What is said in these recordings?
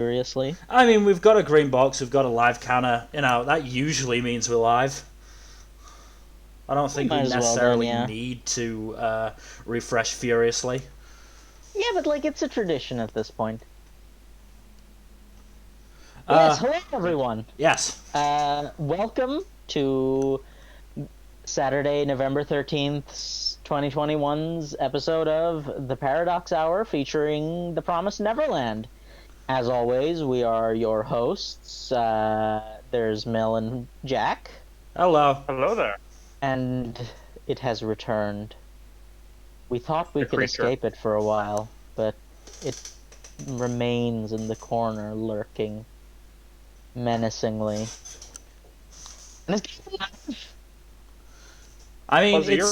Seriously. I mean, we've got a green box, we've got a live counter. That usually means we're live. I don't think we Might as well necessarily then, yeah. need to refresh furiously. Yeah, but it's a tradition at this point. Yes, hello everyone. Yes. Welcome to Saturday, November 13th, 2021's episode of The Paradox Hour featuring The Promise Neverland. As always, we are your hosts. There's Mel and Jack. Hello. Hello there. And it has returned. We thought we could creature. escape it for a while, but it remains in the corner, lurking menacingly. And I mean, Fuzzy,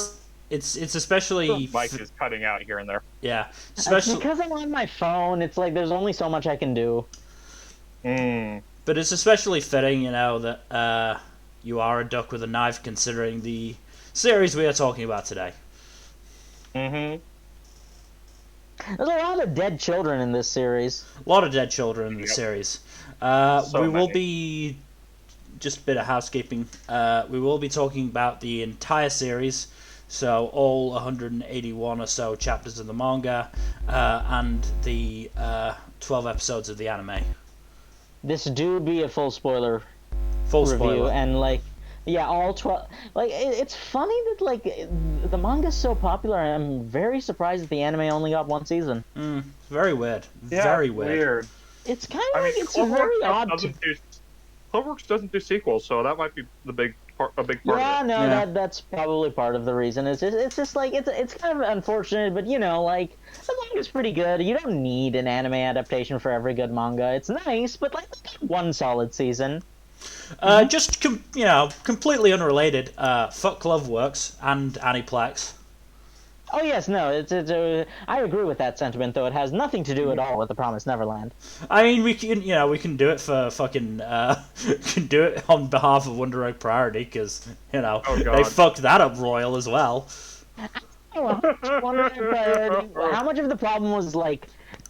it's especially mic is cutting out here and there. yeah, it's especially because I'm on my phone. It's like there's only so much I can do. But it's especially fitting, that you are a duck with a knife, considering the series we are talking about today. There's a lot of dead children in this series. A lot of dead children in the series. We will be, just a bit of housekeeping, we will be talking about the entire series, so all 181 or so chapters of the manga, and the 12 episodes of the anime. This do be a full spoiler review, spoiler. And all 12. It's funny that the manga's so popular. I'm very surprised that the anime only got one season. Very weird. Yeah, very weird. It's kind of it's very odd. Cloverworks doesn't do sequels, so that might be a big part of it. That's probably part of the reason. It's just it's kind of unfortunate, but the manga's pretty good. You don't need an anime adaptation for every good manga. It's nice, but one solid season. Just completely unrelated. Fuck Cloverworks and Aniplex. Oh yes, no, I agree with that sentiment, though it has nothing to do at all with The Promise Neverland. I mean, we can do it for fucking, can do it on behalf of Wonder Egg Priority, because, they fucked that up royal as well. Wonder Egg Priority, how much of the problem was,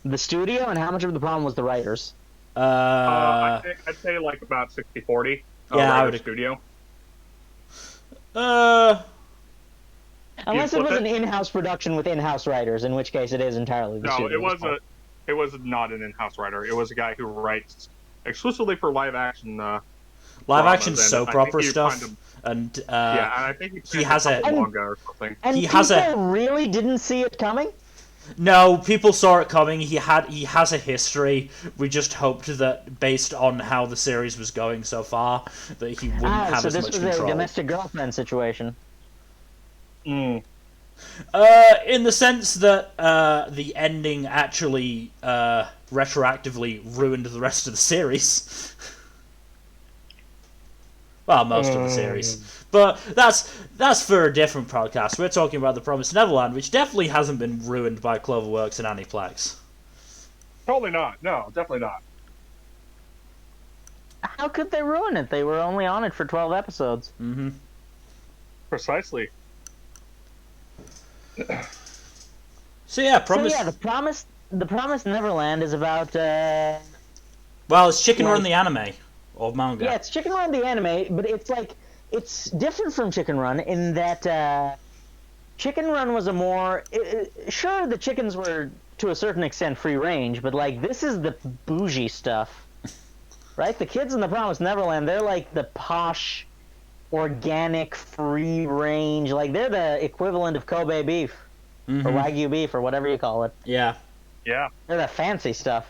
the studio, and how much of the problem was the writers? I'd say, about 60-40. Yeah, I would. Studio. Unless it was an in-house production with in-house writers, in which case it is entirely the studio. No, it was not an in-house writer. It was a guy who writes exclusively for live-action live-action soap opera stuff. And I think he has a manga or something. And people really didn't see it coming? No, people saw it coming. He has a history. We just hoped that, based on how the series was going so far, that he wouldn't have as much control. So this was a domestic girlfriend situation. In the sense that the ending actually retroactively ruined the rest of the series. Well, most of the series. But that's for a different podcast. We're talking about The Promise Neverland, which definitely hasn't been ruined by Cloverworks and Aniplex. Totally not. No, definitely not. How could they ruin it? They were only on it for 12 episodes. Mm-hmm. Precisely. So yeah, the Promise Neverland is about well, it's Chicken Run the anime or manga. Yeah, it's Chicken Run the anime, but it's different from Chicken Run in that Chicken Run was a more sure, the chickens were to a certain extent free range, but this is the bougie stuff. Right? The kids in the Promise Neverland, they're the posh, organic, free range, they're the equivalent of Kobe beef, or Wagyu beef, or whatever you call it. Yeah. Yeah. They're the fancy stuff.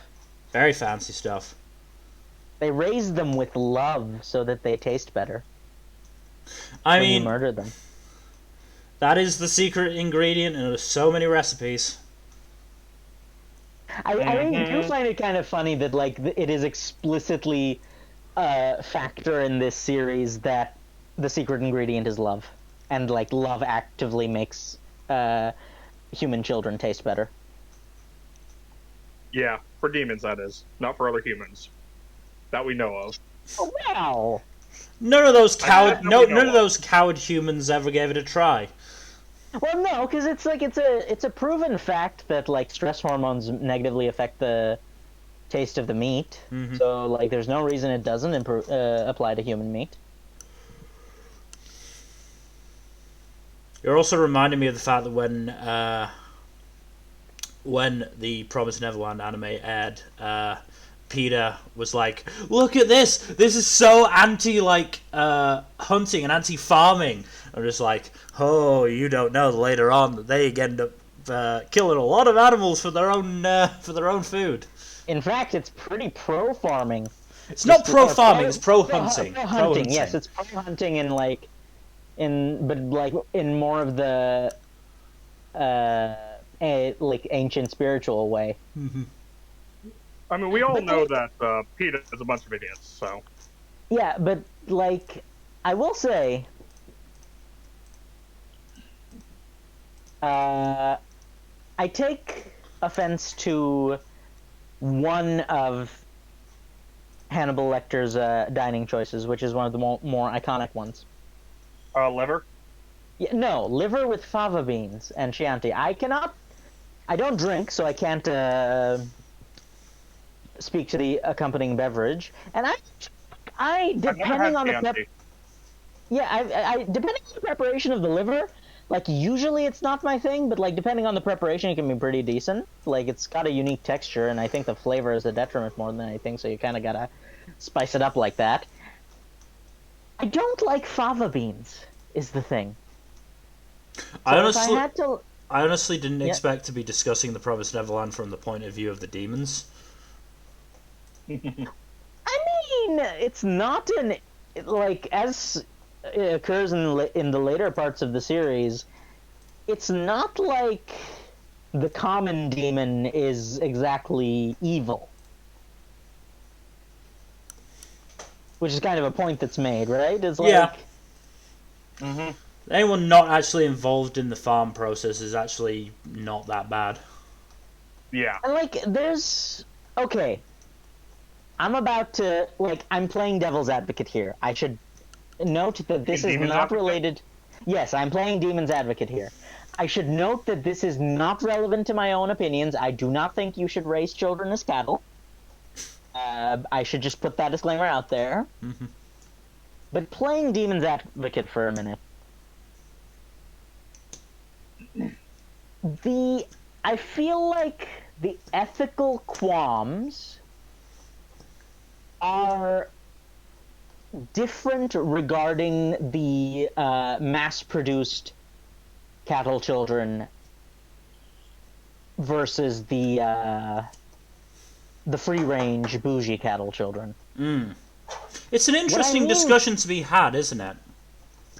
Very fancy stuff. They raise them with love so that they taste better. I mean, you murder them. That is the secret ingredient in so many recipes. I do find it kind of funny that it is explicitly a factor in this series that the secret ingredient is love, and love actively makes human children taste better. Yeah, for demons that is, not for other humans that we know of. Oh, wow! None of those coward humans ever gave it a try. Well, no, because it's a proven fact that stress hormones negatively affect the taste of the meat. Mm-hmm. So, like, there's no reason it doesn't apply to human meat. You're also reminding me of the fact that when the Promise Neverland anime aired, Peter was like, "Look at this! This is so anti hunting and anti farming." I'm just like, "Oh, you don't know. Later on, they end up killing a lot of animals for their own food." In fact, it's pretty pro farming. It's not pro farming. It's pro hunting. Pro hunting. Yes, it's pro hunting in in more of the ancient spiritual way. Mm-hmm. I mean, we all know that PETA is a bunch of idiots, so... Yeah, but, like, I will say... I take offense to one of Hannibal Lecter's dining choices, which is one of the more iconic ones. Liver? Yeah, no, liver with fava beans and Chianti. I don't drink, so I can't speak to the accompanying beverage. And I depending on the depending on the preparation of the liver, like, usually it's not my thing, but, like, depending on the preparation, it can be pretty decent. Like, it's got a unique texture, and I think the flavor is a detriment more than anything, so you kind of gotta spice it up like that. I don't like fava beans, is the thing. So I honestly didn't expect to be discussing the Promised Neverland from the point of view of the demons. I mean, it's not as it occurs in the later parts of the series, it's not like the common demon is exactly evil. Which is kind of a point that's made, right? It's like... Yeah. Mm-hmm. Anyone not actually involved in the farm process is actually not that bad. Yeah. And, like, there's... Okay. I'm playing devil's advocate here. I should note that this is not related... Yes, I'm playing demon's advocate here. I should note that this is not relevant to my own opinions. I do not think you should raise children as cattle. I should just put that disclaimer out there. Mm-hmm. But playing demon's advocate for a minute. I feel like the ethical qualms are different regarding the mass-produced cattle children versus the free-range bougie cattle children. Mm. It's an interesting discussion to be had, isn't it?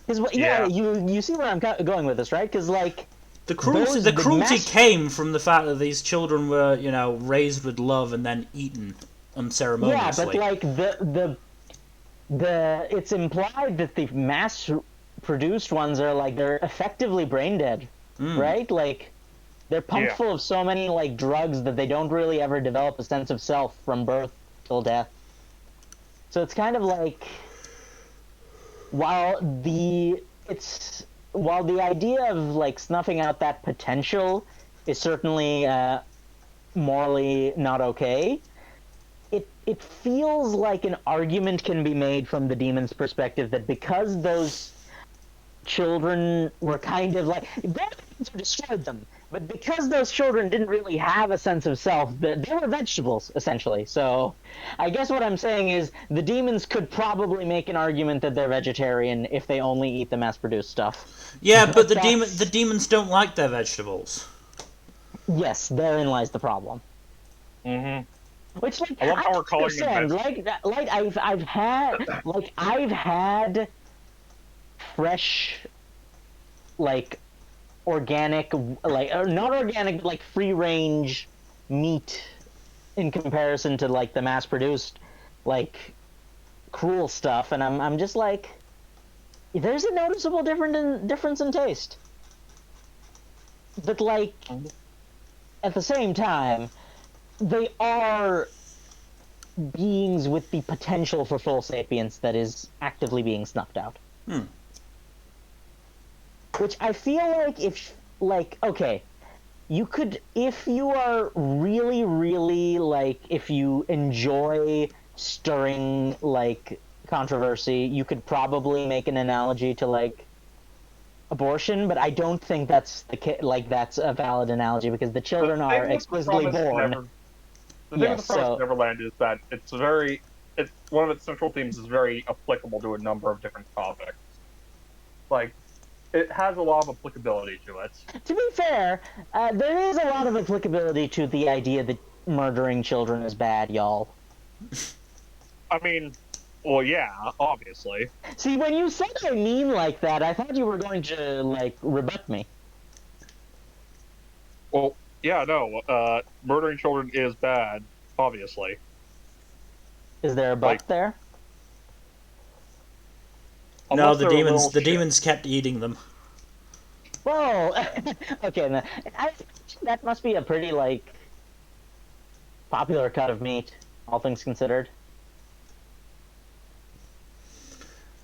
You see where I'm going with this, right? Because, like, the cruelty came from the fact that these children were, raised with love and then eaten unceremoniously. Yeah, but, like, it's implied that the mass-produced ones are, like, they're effectively brain dead, right? Like, they're pumped full of so many, like, drugs that they don't really ever develop a sense of self from birth till death. So it's kind of like, while the idea of, like, snuffing out that potential is certainly morally not okay, it feels like an argument can be made from the demon's perspective that because those children were kind of like... Demons destroyed them, but because those children didn't really have a sense of self, they were vegetables, essentially. So I guess what I'm saying is the demons could probably make an argument that they're vegetarian if they only eat the mass-produced stuff. Yeah, but the demons don't like their vegetables. Yes, therein lies the problem. Mm-hmm. Which, like, I love how we're calling them I've had fresh, like, organic, like, or not organic, but, like, free range meat in comparison to, like, the mass produced, like, cruel stuff, and I'm just like, there's a noticeable difference in taste. But, like, at the same time, they are beings with the potential for full sapience that is actively being snuffed out. Which I feel like okay, you could, if you are really, really, like, if you enjoy stirring, like, controversy, you could probably make an analogy to, like, abortion, but I don't think that's that's a valid analogy because the The children are thing with explicitly born. The thing with Yes, the Promise so Neverland is that it's one of its central themes is very applicable to a number of different topics. Like, it has a lot of applicability to it. to be fair, there is a lot of applicability to the idea that murdering children is bad, y'all. I mean, well, yeah, obviously. See, when you said I mean like that, I thought you were going to, like, rebut me. Well, yeah, no, murdering children is bad, obviously. Is there a but Like, there? No, unless the they're a demons. little The shit. demons kept eating them. Whoa! Okay, then. That must be a pretty, like, popular cut of meat, all things considered.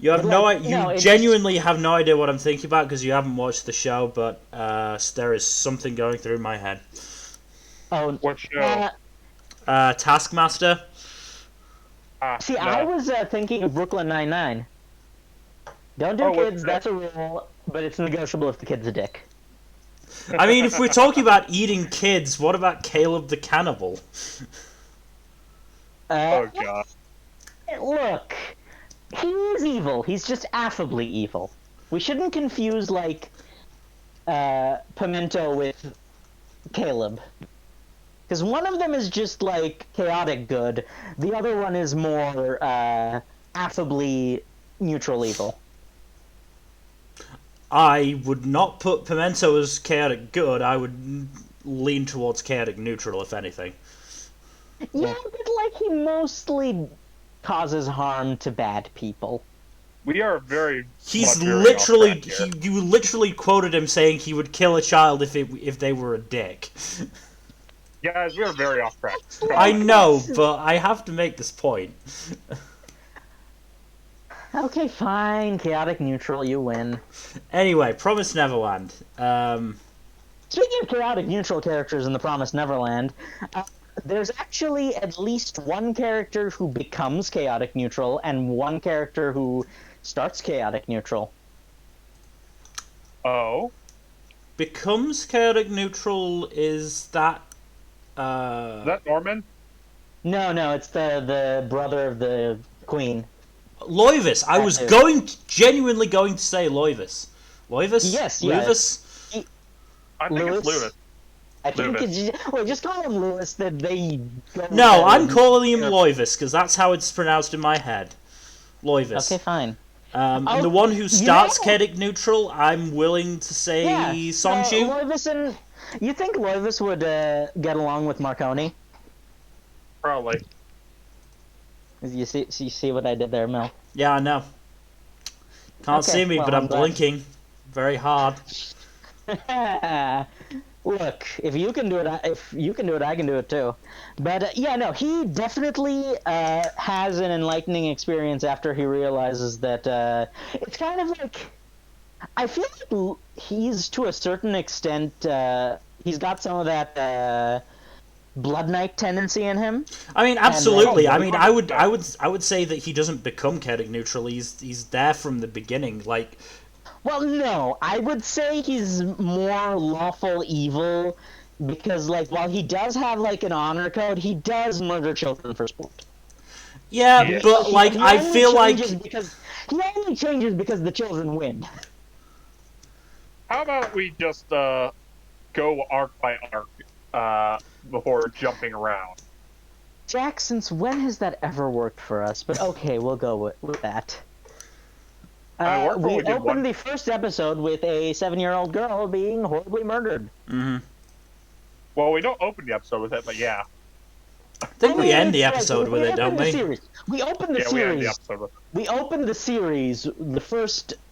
You have But, no, like, you no, it genuinely have no idea what I'm thinking about because you haven't watched the show. But there is something going through my head. Oh, What show? Taskmaster. see, No. I was thinking of Brooklyn Nine-Nine. Don't do Oh, what's kids, that? that's a rule, but it's negotiable if the kid's a dick. I mean, if we're talking about eating kids, what about Caleb the Cannibal? Oh god. Look, he is evil. He's just affably evil. We shouldn't confuse, like, Pimento with Caleb. Because one of them is just, like, chaotic good. The other one is more, affably neutral evil. I would not put Pimento as chaotic good. I would lean towards chaotic neutral, if anything. Yeah, but, like, he mostly causes harm to bad people. We are very. He's much very literally. off track here. You literally quoted him saying he would kill a child if they were a dick. Guys, we are very off track. I know, but I have to make this point. Okay, fine. Chaotic neutral, you win. Anyway, Promise Neverland. Speaking of chaotic neutral characters in the Promise Neverland, there's actually at least one character who becomes chaotic neutral and one character who starts chaotic neutral. Oh. Becomes chaotic neutral is that. Is that Norman? No, it's the brother of the queen. Loivis. I was genuinely going to say Loivis. Loivis? Yes, yeah. Loivis? I think it's Lewis? Lewis. I think Lewis. it's just call him Lewis. That they go No, with I'm that. calling him Loivis because that's how it's pronounced in my head. Loivis. Okay, fine. And the one who starts know- chaotic neutral, I'm willing to say Sonju. Loivis and you think Loivis would get along with Marconi? Probably. You see what I did there, Mel? Yeah, I know. Can't Okay, see me, well, but I'm I'm glad. blinking very hard. Look, if you can do it, I can do it too. But yeah, no, he definitely has an enlightening experience after he realizes that it's kind of like I feel like he's to a certain extent he's got some of that Blood Knight tendency in him. I mean, absolutely. And, I mean, I would say that he doesn't become chaotic neutral. He's there from the beginning. Like, Well, no, I would say he's more lawful evil because, like, while he does have, like, an honor code, he does murder children for sport. yeah, Yeah. but like He I only feel like changes because he only changes because the children win. How about we just go arc by arc before jumping around? Jack, since when has that ever worked for us? But okay, we'll go with that. Worked when We we did one. opened the first episode with a 7-year-old girl being horribly murdered. Mhm. Well, we don't open the episode with it, but yeah. I think we end the it's like, episode with it, don't opened the we? series. We opened the Yeah, we end the series. episode with it. We opened the series.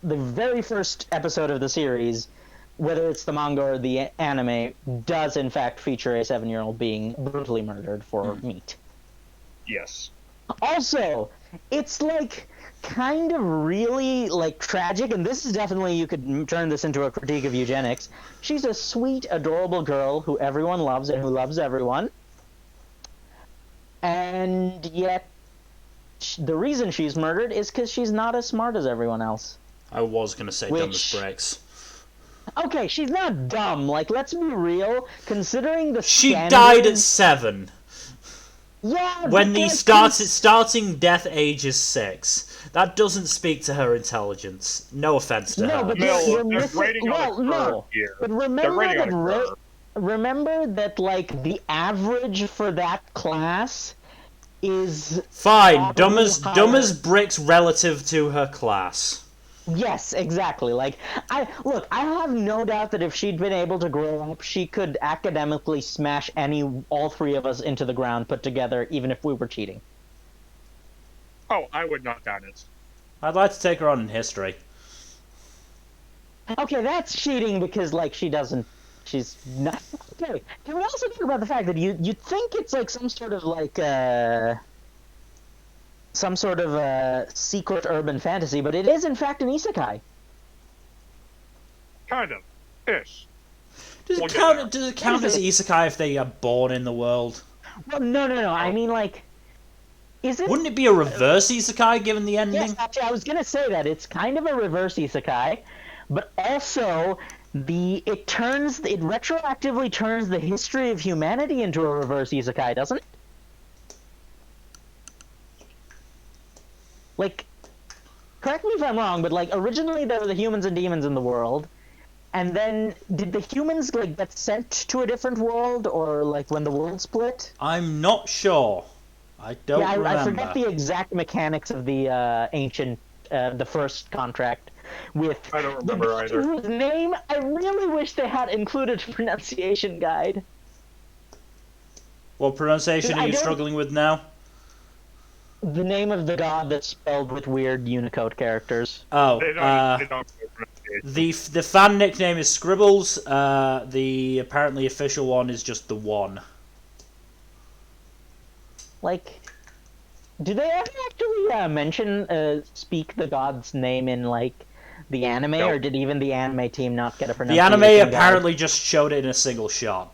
The very first episode of the series, whether it's the manga or the anime, does in fact feature a 7-year-old being brutally murdered for meat. Yes. Also, it's like kind of really like tragic, and this is definitely, you could turn this into a critique of eugenics. She's a sweet, adorable girl who everyone loves and who loves everyone, and yet the reason she's murdered is because she's not as smart as everyone else. I was gonna say dumb as bricks. Okay, she's not dumb. Like, let's be real. Considering the She standards... died at 7. Yeah, when the starting death age is 6. That doesn't speak to her intelligence. No offense to her. But you're missing... No. But remember that, like, the average for that class is... Fine, dumb as bricks relative to her class. Yes, exactly. Like, I have no doubt that if she'd been able to grow up, she could academically smash all three of us into the ground put together, even if we were cheating. Oh, I would not doubt it. I'd like to take her on in history. Okay, that's cheating because, like, she's not... Okay, can we also talk about the fact that you think it's, like, some sort of secret urban fantasy, but it is in fact an isekai. Kind of. Ish. Does it count as isekai if they are born in the world? Well, no. I mean, like, is it... Wouldn't it be a reverse isekai given the ending? Yes, actually, I was gonna say that. It's kind of a reverse isekai, but also it retroactively turns the history of humanity into a reverse isekai, doesn't it? Like, correct me if I'm wrong, but, like, originally there were the humans and demons in the world, and then did the humans, like, get sent to a different world, or, like, when the world split? I'm not sure. I don't remember. I forget the exact mechanics of the ancient, the first contract with... I don't remember either. Whose name I really wish they had included a pronunciation guide. What pronunciation are you struggling with now? The name of the god that's spelled with weird Unicode characters. Oh, they don't the fan nickname is Scribbles. The apparently official one is just the One. Like, do they ever actually speak the god's name in, like, the anime, or did even the anime team not get a pronunciation The anime apparently guide? just showed it in a single shot.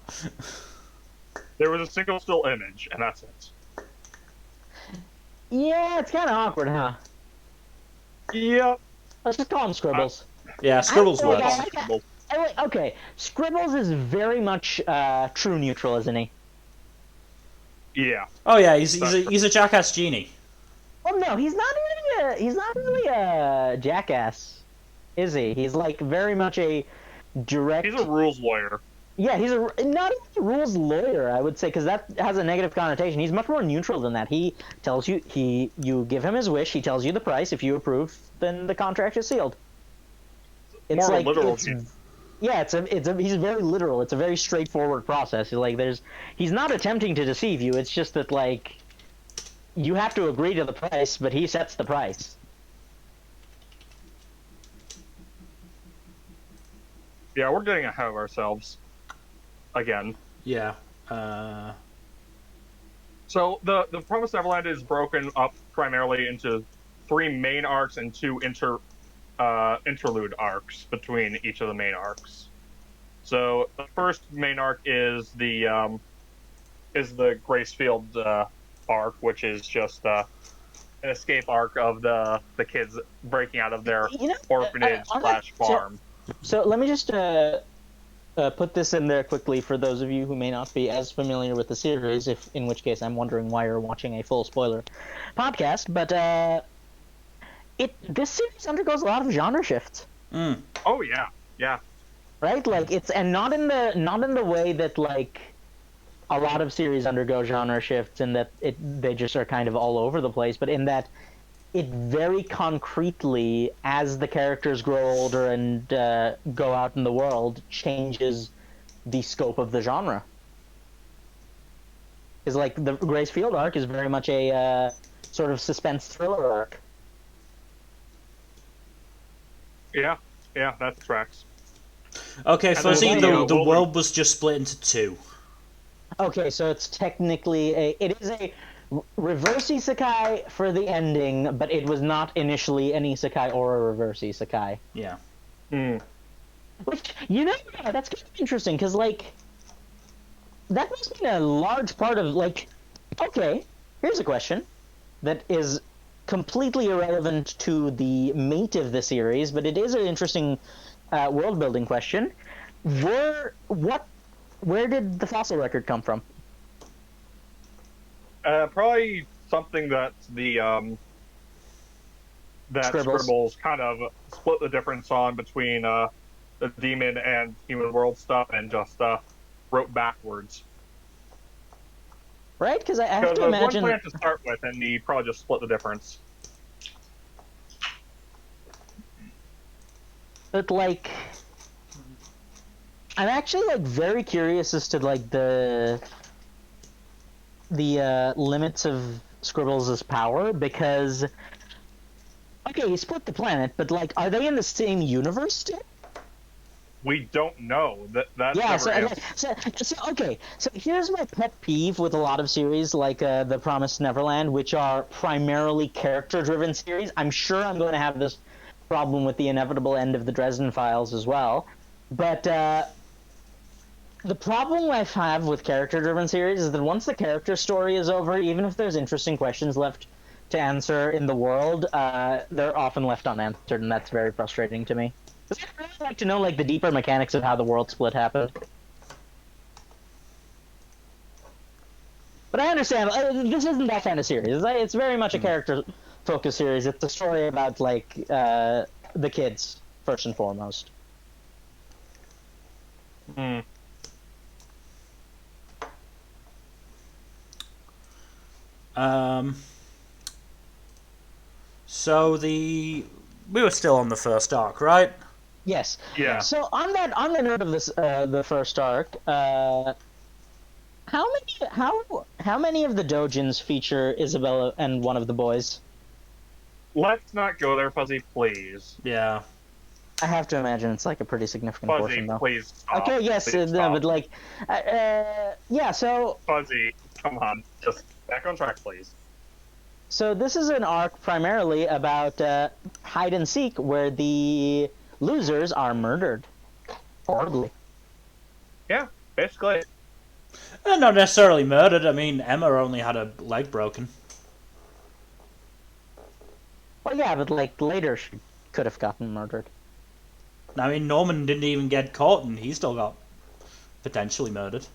There was a single still image, and that's it. Yeah, it's kind of awkward, huh? Yep. Let's just call them Scribbles. Yeah, Scribbles works. Okay, Scribbles is very much true neutral, isn't he? Yeah. Oh yeah, he's a jackass genie. Oh no, he's not really a jackass, is he? He's like very much a direct... He's a rules lawyer. Yeah, he's not a rules lawyer, I would say, because that has a negative connotation. He's much more neutral than that. He tells you, you give him his wish, he tells you the price. If you approve, then the contract is sealed. It's more like, literal. Yeah, he's very literal. It's a very straightforward process. Like, he's not attempting to deceive you. It's just that, like, you have to agree to the price, but he sets the price. Yeah, we're getting ahead of ourselves. Again. Yeah. So the Promise Neverland is broken up primarily into 3 main arcs and 2 interlude arcs between each of the main arcs. So the first main arc is the Gracefield arc, which is just an escape arc of the kids breaking out of their orphanage / farm. So let me just put this in there quickly for those of you who may not be as familiar with the series, in which case I'm wondering why you're watching a full spoiler podcast. But this series undergoes a lot of genre shifts. Mm. Oh yeah. Right, like not in the way that like a lot of series undergo genre shifts, in that they just are kind of all over the place, but in that it very concretely, as the characters grow older and go out in the world, changes the scope of the genre. Because, like, the Gracefield arc is very much a sort of suspense thriller arc. Yeah, that tracks. Okay, Fuzzy, the world was just split into 2. Okay, so it's technically reverse isekai for the ending, but it was not initially an isekai or a reverse isekai. Yeah. Which, that's kind of interesting, because, like, that must be a large part of, like, okay, here's a question that is completely irrelevant to the mate of the series, but it is an interesting world-building question. Where did the fossil record come from? Probably something that Scribbles kind of split the difference on between the demon and human world stuff, and just wrote backwards. Right? Because I have to there's imagine one plan to start with, and he probably just split the difference. But, like, I'm actually, like, very curious as to, like, the limits of Scribbles' power, because, okay, he split the planet, but, like, are they in the same universe still? We don't know. That's yeah, never so okay, so here's my pet peeve with a lot of series like the Promise Neverland, which are primarily character-driven series. I'm sure I'm going to have this problem with the inevitable end of the Dresden Files as well, but the problem I have with character-driven series is that once the character story is over, even if there's interesting questions left to answer in the world, they're often left unanswered, and that's very frustrating to me. I'd really like to know, like, the deeper mechanics of how the world split happened. But I understand, this isn't that kind of series. It's very much a character-focused series. It's a story about, like, the kids, first and foremost. So we were still on the first arc, right? Yes. Yeah. So on the note of this, the first arc, how many of the doujins feature Isabella and one of the boys? Let's not go there, Fuzzy, please. Yeah. I have to imagine it's like a pretty significant Fuzzy, portion, though. please stop. Okay, yes, Please no, stop. but like, yeah. So Fuzzy, come on, just back on track, please. So this is an arc primarily about hide and seek, where the losers are murdered horribly. Yeah, basically. Not necessarily murdered. I mean, Emma only had a leg broken. Well, yeah, but like later she could have gotten murdered. I mean, Norman didn't even get caught, and he still got potentially murdered.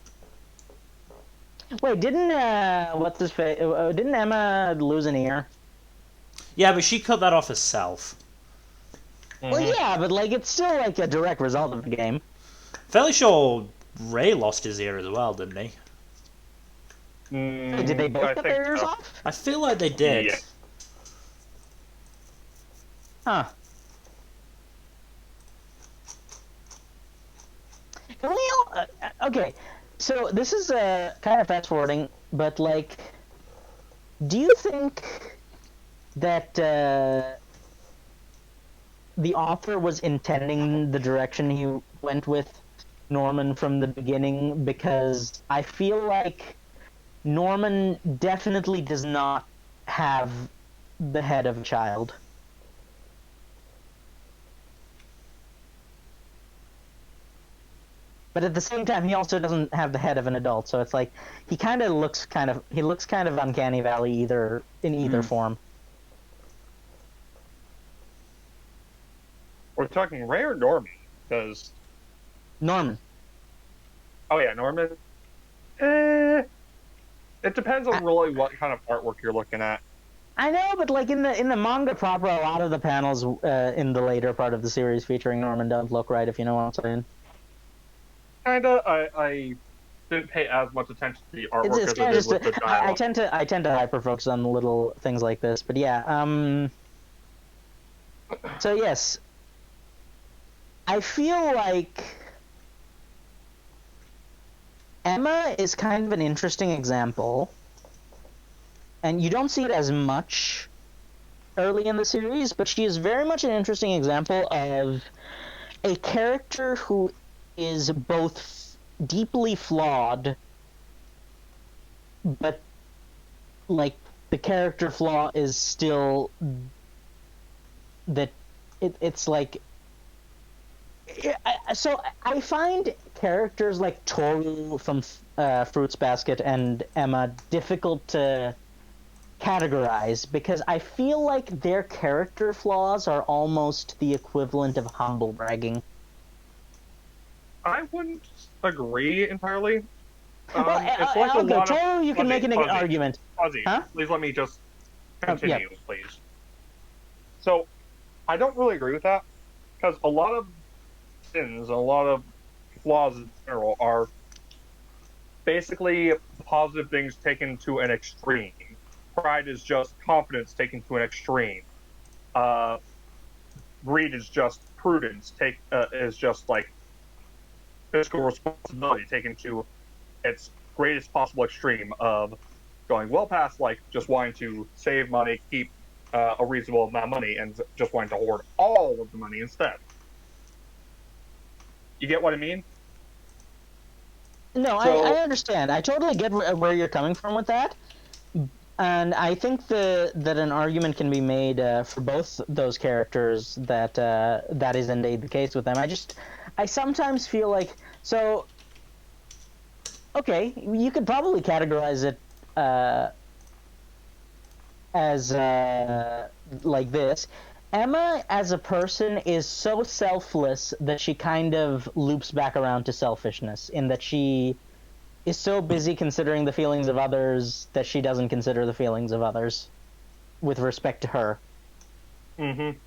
Wait, didn't didn't Emma lose an ear? Yeah, but she cut that off herself. Well, yeah, but like it's still like a direct result of the game. Fairly sure Ray lost his ear as well, didn't he? Did they both cut their ears off? I feel like they did. Yeah. Huh. Can we all, okay, so this is kind of fast forwarding, but like, do you think that the author was intending the direction he went with Norman from the beginning? Because I feel like Norman definitely does not have the head of a child. But at the same time, he also doesn't have the head of an adult, so it's like he looks kind of uncanny valley in either form. We're talking Ray or Norman? Because Norman. oh yeah, Norman. It depends on really what kind of artwork you're looking at. I know, but like in the manga proper, a lot of the panels in the later part of the series featuring Norman don't look right, if you know what I'm saying. Kinda. I didn't pay as much attention to the artwork as I did with the dialogue. I tend to hyper focus on little things like this, but yeah. So yes, I feel like Emma is kind of an interesting example, and you don't see it as much early in the series, but she is very much an interesting example of a character who is both deeply flawed, but like the character flaw is still that it's like so I find characters like Toru from Fruits Basket and Emma difficult to categorize because I feel like their character flaws are almost the equivalent of humble bragging. I wouldn't agree entirely. Well, It's like a okay, lot of Toru, you can make an argument, fuzzy. huh? Please let me just Yeah. continue, please. So, I don't really agree with that because a lot of sins and a lot of flaws in general are basically positive things taken to an extreme. Pride is just confidence taken to an extreme. Uh, Greed is just prudence. Is just like fiscal responsibility taken to its greatest possible extreme of going well past like just wanting to save money, keep a reasonable amount of money, and just wanting to hoard all of the money instead. You get what I mean? No, I So understand. I totally get where you're coming from with that. And I think that an argument can be made for both those characters that that is indeed the case with them. I sometimes feel like so. Okay, you could probably categorize it uh, as like this. Emma, as a person, is so selfless that she kind of loops back around to selfishness, in that she is so busy considering the feelings of others that she doesn't consider the feelings of others with respect to her. mm-hmm.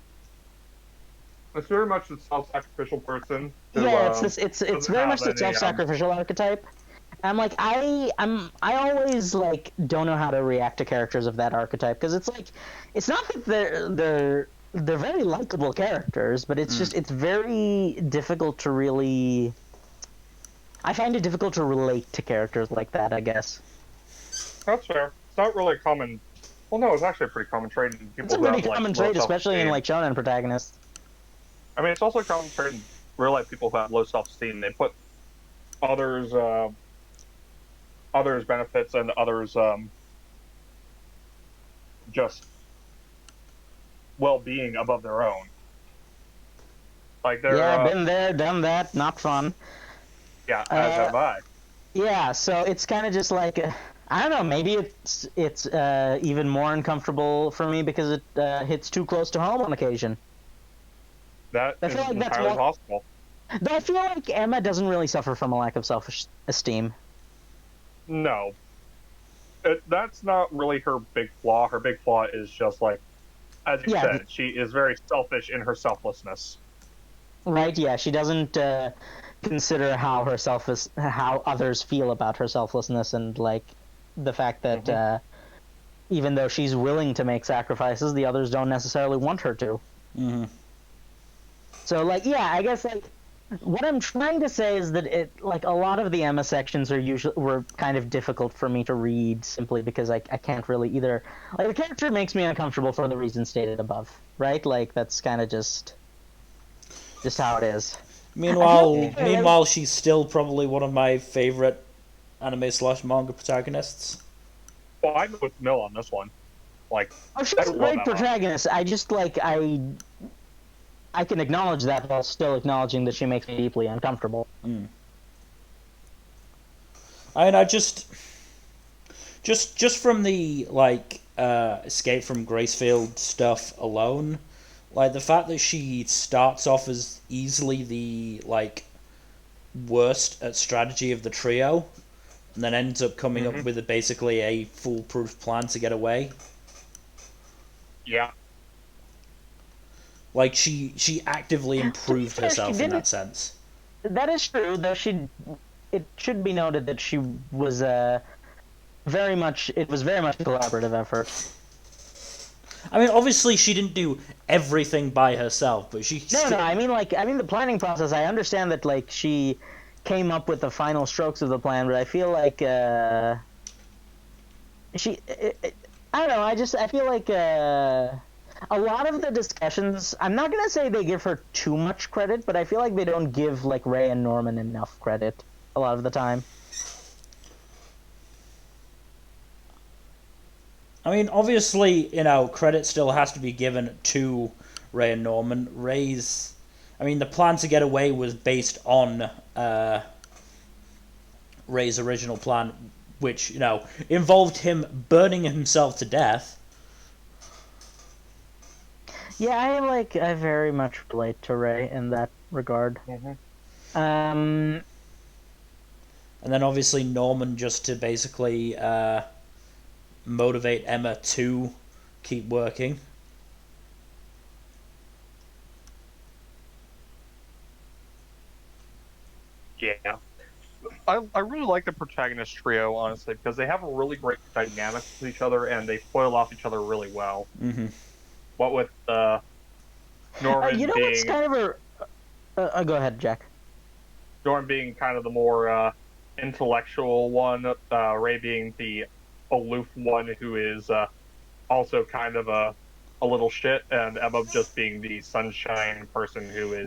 It's very much the self-sacrificial person who Yeah, it's doesn't very have much the any self-sacrificial archetype. I'm like I always like don't know how to react to characters of that archetype because it's like it's not that they're very likable characters, but it's just it's very difficult to really. I find it difficult to relate to characters like that, I guess. That's fair. It's not really a common. Well, no, it's actually a pretty common trait in It's people a who pretty have like common low trait, especially in self-esteem. like shonen protagonists. I mean, it's also a common trait in real life people who have low self-esteem. They put others others benefits and others just well-being above their own. Like they're Yeah, been there, done that, not fun. yeah, as Uh, have I. yeah, so it's kind of just like I don't know. Maybe it's even more uncomfortable for me because it hits too close to home on occasion. That I feel is like that's entirely one. possible. Though I feel like Emma doesn't really suffer from a lack of self-esteem. No, that's not really her big flaw. Her big flaw is just like, as you Yeah, said, she is very selfish in her selflessness. right. Yeah, she doesn't consider how others feel about her selflessness, and like the fact that Mm-hmm. even though she's willing to make sacrifices, the others don't necessarily want her to. Mm-hmm. So like, yeah, I guess like what I'm trying to say is that it like a lot of the Emma sections were kind of difficult for me to read simply because I can't really either like the character makes me uncomfortable for the reasons stated above, right? Like that's kind of just how it is. I feel Meanwhile, she's still probably one of my favorite anime/manga protagonists. Well, I'm with Mill on this one. Like, oh, she's I a love great Emma. protagonist. I just like I can acknowledge that while still acknowledging that she makes me deeply uncomfortable. I mean, I just from the like escape from Gracefield stuff alone, like the fact that she starts off as easily the like worst at strategy of the trio, and then ends up coming up Mm-hmm. with basically a foolproof plan to get away. Yeah. Like she actively To be improved fair, she herself in that didn't. sense. That is true, though. It should be noted that she was very much. It was very much a collaborative effort. I mean, obviously she didn't do everything by herself, but she No. I mean the planning process. I understand that like she came up with the final strokes of the plan, but I feel like she. I don't know. I feel like a lot of the discussions. I'm not gonna say they give her too much credit, but I feel like they don't give like Ray and Norman enough credit a lot of the time. I mean, obviously, credit still has to be given to Ray and Norman. The plan to get away was based on Ray's original plan, which, involved him burning himself to death. Yeah, I very much relate to Ray in that regard. Mm-hmm. And then obviously Norman just to basically motivate Emma to keep working. Yeah. I really like the protagonist trio, honestly, because they have a really great dynamic with each other, and they foil off each other really well. Mm-hmm. What with Norman you know being... what's kind of a... go ahead, Jack. Norman being kind of the more intellectual one, Ray being the aloof one who is also kind of a little shit, and Emma just being the sunshine person who is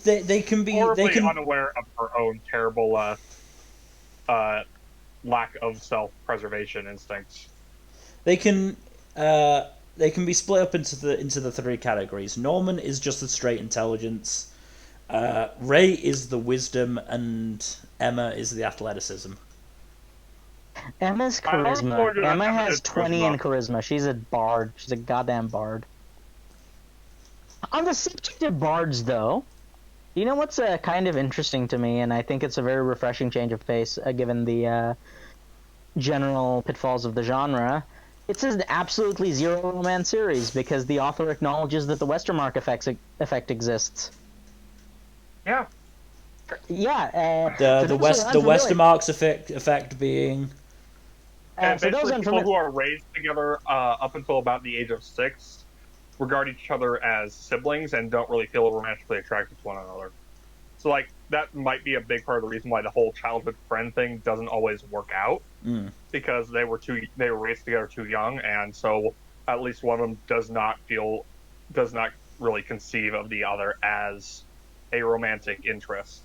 they can be horribly unaware of her own terrible lack of self-preservation instincts. They can be split up into the three categories. Norman is just the straight intelligence. Ray is the wisdom, and Emma is the athleticism. Emma's charisma. Emma has 20 in charisma. She's a bard. She's a goddamn bard. On the subject of bards, though, you know what's kind of interesting to me, and I think it's a very refreshing change of pace, given the general pitfalls of the genre. It's an absolutely zero romance series, because the author acknowledges that the Westermark effect exists. Yeah. Yeah. The Westermark's effect being... And basically, people who are raised together up until about the age of 6 regard each other as siblings and don't really feel romantically attracted to one another. So, like, that might be a big part of the reason why the whole childhood friend thing doesn't always work out, because they were raised together too young, and so at least one of them does not really conceive of the other as a romantic interest.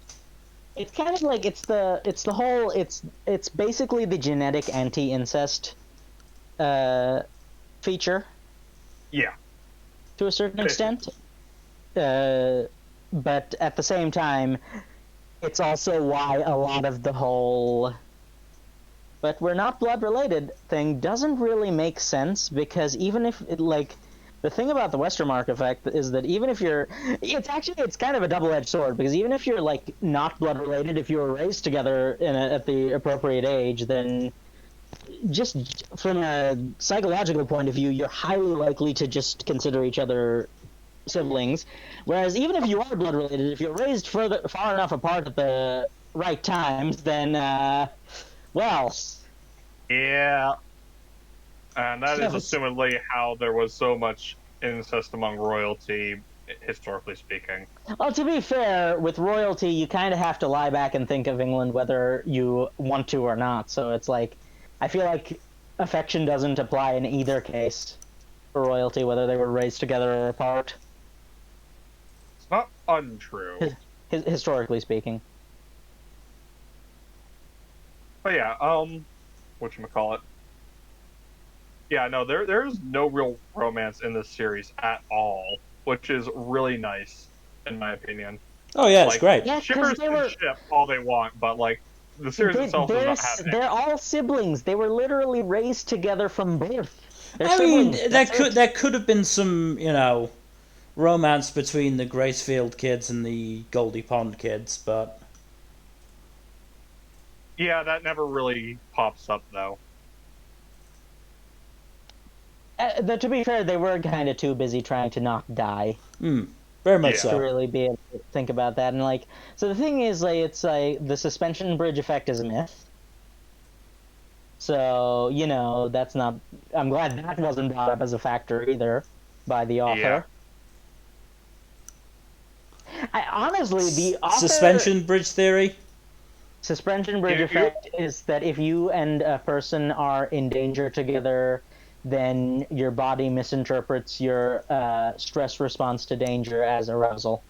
It's kind of like it's basically the genetic anti-incest feature. Yeah. To a certain extent. But at the same time, it's also why a lot of the whole "but we're not blood related" thing doesn't really make sense, because even if the thing about the Westermark effect is that even if it's kind of a double-edged sword, because even if you're not blood related, if you were raised together at the appropriate age, then just from a psychological point of view, you're highly likely to just consider each other siblings. Whereas even if you are blood related, if you're raised far enough apart at the right times, then well. Yeah. And that is assumedly how there was so much incest among royalty, historically speaking. Well, to be fair, with royalty, you kind of have to lie back and think of England whether you want to or not. So it's I feel like affection doesn't apply in either case for royalty, whether they were raised together or apart. It's not untrue. Historically speaking. But yeah, whatchamacallit. Yeah, no, there's no real romance in this series at all, which is really nice, in my opinion. Oh yeah, it's great. Yeah, shippers can ship all they want, but the series itself does not have it. They're all siblings. They were literally raised together from birth. I mean, there could have been some, romance between the Gracefield kids and the Goldie Pond kids, but yeah, that never really pops up though. To be fair, they were kind of too busy trying to not die. Very much so. To really be able to think about that. And so the thing is, it's the suspension bridge effect is a myth. So, that's not... I'm glad that wasn't brought up as a factor either by the author. Yeah. Honestly, the author... Suspension bridge theory? Suspension bridge effect is that if you and a person are in danger together, then your body misinterprets your stress response to danger as arousal.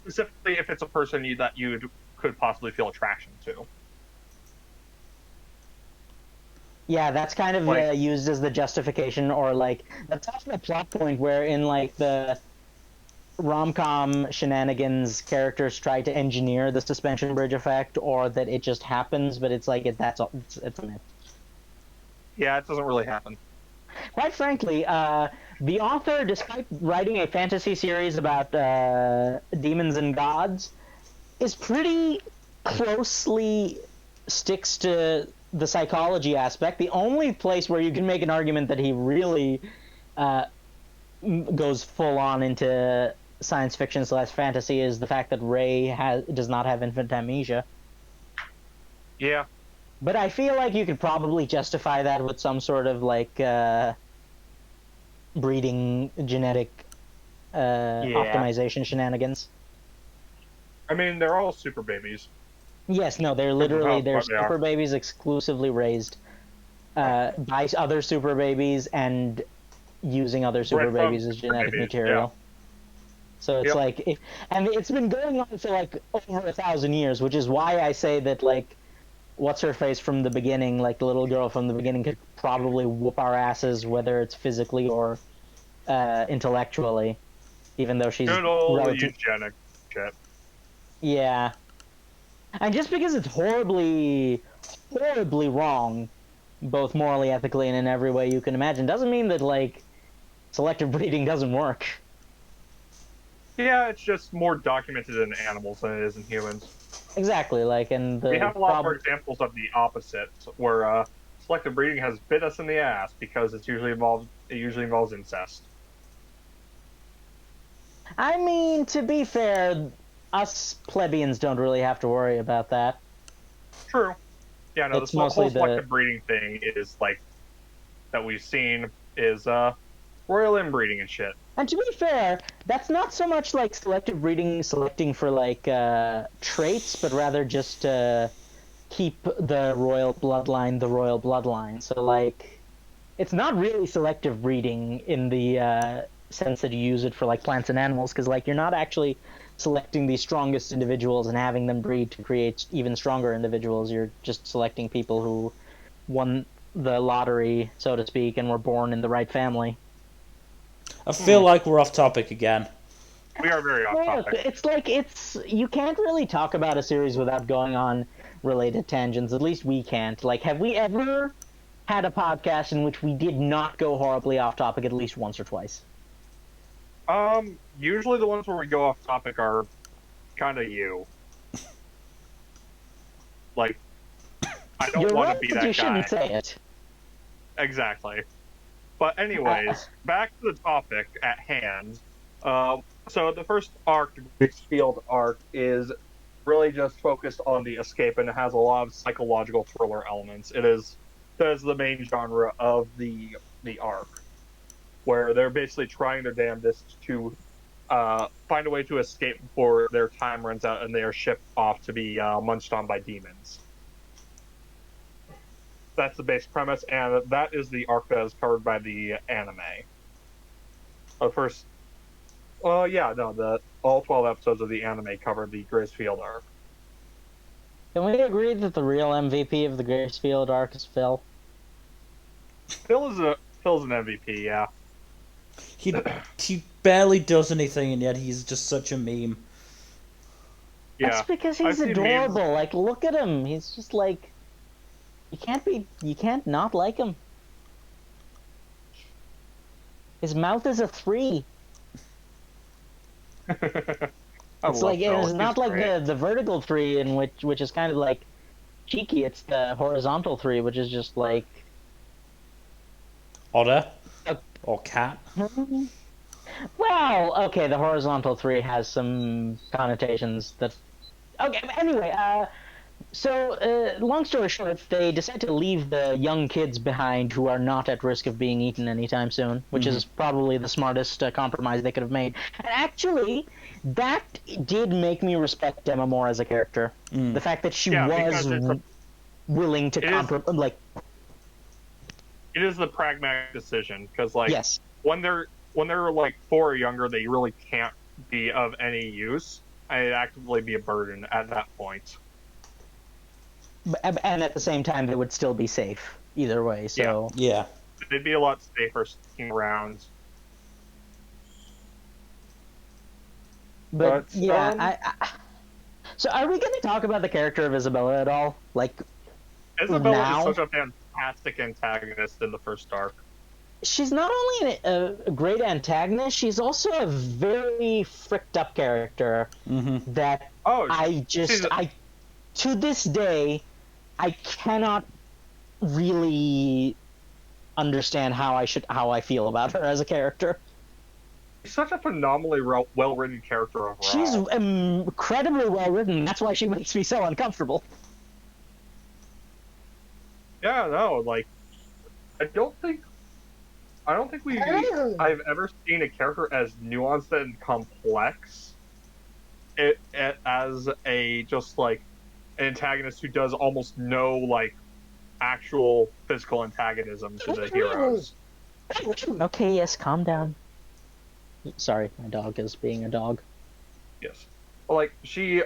Specifically if it's a person that you could possibly feel attraction to. Yeah, that's kind of Like, used as the justification, or like that's often a plot point where in like the rom-com shenanigans, characters try to engineer the suspension bridge effect, or that it just happens, but it's like that's all, it's a myth. yeah, it doesn't really happen. Quite frankly, the author, despite writing a fantasy series about demons and gods, is pretty closely sticks to the psychology aspect. The only place where you can make an argument that he really uh, goes full on into science fiction / fantasy is the fact that Ray does not have infant amnesia. Yeah. But I feel like you could probably justify that with some sort of like breeding genetic Yeah. optimization shenanigans. I mean, they're all super babies. Yes, no, they're Because of literally how they're smart they are. super babies exclusively raised by other super babies and using other super Bred from babies as super genetic babies, yeah. material. So it's Yep. like, and it's been going on for like over 1,000 years, which is why I say that like, what's her face from the beginning, like the little girl from the beginning, could probably whoop our asses, whether it's physically or intellectually, even though she's Good old relative. eugenic shit. Yeah, and just because it's horribly, horribly wrong, both morally, ethically, and in every way you can imagine, doesn't mean that like selective breeding doesn't work. Yeah, it's just more documented in animals than it is in humans. Exactly, like, and We the have a lot more examples of the opposite, where selective breeding has bit us in the ass because it usually involves incest. I mean, to be fair, us plebeians don't really have to worry about that. True. Yeah, no, It's this mostly whole the selective breeding thing is like that we've seen is royal inbreeding and shit. and to be fair, that's not so much like selective breeding, selecting for like traits, but rather just keep the royal bloodline the royal bloodline. So like, it's not really selective breeding in the sense that you use it for like plants and animals, because like you're not actually selecting the strongest individuals and having them breed to create even stronger individuals. You're just selecting people who won the lottery, so to speak, and were born in the right family. I feel like we're off topic again. We are very off Look, topic. it's like it's you can't really talk about a series without going on related tangents. At least we can't. Like, have we ever had a podcast in which we did not go horribly off topic at least once or twice? Usually the ones where we go off topic are kind of you. Like, I don't You're want to right, be but that you guy. shouldn't say it. Exactly. But anyways, back to the topic at hand. So the first arc, the Gracefield arc, is really just focused on the escape, and it has a lot of psychological thriller elements. That is the main genre of the arc, where they're basically trying their damnedest to find a way to escape before their time runs out and they are shipped off to be munched on by demons. That's the base premise, and that is the arc that is covered by the anime. The first, well, yeah, no, the all 12 episodes of the anime cover the Gracefield arc. Can we agree that the real MVP of the Gracefield arc is Phil? Phil's an MVP, yeah. He barely does anything, and yet he's just such a meme. Yeah. That's because I've he's seen adorable. memes. Like, look at him. He's just like you can't not like him. His mouth is a 3. It's like it's not like the vertical 3 in which is kind of like cheeky. It's the horizontal 3, which is just like Otter or cat. Well, okay, the horizontal 3 has some connotations that. Okay, but anyway, so long story short, they decide to leave the young kids behind who are not at risk of being eaten anytime soon, which is probably the smartest compromise they could have made. And actually, that did make me respect Emma more as a character. The fact that she was willing to like. It is the pragmatic decision because, like, Yes. when they're like 4 or younger, they really can't be of any use. And it'd actively be a burden at that point. And at the same time, they would still be safe. either way. So Yeah. They'd be a lot safer sticking around. But yeah, so are we going to talk about the character of Isabella at all? Like, Isabella now? is such a fantastic antagonist in the first arc. She's not only a great antagonist, she's also a very fricked up character that to this day, I cannot really understand how I feel about her as a character. She's such a phenomenally well-written character overall. She's incredibly well-written. That's why she makes me so uncomfortable. Yeah, no, like, I don't think I've ever seen a character as nuanced and complex as a just like an antagonist who does almost no like actual physical antagonism to the heroes. Okay, yes, calm down. Sorry, my dog is being a dog. Yes. Like, she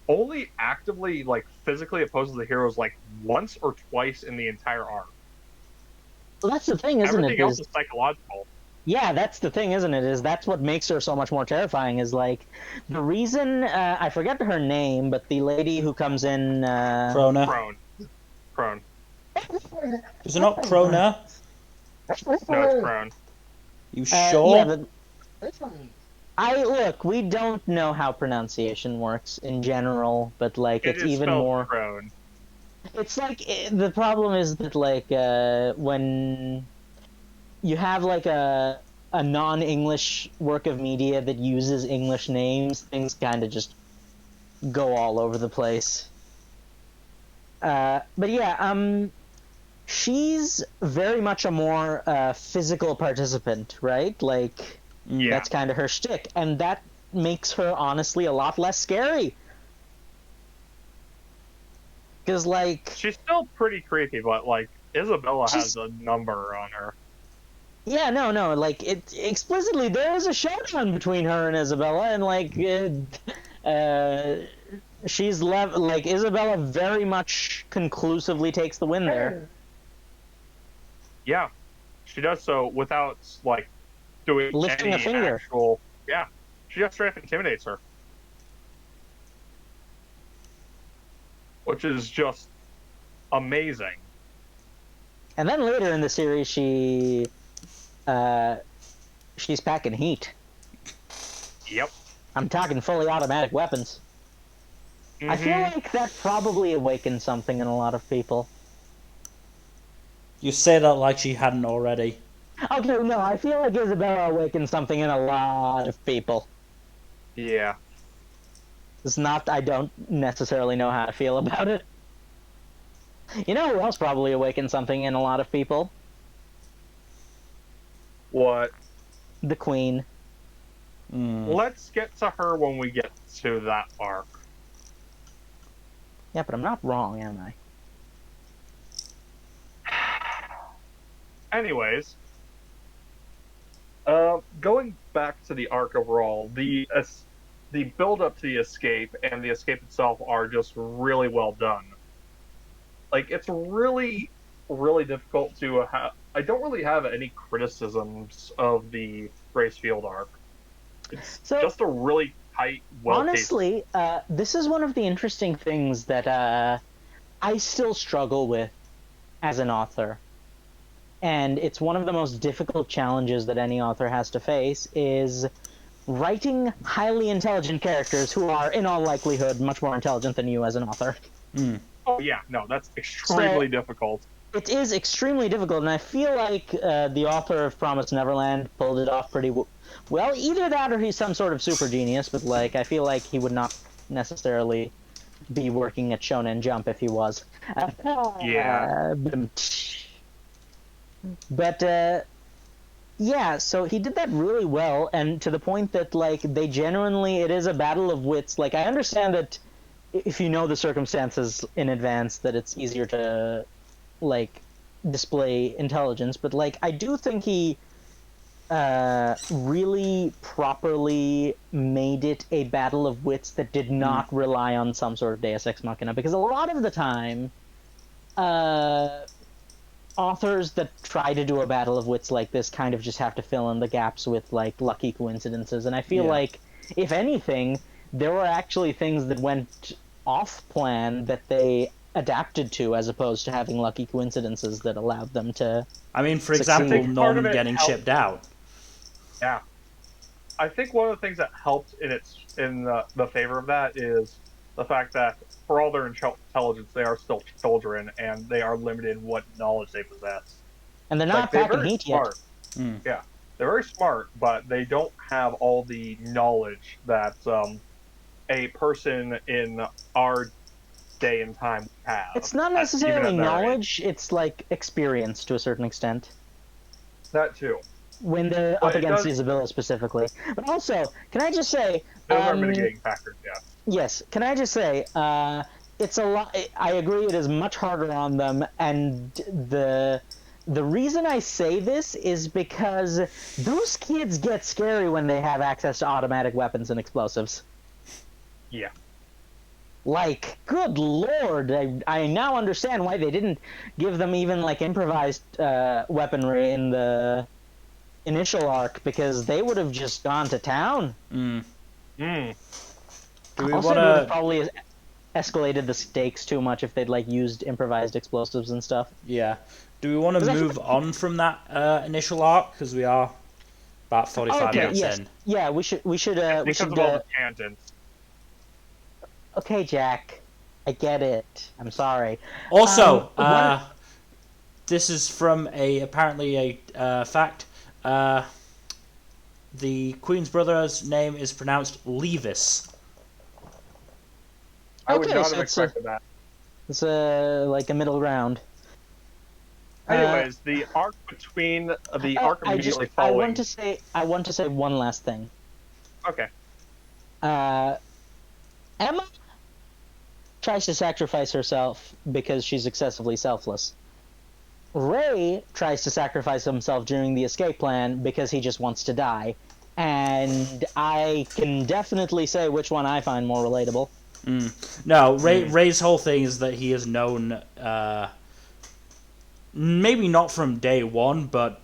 only actively, like, physically opposes the heroes, like, once or twice in the entire arc. Well, that's the thing, isn't it? Everything else is psychological. Yeah, that's the thing, isn't it? That's what makes her so much more terrifying, is, like, the reason, I forget her name, but the lady who comes in, Krona. Crone. Is it not Krona? No, it's Crone. You sure? Yeah, but look, we don't know how pronunciation works in general, but, like, it's even more... Crone. It's like, the problem is that, like, when you have, like, a non-English work of media that uses English names, things kind of just go all over the place. But yeah, she's very much a more physical participant, right? Like, that's kind of her shtick, and that makes her, honestly, a lot less scary. Because, like... She's still pretty creepy, but, like, Isabella has a number on her. Yeah, no, like, it explicitly, there is a showdown between her and Isabella, and, like, like, Isabella very much conclusively takes the win there. Yeah, she does so without, like, doing lifting any a finger. Actual... Yeah, she just straight up intimidates her. Which is just amazing. And then later in the series, she's packing heat. Yep. I'm talking fully automatic weapons. I feel like that probably awakened something in a lot of people. You say that like she hadn't already. Okay, no, I feel like Isabella awakened something in a lot of people. Yeah. It's not, I don't necessarily know how to feel about it. You know who else probably awakened something in a lot of people? What? The Queen. Let's get to her when we get to that arc. Yeah, but I'm not wrong, am I? Anyways, going back to the arc overall, the build-up to the escape and the escape itself are just really well done. Like, it's really, really difficult to have... I don't really have any criticisms of the Grace Field arc. It's just a really tight, well-paced... Honestly, this is one of the interesting things that I still struggle with as an author. And it's one of the most difficult challenges that any author has to face, is writing highly intelligent characters who are, in all likelihood, much more intelligent than you as an author. Oh, yeah, no, that's extremely difficult. It is extremely difficult, and I feel like the author of Promise Neverland pulled it off pretty well. Either that or he's some sort of super genius, but, like, I feel like he would not necessarily be working at Shonen Jump if he was. Yeah. But, yeah, so he did that really well, and to the point that, like, they genuinely, it is a battle of wits. Like, I understand that if you know the circumstances in advance, that it's easier to, like, display intelligence, but, like, I do think he really properly made it a battle of wits that did not rely on some sort of Deus Ex Machina, because a lot of the time, authors that try to do a battle of wits like this kind of just have to fill in the gaps with like lucky coincidences, and I feel like if anything, there were actually things that went off plan that they adapted to, as opposed to having lucky coincidences that allowed them to. I mean, for succeed. example, Norman getting shipped out. Yeah, I think one of the things that helped in the favor of that is the fact that for all their intelligence, they are still children, and they are limited in what knowledge they possess. And they're not packing heat yet. Yeah, they're very smart, but they don't have all the knowledge that a person in our day and time would have. It's not necessarily knowledge; it's like experience to a certain extent. That too. When they're up against Isabella specifically, but also, can I just say, those are mitigating factors. Yeah. Yes, can I just say, it's a lot. I agree, it is much harder on them, and the reason I say this is because those kids get scary when they have access to automatic weapons and explosives. Yeah. Like, good lord, I now understand why they didn't give them even like improvised weaponry in the initial arc, because they would have just gone to town. Do we also, would have probably escalated the stakes too much if they'd like used improvised explosives and stuff. Yeah. Do we want to move on from that initial arc, because we are about 45 minutes in? Yeah, we should. Because of all the tangents. Okay, Jack, I get it. I'm sorry. Also, this is from apparently a fact. The Queen's brother's name is pronounced Levis. I would not have expected that. It's like a middle ground. Anyways, the arc between the arc immediately following. I want to say one last thing. Okay. Emma tries to sacrifice herself because she's excessively selfless. Ray tries to sacrifice himself during the escape plan because he just wants to die. And I can definitely say which one I find more relatable. No, Ray's whole thing is that he is known, maybe not from day one, but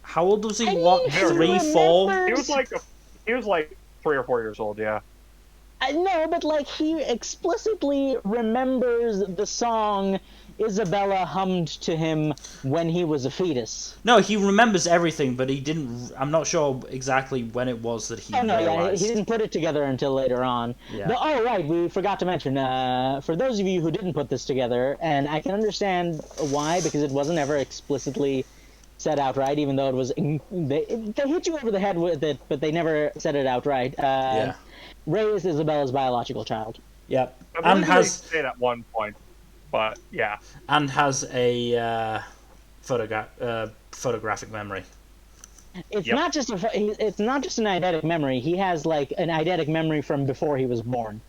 how old was he? 3, 4? He was like 3 or 4 years old. Yeah. No, but like he explicitly remembers the song Isabella hummed to him when he was a fetus. No, he remembers everything, but he didn't. I'm not sure exactly when it was that he realized. He didn't put it together until later on. Yeah. Right, we forgot to mention. For those of you who didn't put this together, and I can understand why, because it wasn't ever explicitly said outright, even though it was. They hit you over the head with it, but they never said it outright. Ray is Isabella's biological child. Yep. And has say it at one point, but yeah. And has a photographic memory. It's not just an eidetic memory. He has like an eidetic memory from before he was born.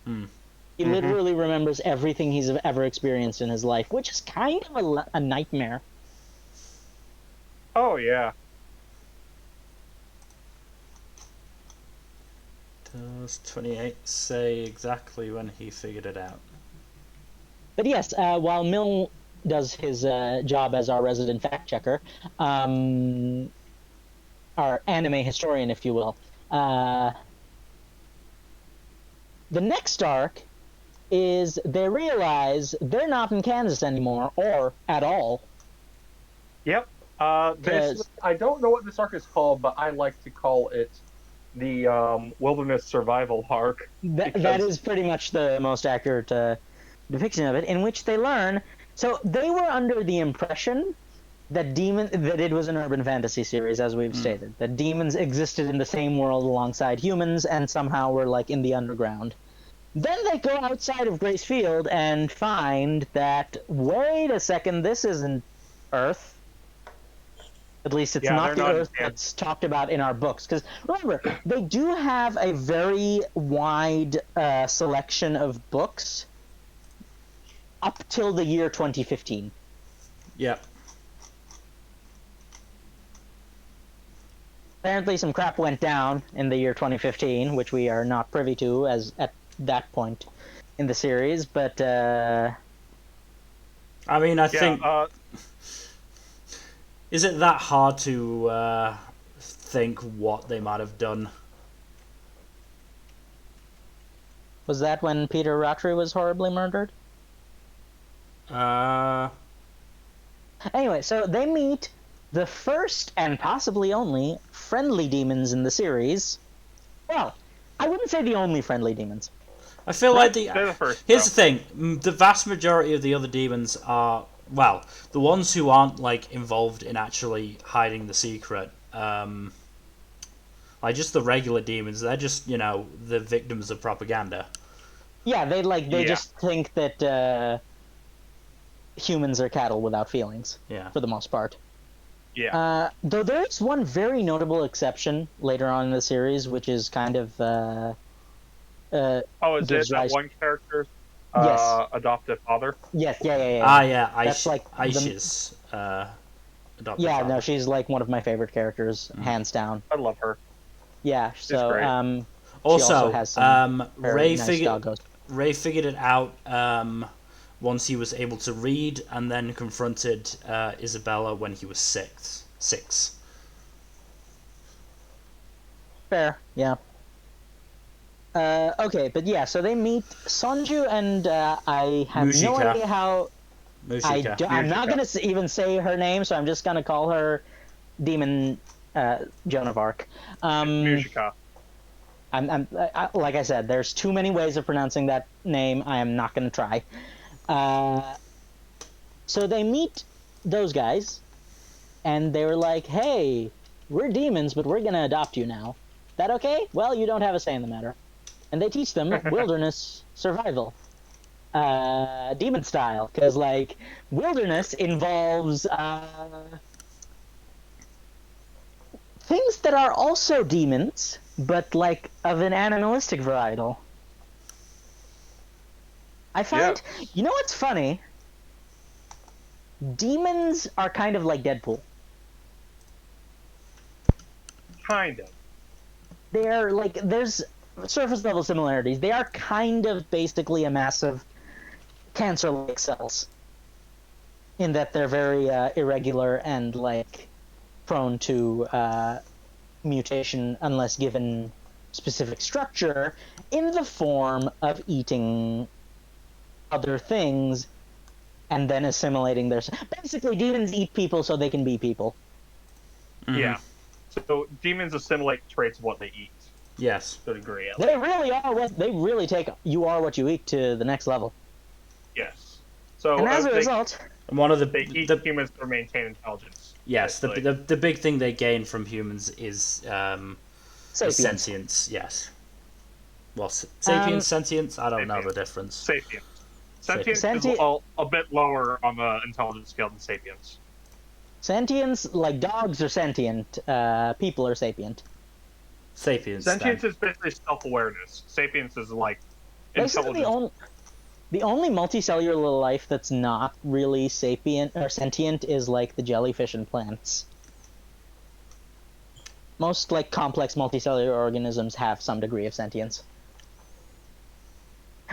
He literally remembers everything he's ever experienced in his life, which is kind of a nightmare. Oh yeah. Does 28 say exactly when he figured it out? But yes, while Mill does his job as our resident fact checker, our anime historian, if you will, the next arc is they realize they're not in Kansas anymore, or at all. Yep. I don't know what this arc is called, but I like to call it the wilderness survival arc. That is pretty much the most accurate depiction of it, in which they learn. So they were under the impression that it was an urban fantasy series, as we've stated, that demons existed in the same world alongside humans and somehow were like in the underground. Then they go outside of Grace Field and find that, wait a second, this isn't Earth. At least it's not the Earth that's talked about in our books. Because remember, they do have a very wide selection of books up till the year 2015. Yeah. Apparently some crap went down in the year 2015, which we are not privy to as at that point in the series, but... I mean, I think Is it that hard to think what they might have done? Was that when Peter Rattray was horribly murdered? Anyway, so they meet the first and possibly only friendly demons in the series. Well, I wouldn't say the only friendly demons. I feel like They're the first, here's the thing: the vast majority of the other demons are, well, the ones who aren't like involved in actually hiding the secret. Like just the regular demons, they're just the victims of propaganda. Yeah, they just think that humans are cattle without feelings. Yeah. For the most part. Yeah. Though there's one very notable exception later on in the series, which is kind of is it that one character's yes. adoptive father? Yes, yeah. Ah, yeah, That's like Aisha's adopted yeah, father. no, she's like one of my favorite characters, hands down. I love her. Yeah, so great. she Also, has some Ray nice figured doggos. Ray figured it out once he was able to read, and then confronted Isabella when he was six. Fair, yeah. Okay, but yeah, so they meet Sonju, and I have no Mujika. idea how. Mushika. I'm not going to even say her name, so I'm just going to call her Demon Joan of Arc. Mujika. Like I said, there's too many ways of pronouncing that name. I am not going to try. So they meet those guys, and they were like, "Hey, we're demons, but we're going to adopt you now. That okay? Well, you don't have a say in the matter." And they teach them wilderness survival. Demon style, because like wilderness involves things that are also demons, but like of an animalistic varietal. I find, you know what's funny? Demons are kind of like Deadpool. Kind of. They're like, there's surface level similarities. They are kind of basically a mass of cancer-like cells, in that they're very irregular and like prone to mutation unless given specific structure in the form of eating other things and then assimilating their. Basically, demons eat people so they can be people. Mm-hmm. Yeah. So demons assimilate traits of what they eat. Yes. To a degree. They really are what they really take. You are what you eat to the next level. Yes. So and as a result, one of they eat humans to maintain intelligence. Yes, the big thing they gain from humans is sentience. Yes. Well, sapience, sentience. I don't know the difference. Sapience. Sentience is a bit lower on the intelligence scale than sapience. Sentience, like dogs are sentient. People are sapient. Sapience. Sentience is basically self-awareness. Sapience is like intelligence. The only multicellular life that's not really sapient or sentient is like the jellyfish and plants. Most like complex multicellular organisms have some degree of sentience.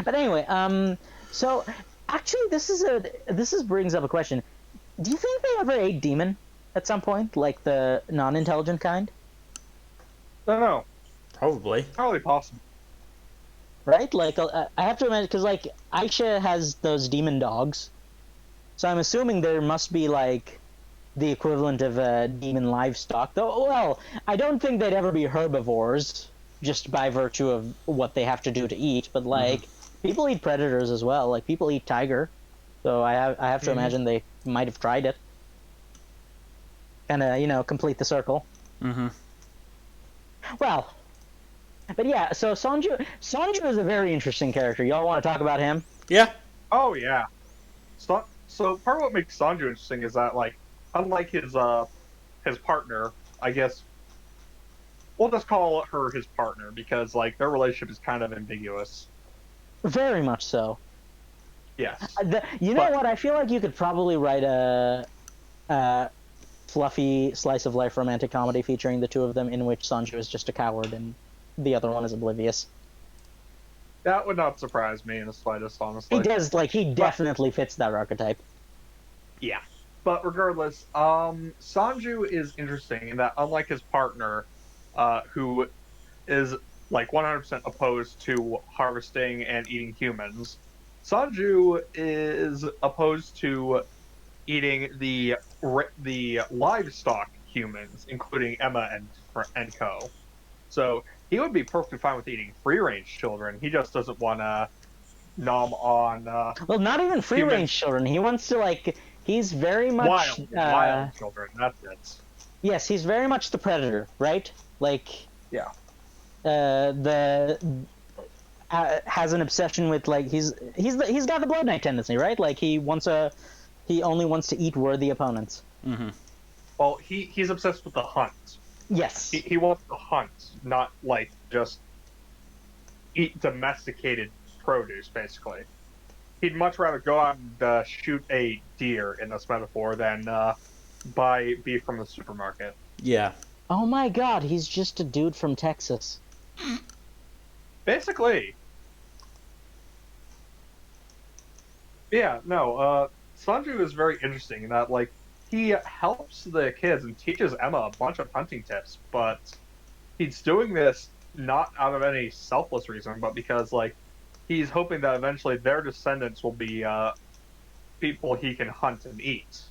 But anyway, so actually this brings up a question. Do you think they ever ate demon at some point, like the non-intelligent kind? I don't know. Probably possible. Right? Like, I have to imagine, because, like, Aisha has those demon dogs. So I'm assuming there must be, like, the equivalent of demon livestock. Though, well, I don't think they'd ever be herbivores, just by virtue of what they have to do to eat. But, like, people eat predators as well. Like, people eat tiger. So I have to imagine they might have tried it. Kind of, complete the circle. Mm-hmm. Well... But yeah, so Sonju is a very interesting character. Y'all want to talk about him? Yeah. Oh yeah. So part of what makes Sonju interesting is that, like, unlike his partner, I guess we'll just call her his partner because like their relationship is kind of ambiguous. Very much so. Yes. You know what? I feel like you could probably write a fluffy slice of life romantic comedy featuring the two of them, in which Sonju is just a coward and the other one is oblivious. That would not surprise me in the slightest, honestly. He does, like, he definitely fits that archetype. Yeah. But regardless, Sanju is interesting in that, unlike his partner, who is like 100% opposed to harvesting and eating humans, Sanju is opposed to eating the livestock humans, including Emma and co. So he would be perfectly fine with eating free range children. He just doesn't want to nom on Well, not even free human range children. He wants to like. He's very much wild children. That's it. Yes, he's very much the predator, right? Like Yeah. the has an obsession with like he's got the Blood Knight tendency, right? Like he only wants to eat worthy opponents. Mm-hmm. Well, he's obsessed with the hunt. Yes. He wants to hunt, not like just eat domesticated produce, basically. He'd much rather go out and shoot a deer, in this metaphor, than buy beef from the supermarket. Yeah. Oh my God, he's just a dude from Texas. Basically. Yeah, no, Sanju is very interesting in that, like, he helps the kids and teaches Emma a bunch of hunting tips, but he's doing this not out of any selfless reason, but because, like, he's hoping that eventually their descendants will be people he can hunt and eat.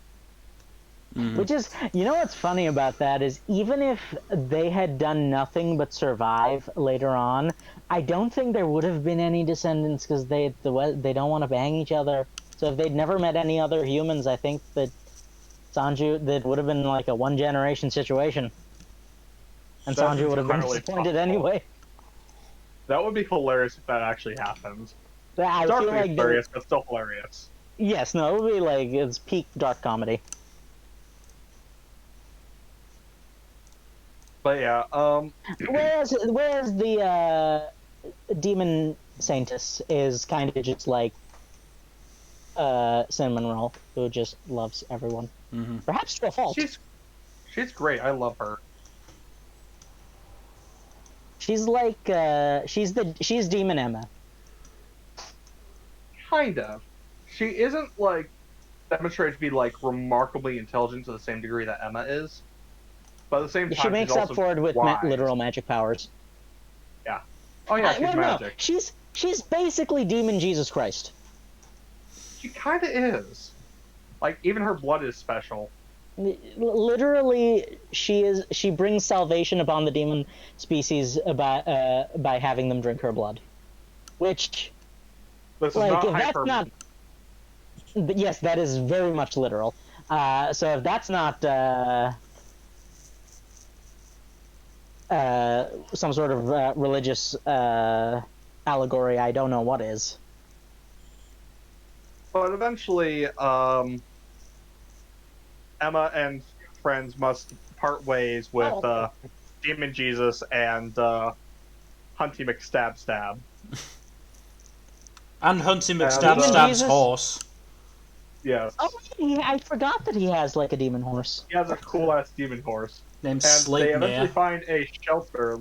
Mm. Which is, you know what's funny about that is even if they had done nothing but survive later on, I don't think there would have been any descendants because they don't want to bang each other. So if they'd never met any other humans, I think that that would have been like a one generation situation, and That's Sanju would have been entirely disappointed possible. anyway. That would be hilarious if that actually happened. I feel like hilarious, but still hilarious. Yes, no, it would be like it's peak dark comedy. But yeah, whereas the demon saintess is kind of just like cinnamon roll who just loves everyone, perhaps to a fault. She's great. I love her. She's like she's Demon Emma. Kind of. She isn't like demonstrated to be like remarkably intelligent to the same degree that Emma is. But at the same time, She makes up for it with literal magic powers. Yeah. Oh yeah, she's magic. No. She's basically Demon Jesus Christ. She kind of is. Like, even her blood is special. Literally, she brings salvation upon the demon species by having them drink her blood. Which, this is not that's not. Yes, that is very much literal. So if that's not some sort of religious allegory, I don't know what is. But eventually, Emma and friends must part ways with Demon Jesus and Hunty McStab. And Hunty McStab's horse. Yes. Oh, I forgot that he has like a demon horse. He has a cool-ass demon horse. Named Sleipnir. They eventually Sleipnir. find a shelter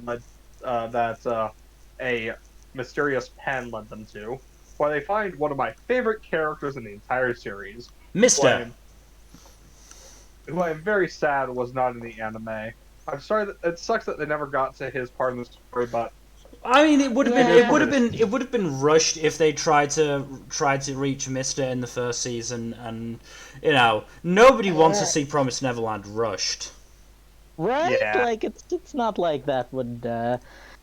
that a mysterious pen led them to, where they find one of my favorite characters in the entire series. Mister. Who I'm very sad was not in the anime. I'm sorry that it sucks that they never got to his part in the story, but I mean, it would have been rushed if they tried to reach Mister in the first season, and nobody wants to see Promise Neverland rushed. Right? Yeah. Like it's not like that would.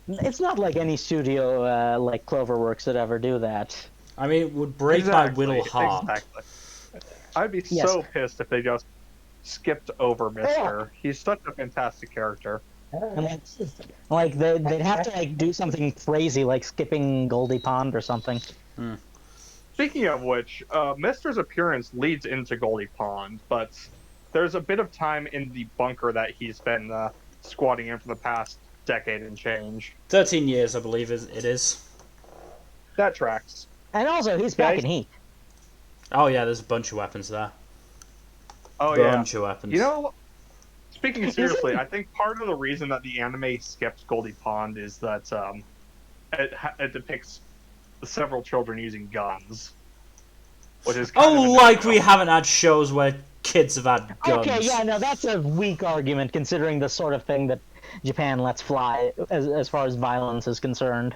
It's not like any studio like Cloverworks would ever do that. I mean, it would break my little heart. Exactly. I'd be so pissed if they just skipped over Mister. He's such a fantastic character. And like they'd have to like do something crazy like skipping Goldie Pond or something. Speaking of which, Mister's appearance leads into Goldie Pond, but there's a bit of time in the bunker that he's been squatting in for the past decade and change. 13 years, I believe it is. That tracks. And also, he's back in Heat. Oh yeah, there's a bunch of weapons there. Oh bunch of weapons. You know, speaking seriously, I think part of the reason that the anime skips Goldie Pond is that it depicts several children using guns, which is kind of we haven't had shows where kids have had guns. Okay, yeah, no, that's a weak argument considering the sort of thing that Japan lets fly as far as violence is concerned.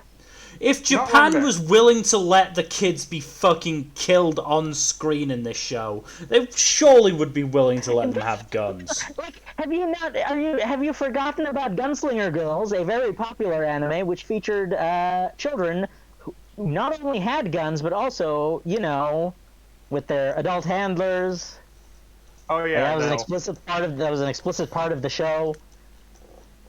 If Japan was willing to let the kids be fucking killed on screen in this show, they surely would be willing to let them have guns. Like, have you forgotten about Gunslinger Girls, a very popular anime which featured children who not only had guns but also, with their adult handlers. Oh yeah, that was an explicit part of the show.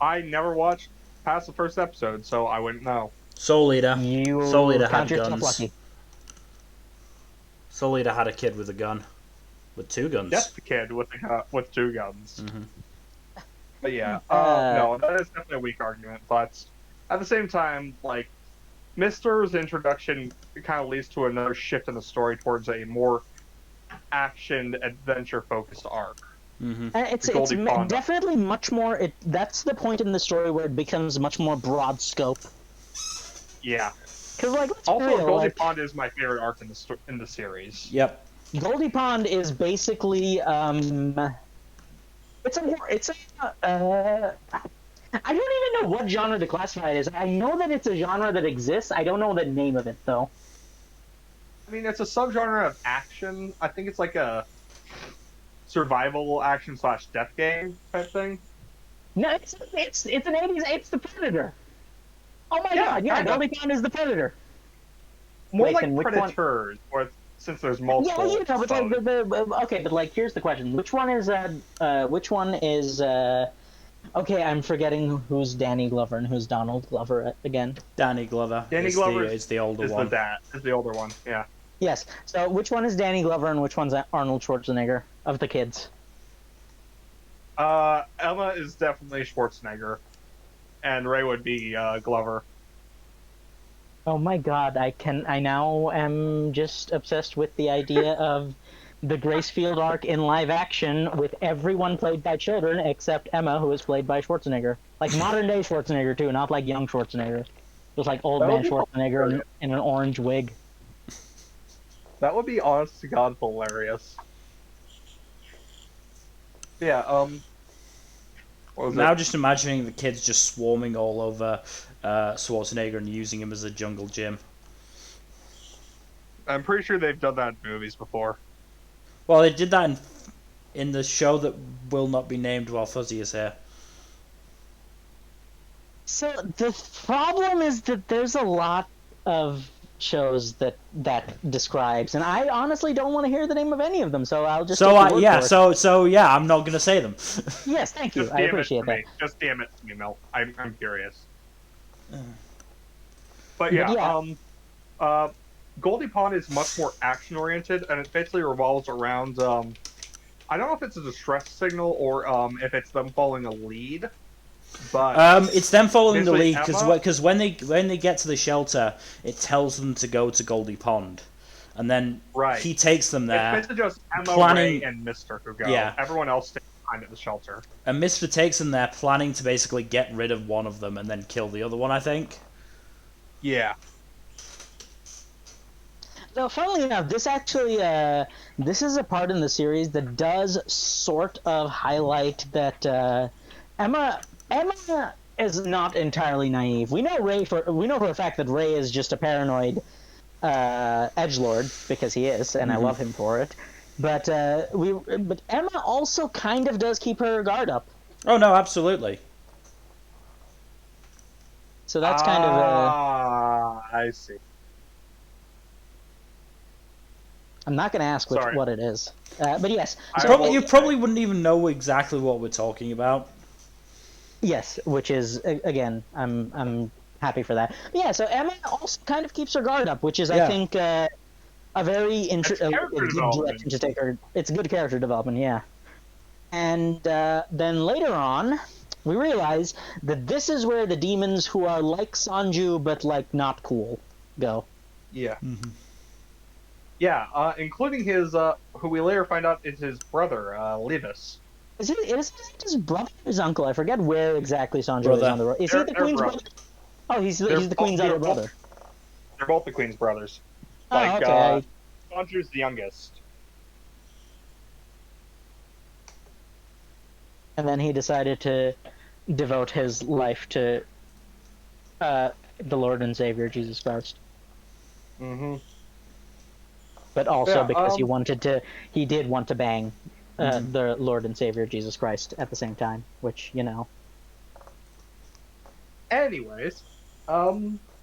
I never watched past the first episode, so I wouldn't know. Soul Eater. Soul Eater count had yourself guns. lucky. Soul Eater had a kid with a gun. With 2 guns. Just the kid with 2 guns. Mm-hmm. But yeah, no, that is definitely a weak argument. But at the same time, like, Mister's introduction kind of leads to another shift in the story towards a more action adventure focused arc. Mm-hmm. It's definitely much more. That's the point in the story where it becomes much more broad scope. Yeah. Because let's also, be real, Goldie Pond is my favorite arc in the series. Yep. Goldie Pond is basically I don't even know what genre to classify it as. I know that it's a genre that exists. I don't know the name of it though. I mean, it's a subgenre of action. I think it's like a survival action / death game type thing. No, it's an 80s. It's the Predator. Oh my god! Yeah, Goldie Pond is the Predator. More like Predators, or since there's multiple. Yeah, but okay, but here's the question: which one is? Okay, I'm forgetting who's Danny Glover and who's Donald Glover again. Danny Glover. Danny Glover is the older one. Is the older one? Yeah. Yes. So which one is Danny Glover and which one's Arnold Schwarzenegger of the kids? Emma is definitely Schwarzenegger, and Ray would be Glover. Oh my god, I now am just obsessed with the idea of the Gracefield arc in live action with everyone played by children except Emma, who is played by Schwarzenegger. Like modern day Schwarzenegger too, not like young Schwarzenegger. Just like old man Schwarzenegger in an orange wig. That would be honest to God hilarious. Yeah, now just imagining the kids just swarming all over Schwarzenegger and using him as a jungle gym. I'm pretty sure they've done that in movies before. Well, they did that in the show that will not be named while Fuzzy is here. So the problem is that there's a lot of shows that describes, and I honestly don't want to hear the name of any of them, so I'll just I'm not gonna say them. Yes, thank you. I appreciate that. Just damn it to me, Mel. I'm curious. But yeah, Goldie Pond is much more action oriented, and it basically revolves around I don't know if it's a distress signal or if it's them following a lead. But it's them following the lead because when they get to the shelter, it tells them to go to Goldie Pond, and then he takes them there. It's basically just Emma, Ray, and Mister who go. Yeah. Everyone else stays behind at the shelter. And Mister takes them there, planning to basically get rid of one of them and then kill the other one. I think. Yeah. No, funnily enough, this actually this is a part in the series that does sort of highlight that Emma is not entirely naive. We know for a fact that Ray is just a paranoid edgelord because he is, and I love him for it. But Emma also kind of does keep her guard up. Oh no, absolutely. So that's kind of I see. I'm not going to ask what it is, but yes. So you probably wouldn't even know exactly what we're talking about. Yes, which is again, I'm happy for that. But yeah, so Emma also kind of keeps her guard up, which is I think a very good direction to take her. It's good character development, yeah. And then later on, we realize that this is where the demons who are like Sanju but like not cool go. Yeah. Mm-hmm. Yeah, including his who we later find out is his brother, Levis. Is it his brother or his uncle? I forget where exactly Sanju is on the road. Is he the Queen's brother? Oh, he's the Queen's other brother. They're both the Queen's brothers. Oh, okay. Sanju's the youngest. and then he decided to devote his life to the Lord and Savior Jesus Christ. Mm-hmm. But also Yeah, because he did want to bang the Lord and Savior Jesus Christ at the same time, which, you know. Anyways,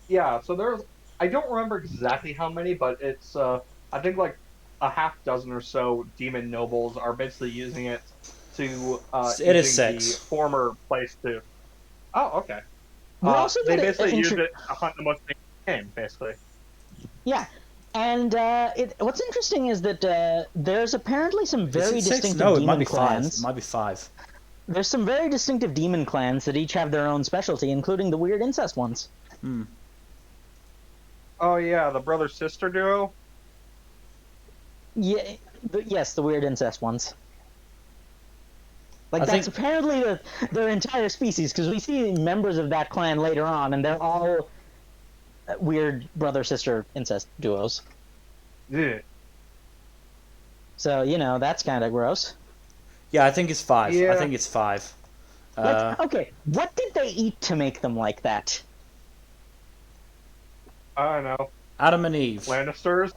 yeah. So I don't remember exactly how many, but it's I think like a half dozen or so demon nobles are basically using it to It is using the 6. former place to. Oh, okay. We also They get basically use it to hunt the most game, basically. yeah. And what's interesting is that there's apparently some Is very it 6? distinctive No, it might demon be 5. clans. It might be 5. There's some very distinctive demon clans that each have their own specialty, including the weird incest ones. Oh yeah, the brother-sister duo. Yeah, yes, the weird incest ones. Like, that's apparently their entire species, because we see members of that clan later on, and they're all weird brother-sister incest duos. Yeah. So, you know, that's kind of gross. Yeah, I think it's 5. Yeah. I think it's 5. Okay, what did they eat to make them like that? I don't know. Adam and Eve. Lannisters.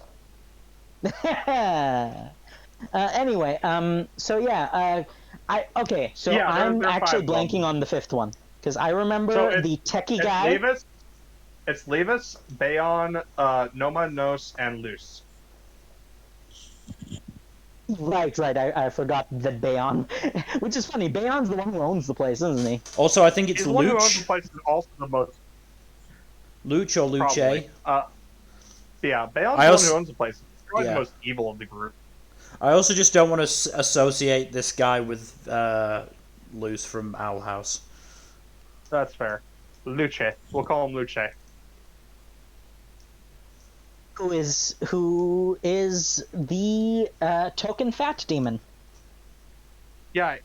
Anyway, so yeah, I'm actually blanking on the 5th one because I remember the techie guy. It's Levis, Bayon, Noma, Nos, and Luce. Right. I forgot that Bayon, which is funny. Bayon's the one who owns the place, isn't he? Also, I think it's He's the one who owns the place, and also the most. Luch or Luce. Yeah, Bayon's the one who owns the place. He's probably the most evil of the group. I also just don't want to associate this guy with Luce from Owl House. That's fair. Luce. We'll call him Luce. Who is the token fat demon? Yeah,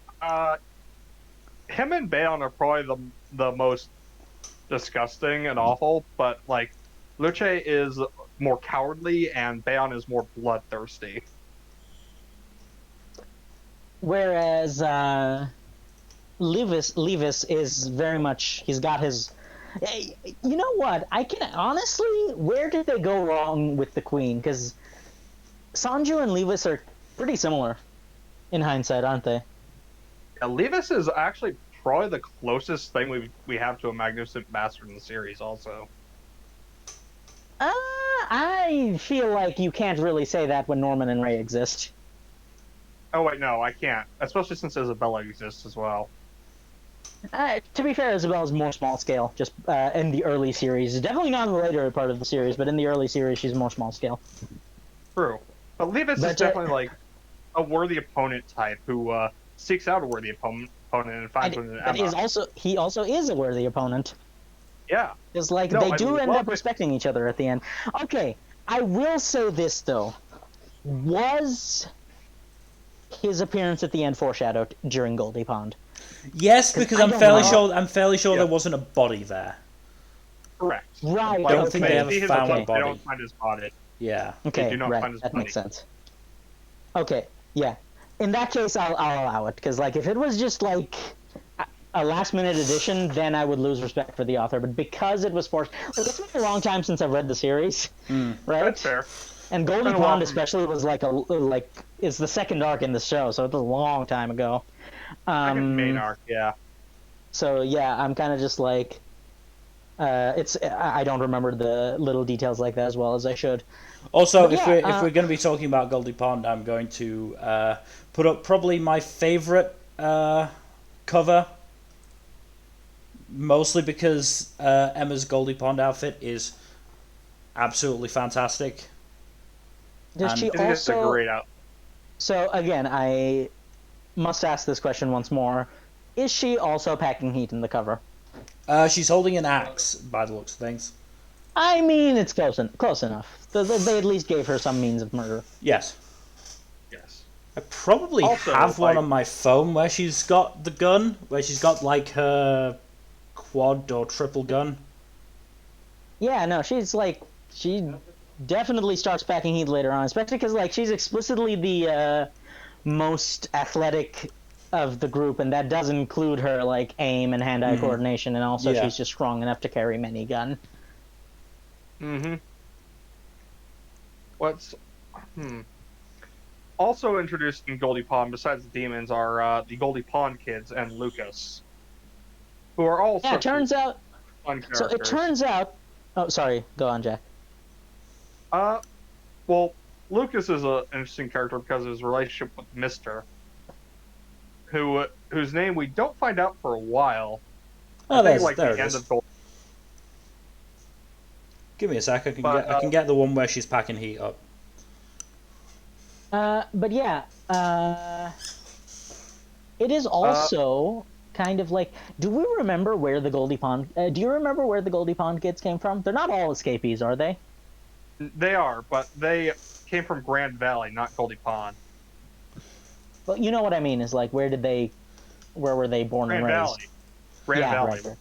him and Bayon are probably the most disgusting and awful, but like Luce is more cowardly and Bayon is more bloodthirsty. Whereas Levis is very much, he's got his. You know what? I can honestly, where did they go wrong with the Queen? Because Sanju and Levis are pretty similar in hindsight, aren't they? Yeah, Levis is actually probably the closest thing we have to a Magnificent Bastard in the series, also. I feel like you can't really say that when Norman and Ray exist. Oh wait, no, I can't. Especially since Isabella exists as well. To be fair, Isabella's more small scale, just in the early series. Definitely not in the later part of the series, but in the early series, she's more small scale. True. But Levis is definitely like a worthy opponent type who seeks out a worthy opponent and finds one in Emma. He also is a worthy opponent. Yeah. It's like they do end up respecting each other at the end. Okay, I will say this though. Was his appearance at the end foreshadowed during Goldie Pond? Yes, because I'm fairly sure there wasn't a body there. Correct. Right. I don't think they ever found a body. They don't find his body. Yeah. Okay. They do not find his that body. makes sense. Okay. Yeah. In that case, I'll allow it, because like if it was just like a last-minute addition, then I would lose respect for the author. But because it was forced, like, it's been a long time since I've read the series, right? That's fair. And Goldie Pond especially was is the second arc in the show, so it was a long time ago. Second main arc, yeah. So yeah, I'm kind of just like, I don't remember the little details like that as well as I should. Also, if we're going to be talking about Goldie Pond, I'm going to put up probably my favorite cover, mostly because Emma's Goldie Pond outfit is absolutely fantastic. Does she also? It's a great outfit. So again, I must ask this question once more: is she also packing heat in the cover? She's holding an axe, by the looks of things. I mean, it's close enough. They at least gave her some means of murder. Yes. Yes. I probably have one on my phone where she's got the gun, where she's got like her quad or triple gun. Yeah, no, she definitely starts packing heat later on, especially because like she's explicitly the most athletic of the group, and that does include her like aim and hand-eye coordination, and also she's just strong enough to carry minigun. What's also introduced in Goldie Pond, besides the demons, are the Goldie Pond kids and Lucas, who are also it turns out. fun characters. So it turns out. Oh, sorry. Go on, Jack. Well, Lucas is an interesting character because of his relationship with Mister, whose name we don't find out for a while. Oh, there the it end is. of Gold. Give me a sec. I can get the one where she's packing heat up. But yeah, it is also kind of like. Do we remember where the Goldie Pond? Do you remember where the Goldie Pond kids came from? They're not all escapees, are they? They are, but they came from Grand Valley, not Goldie Pond. Well, you know what I mean. Is like where were they born and raised? Grand Valley. Right.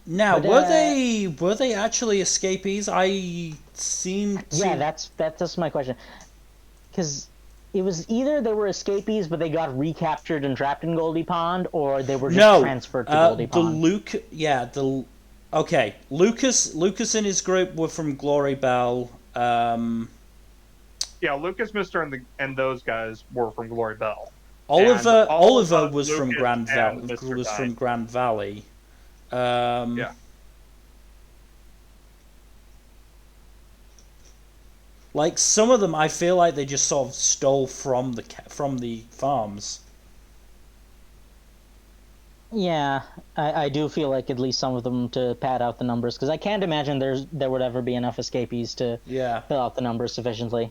Now, were they actually escapees? I seem to... Yeah, that's my question. Because it was either they were escapees, but they got recaptured and trapped in Goldie Pond, or they were just transferred to Goldie Pond. Okay, Lucas and his group were from Glory Bell. Yeah, Lucas, Mister, and those guys were from Glory Bell. Oliver was Lucas from Grand Valley. Was from Grand Valley. Yeah. Like some of them, I feel like they just sort of stole from the farms. Yeah, I do feel like at least some of them to pad out the numbers, because I can't imagine there would ever be enough escapees to fill out the numbers sufficiently.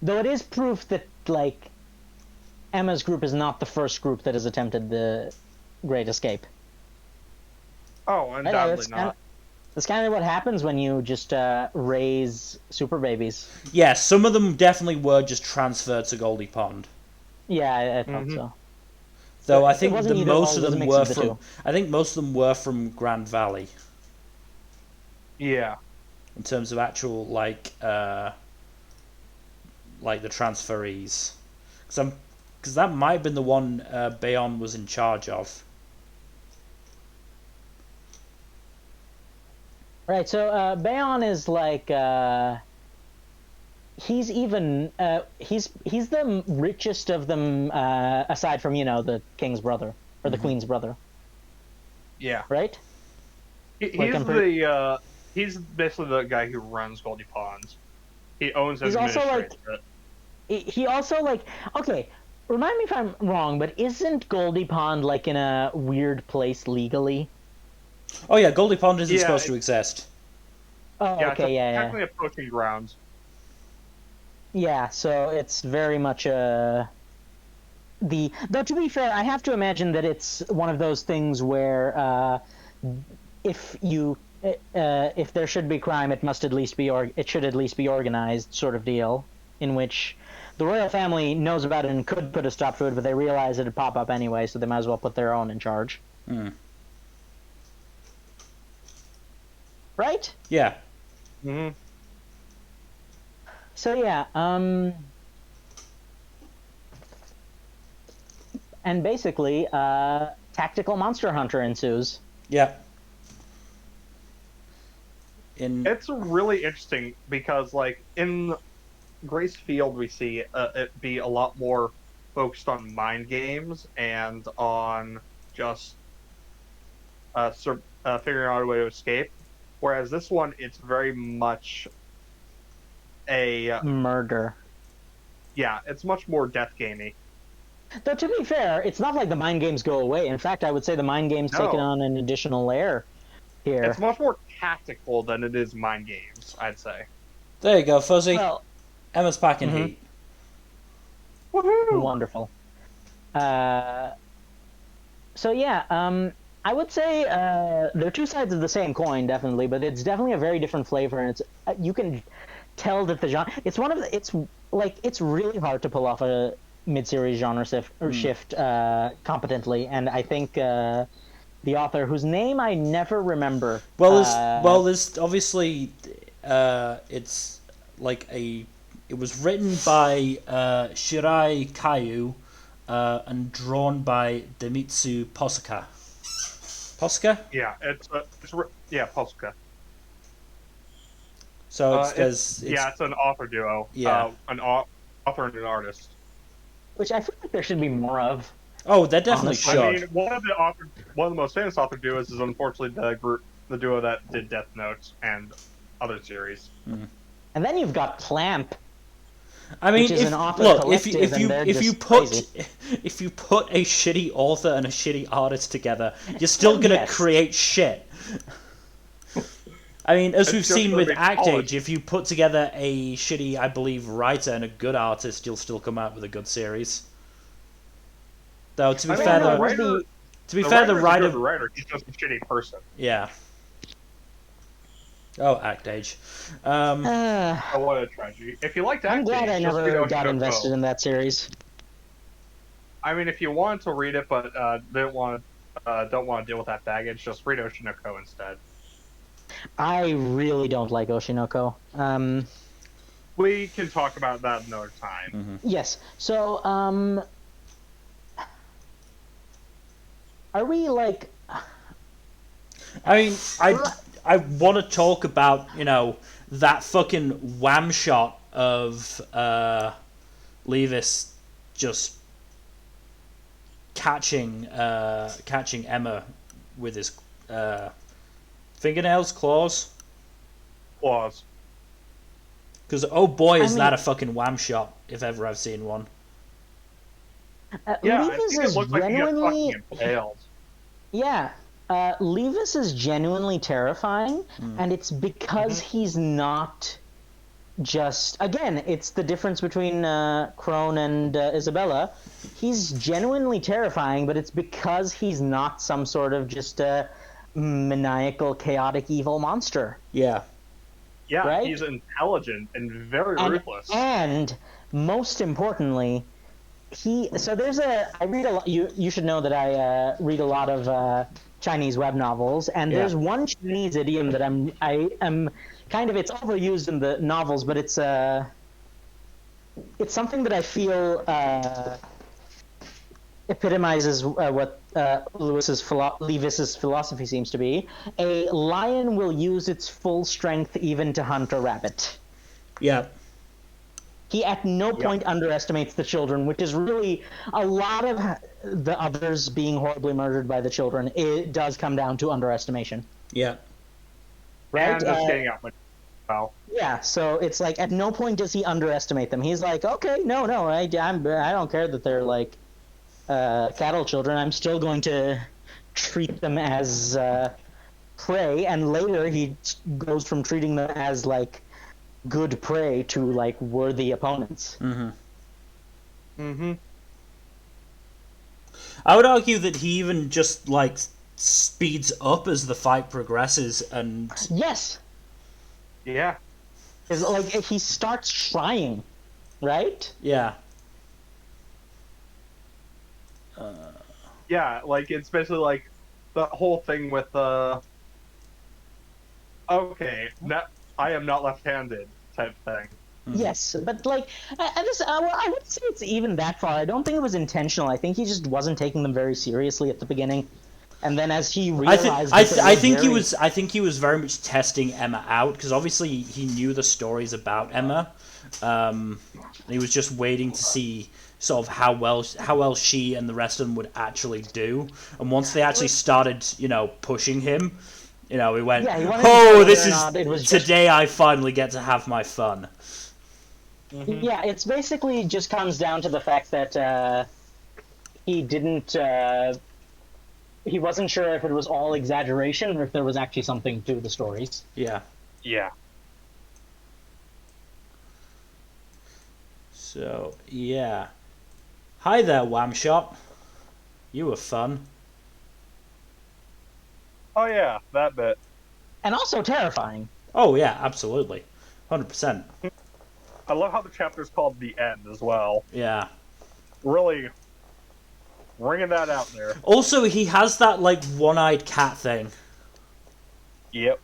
Though it is proof that, like, Emma's group is not the first group that has attempted the Great Escape. Oh, undoubtedly not. That's kind of what happens when you just raise super babies. Yeah, some of them definitely were just transferred to Goldie Pond. Yeah, I thought so. Though I think most of them were from. I think most of them were from Grand Valley. Yeah. In terms of actual like the transferees, because that might have been the one Bayon was in charge of. Right. So Bayon is like he's even he's the richest of them aside from the king's brother or the queen's brother. Yeah. Right. He's basically the guy who runs Goldie Pond. He owns and administrates it. He also like okay. Remind me if I'm wrong, but isn't Goldie Pond like in a weird place legally? Oh yeah, Goldie Pond isn't supposed to exist. Oh, yeah, okay, it's technically a poaching ground. Yeah, so it's very much though to be fair, I have to imagine that it's one of those things where if there should be crime, it should at least be organized, sort of deal, in which the royal family knows about it and could put a stop to it, but they realize it'd pop up anyway, so they might as well put their own in charge. Right? Yeah. Mm-hmm. So yeah, and basically, tactical monster hunter ensues. Yeah. It's really interesting because, like, in Grace Field, we see it be a lot more focused on mind games and on just figuring out a way to escape. Whereas this one, it's very much a murder. Yeah, it's much more death gamey. Though to be fair, it's not like the mind games go away. In fact, I would say the mind games taken on an additional layer here. It's much more tactical than it is mind games, I'd say. There you go, Fuzzy. Well, Emma's packing heat. Woohoo! Wonderful. So yeah, I would say they're two sides of the same coin, definitely, but it's definitely a very different flavor, and it's you can tell that the genre. It's one of the. It's really hard to pull off a mid-series genre shift competently, and I think the author, whose name I never remember. There's obviously it's like it was written by Shirai Kayu, and drawn by Demitsu Posaka. Posaka? Yeah, it's Polska. So it's an author duo. Yeah. An author and an artist. Which I feel like there should be more of. Oh, that definitely Honestly. should. I mean, one of the most famous author duos is unfortunately the duo that did Death Note and other series. And then you've got Clamp. I mean, which is an author if you put a shitty author and a shitty artist together, you're still gonna create shit. I mean, as we've seen with Act Age, if you put together a shitty, I believe, writer and a good artist, you'll still come out with a good series. Though, to be fair, the writer, he's just a shitty person. Yeah. Oh, Act Age. Oh, what a tragedy! If you liked Act Age, I'm glad I never got invested in that series. I mean, if you wanted to read it but don't want to deal with that baggage, just read Oshinoko instead. I really don't like Oshinoko. We can talk about that another time. Mm-hmm. Yes. So, are we like? I mean, I want to talk about, that fucking wham shot of Levis just catching Emma with his fingernails, claws. Because oh boy, is that a fucking wham shot if ever I've seen one. Yeah, Levis I think is it looks like he gets genuinely. fucking impaled. Yeah. Levis is genuinely terrifying, and it's because he's not just... Again, it's the difference between Crone and Isabella. He's genuinely terrifying, but it's because he's not some sort of just maniacal, chaotic, evil monster. Yeah. Yeah, right? He's intelligent and very ruthless. And most importantly, I read a lot. You should know that I read a lot of Chinese web novels, and there's one Chinese idiom that I am kind of, it's overused in the novels, but it's something that I feel epitomizes what Levis's philosophy seems to be. A lion will use its full strength even to hunt a rabbit. Yeah. He at no point underestimates the children, which is really a lot of the others being horribly murdered by the children. It does come down to underestimation. Yeah. Right? And just getting out. Well. Yeah, so it's like at no point does he underestimate them. He's like, okay, no, I don't care that they're like cattle children. I'm still going to treat them as prey. And later he goes from treating them as like good prey to like worthy opponents. I would argue that he even just like speeds up as the fight progresses, and yes, yeah, is like he starts trying, right? Yeah. Yeah, like it's basically like the whole thing with okay, I am not left-handed type thing. Yes, but like I wouldn't say it's even that far. I don't think it was intentional. I think he just wasn't taking them very seriously at the beginning, and then as he realized, I think he was very much testing Emma out, because obviously he knew the stories about Emma. He was just waiting to see sort of how well she and the rest of them would actually do, and once they actually started, pushing him, he went, "Oh, this is today. I finally get to have my fun." Yeah, it's basically just comes down to the fact that he didn't. He wasn't sure if it was all exaggeration or if there was actually something to the stories. Yeah. Yeah. So yeah. Hi there, Whamshot. You were fun. Oh yeah, that bit. And also terrifying. Oh yeah, absolutely, 100%. I love how the chapter's called The End as well. Yeah. Really bringing that out there. Also, he has that, like, one-eyed cat thing. Yep.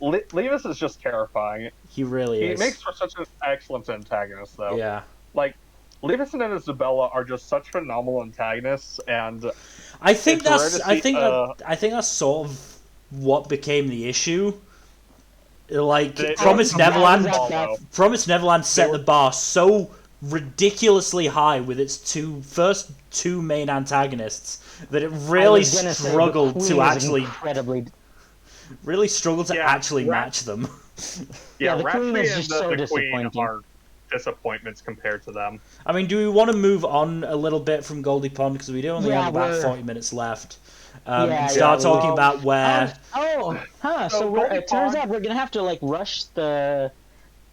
Levis is just terrifying. He really is. He makes for such an excellent antagonist, though. Yeah. Like, Levinson and Isabella are just such phenomenal antagonists, and I think it's rare that's to I see, think that's sort of what became the issue. Like Promise Neverland set the bar so ridiculously high with its first two main antagonists that it really struggled to actually match them. Yeah, the Queen is just so disappointing. disappointing. Are disappointments compared to them. I mean, do we want to move on a little bit from Goldie Pond because we do only have about 40 minutes left? And start talking about where. So it turns out we're gonna have to like rush the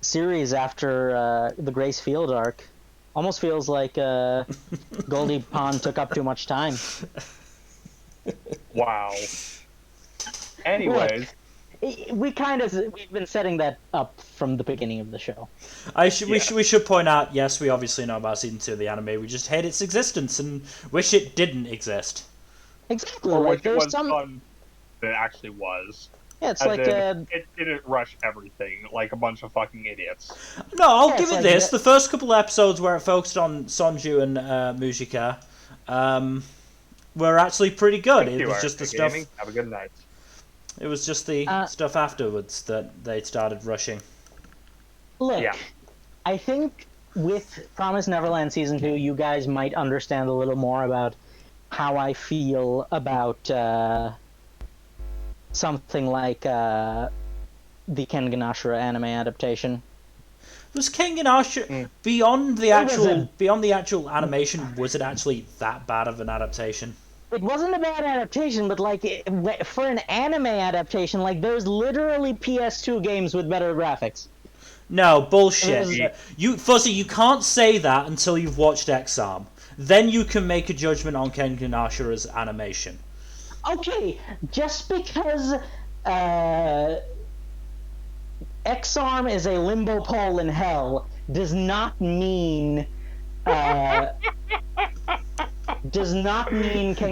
series after the Grace Field arc. Almost feels like Goldie Pond took up too much time. Wow. Anyways, we've been setting that up from the beginning of the show. We should point out, yes, we obviously know about season 2 of the anime. We just hate its existence and wish it didn't exist. Exactly. Or like there's some that it actually was. Yeah, it's like it didn't rush everything like a bunch of fucking idiots. No, I'll give it this. The first couple episodes where it focused on Sonju and Mujika were actually pretty good. It was just the stuff. Have a good night. It was just the stuff afterwards that they started rushing. Look, I think with Promise Neverland Season 2, you guys might understand a little more about how I feel about something like the Kengan Ashura anime adaptation. Was Kengan Ashura beyond the actual animation? Was it actually that bad of an adaptation? It wasn't a bad adaptation, but like for an anime adaptation, like there's literally PS2 games with better graphics. No bullshit. Fuzzy, you can't say that until you've watched X-Arm. Then you can make a judgment on Kengan Ashura's animation. Okay, just because X-Arm is a limbo pole in hell does not mean Kengan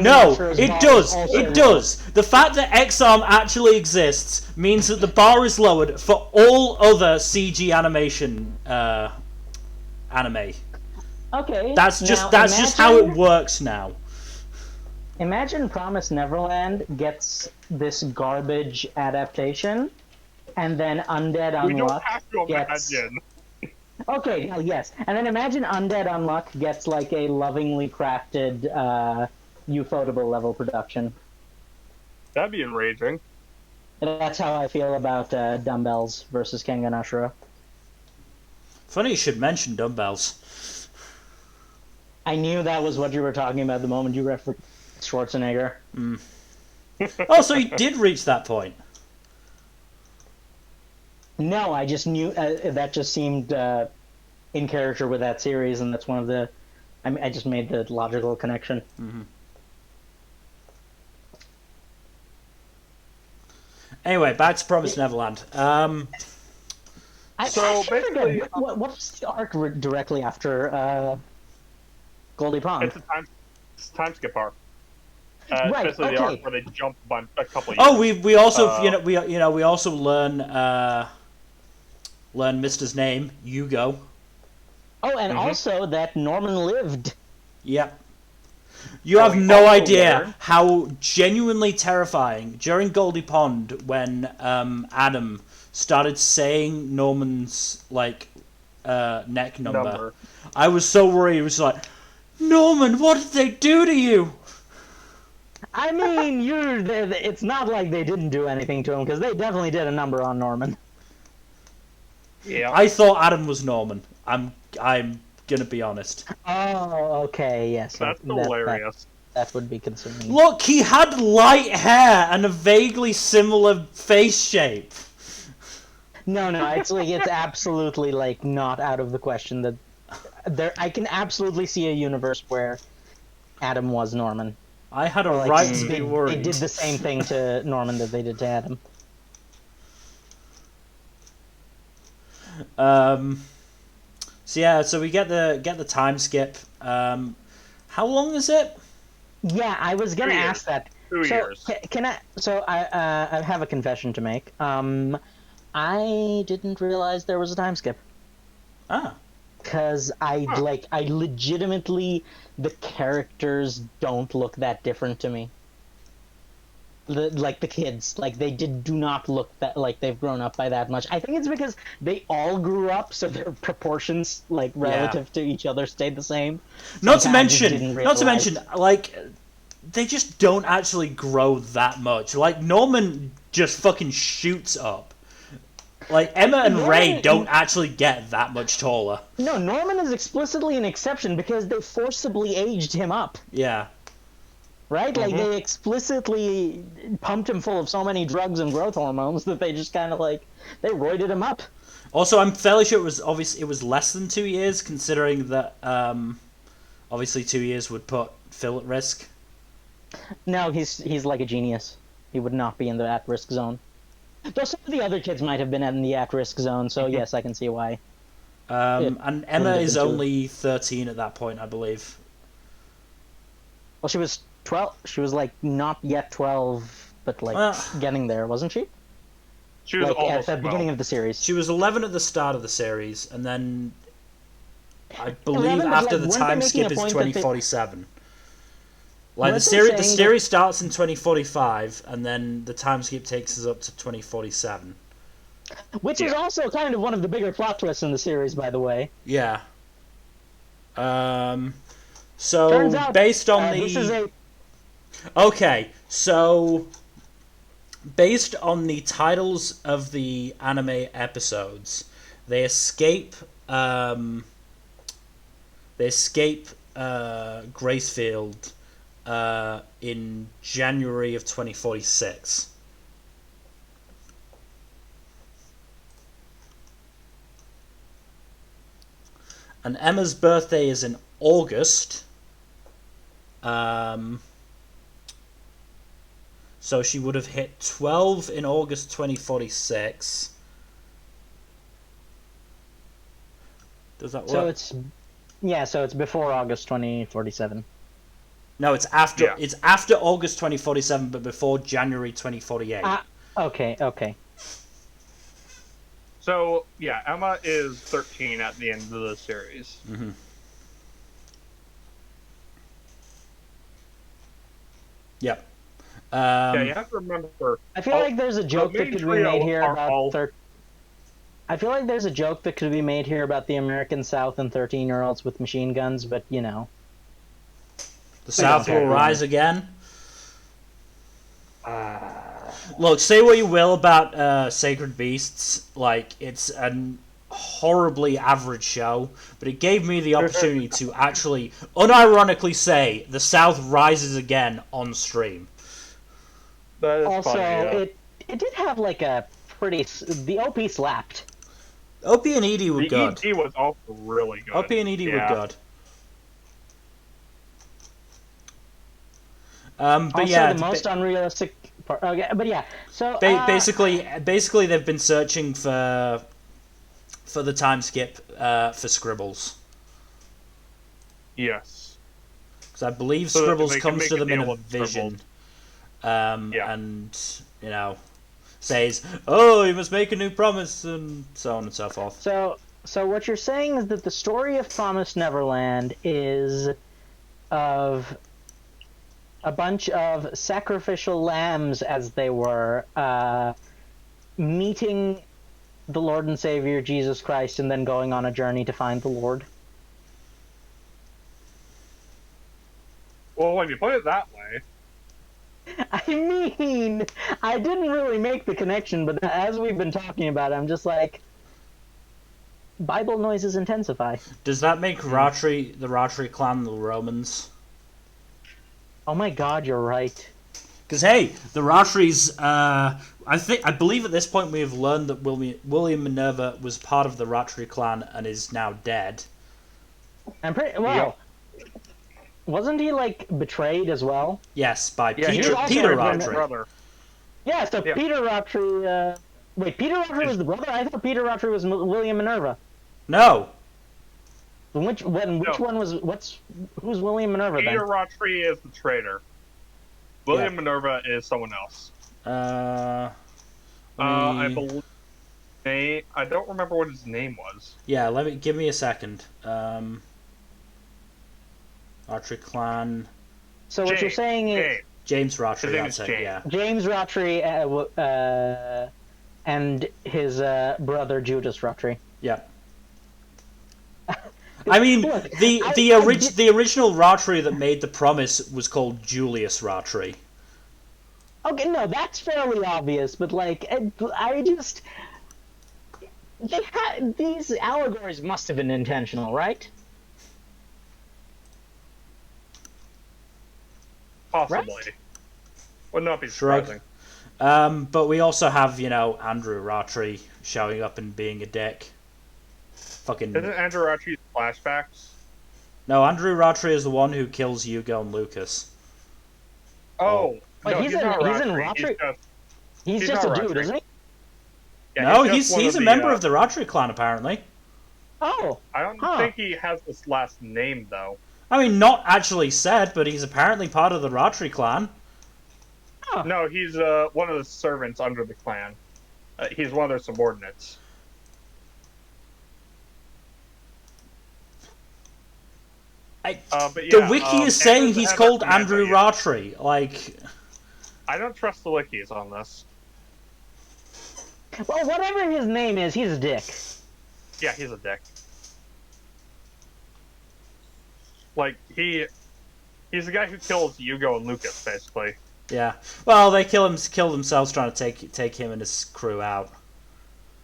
Ashura's it does. It does. The fact that X-Arm actually exists means that the bar is lowered for all other CG animation anime. Okay. That's just how it works now. Imagine Promise Neverland gets this garbage adaptation, and then Undead Unluck We don't have to gets... imagine. Okay, yes. And then imagine Undead Unluck gets like a lovingly crafted Ufotable level production. That'd be enraging. That's how I feel about Dumbbells versus Kengan Ashura. Funny you should mention Dumbbells. I knew that was what you were talking about the moment you referenced Schwarzenegger. Oh, so you did reach that point. No, I just knew that just seemed in character with that series, and that's one of the... I just made the logical connection. Mm-hmm. Anyway, back to Promise Neverland. Basically... What was the arc directly after Goldie Pond? It's a time skip arc. Right, especially the arc where they jump a couple years. Oh, we also we also learn Mister's name, Yugo. Oh, and also that Norman lived. Yep. You have no idea how genuinely terrifying during Goldie Pond when Adam started saying Norman's neck number. I was so worried. It was like, Norman, what did they do to you? I mean, it's not like they didn't do anything to him, because they definitely did a number on Norman. Yeah. I thought Adam was Norman. I'm gonna be honest. Oh, okay, yes. That's hilarious. That would be concerning. Look, he had light hair and a vaguely similar face shape. No, it's absolutely not out of the question that I can absolutely see a universe where Adam was Norman. I had a right to be worried. They did the same thing to Norman that they did to Adam. So we get the time skip. How long is it? Yeah, I was gonna ask that. 2 years. Can I? So I have a confession to make. I didn't realize there was a time skip. Ah. because I legitimately, the characters don't look that different to me. The kids, they do not look that like they've grown up by that much. I think it's because they all grew up, so their proportions relative to each other stayed the same. Not to mention, they just don't actually grow that much. Like Norman just fucking shoots up. Like Emma and Ray don't actually get that much taller. No, Norman is explicitly an exception because they forcibly aged him up. Yeah. Right? Like, they explicitly pumped him full of so many drugs and growth hormones that they just kind of, they roided him up. Also, I'm fairly sure it was less than 2 years, considering that, obviously 2 years would put Phil at risk. No, he's like a genius. He would not be in the at-risk zone. Though some of the other kids might have been in the at-risk zone, so yes, I can see why. And Emma is only 13 at that point, I believe. Well, she was 12. She was not yet 12, but getting there, wasn't she? She was almost at the beginning of the series. She was 11 at the start of the series, and then I believe after the time skip is 2047. The series starts in 2045, and then the time skip takes us up to 2047. Which is also kind of one of the bigger plot twists in the series, by the way. Yeah. So turns out, based on Okay, so based on the titles of the anime episodes, they escape Gracefield in January of 2046. And Emma's birthday is in August. So she would have hit 12 in August 2046. Does that work? So it's before August 2047. No, it's after. Yeah. It's after August 2047, but before January 2048. Okay. So yeah, Emma is 13 at the end of the series. Mm-hmm. Yep. Yeah, you have to remember. I feel like there's a joke that could be made here about. I feel like there's a joke that could be made here about the American South and 13-year-olds with machine guns, but you know. The South will rise again. Look, say what you will about Sacred Beasts, it's a horribly average show, but it gave me the opportunity to actually unironically say the South rises again on stream. Also, funny, yeah. it did have a pretty... The OP slapped. OP and Edie were good. The ED was also really good. OP and Edie were good. But also, yeah, the most unrealistic part. Okay, but yeah, so basically, they've been searching for the time skip for Scribbles. Yes, because I believe Scribbles comes to them in a vision, and says, "Oh, you must make a new promise," and so on and so forth. So what you're saying is that the story of Promise Neverland is of a bunch of sacrificial lambs, as they were, meeting the Lord and Savior Jesus Christ and then going on a journey to find the Lord. Well, when you put it that way... I mean, I didn't really make the connection, but as we've been talking about it, I'm just like... Bible noises intensify. Does that make the Ratri clan the Romans? Oh my god, you're right. Because hey, the Ratris, I believe at this point we have learned that William Minerva was part of the Ratri clan and is now dead. I'm pretty well. Yep. Wasn't he betrayed as well? Yes, by Peter Ratri. Brother. Yeah, so yep. Peter Ratri. Wait, Peter Ratri was the brother? I thought Peter Ratri was William Minerva. No. Which one was who's William Minerva then? Peter Ratri is the traitor. William Minerva is someone else. I believe. I don't remember what his name was. Yeah, give me a second. Archery clan. So what you're saying is James Rattray. His name That's is it. James. Yeah. James Rattray and his brother Judas Rattray. Yeah. I mean, Look, the original Rattray that made the Promise was called Julius Rattray. Okay, no, that's fairly obvious, but like, I just these allegories must have been intentional, right? Possibly. Right? Would not be Shrug. surprising. But we also have, Andrew Rattray showing up and being a dick. Fucking. Isn't Andrew Rattray flashbacks? No, Andrew Rattray is the one who kills Hugo and Lucas. Oh, Like, no, he's not in Rattray. Rattray. He's just a dude, isn't he? Yeah, No, he's a member of the Rattray clan, apparently. Oh. I don't think he has this last name, though. I mean, not actually said, but he's apparently part of the Rattray clan. Huh. No, he's one of the servants under the clan. He's one of their subordinates. But yeah, the wiki is saying he's called Andrew Rattray. Like, I don't trust the wikis on this. Well, whatever his name is, he's a dick. Yeah, he's a dick. Like, he's the guy who kills Hugo and Lucas, basically. Yeah. Well, they kill themselves trying to take him and his crew out.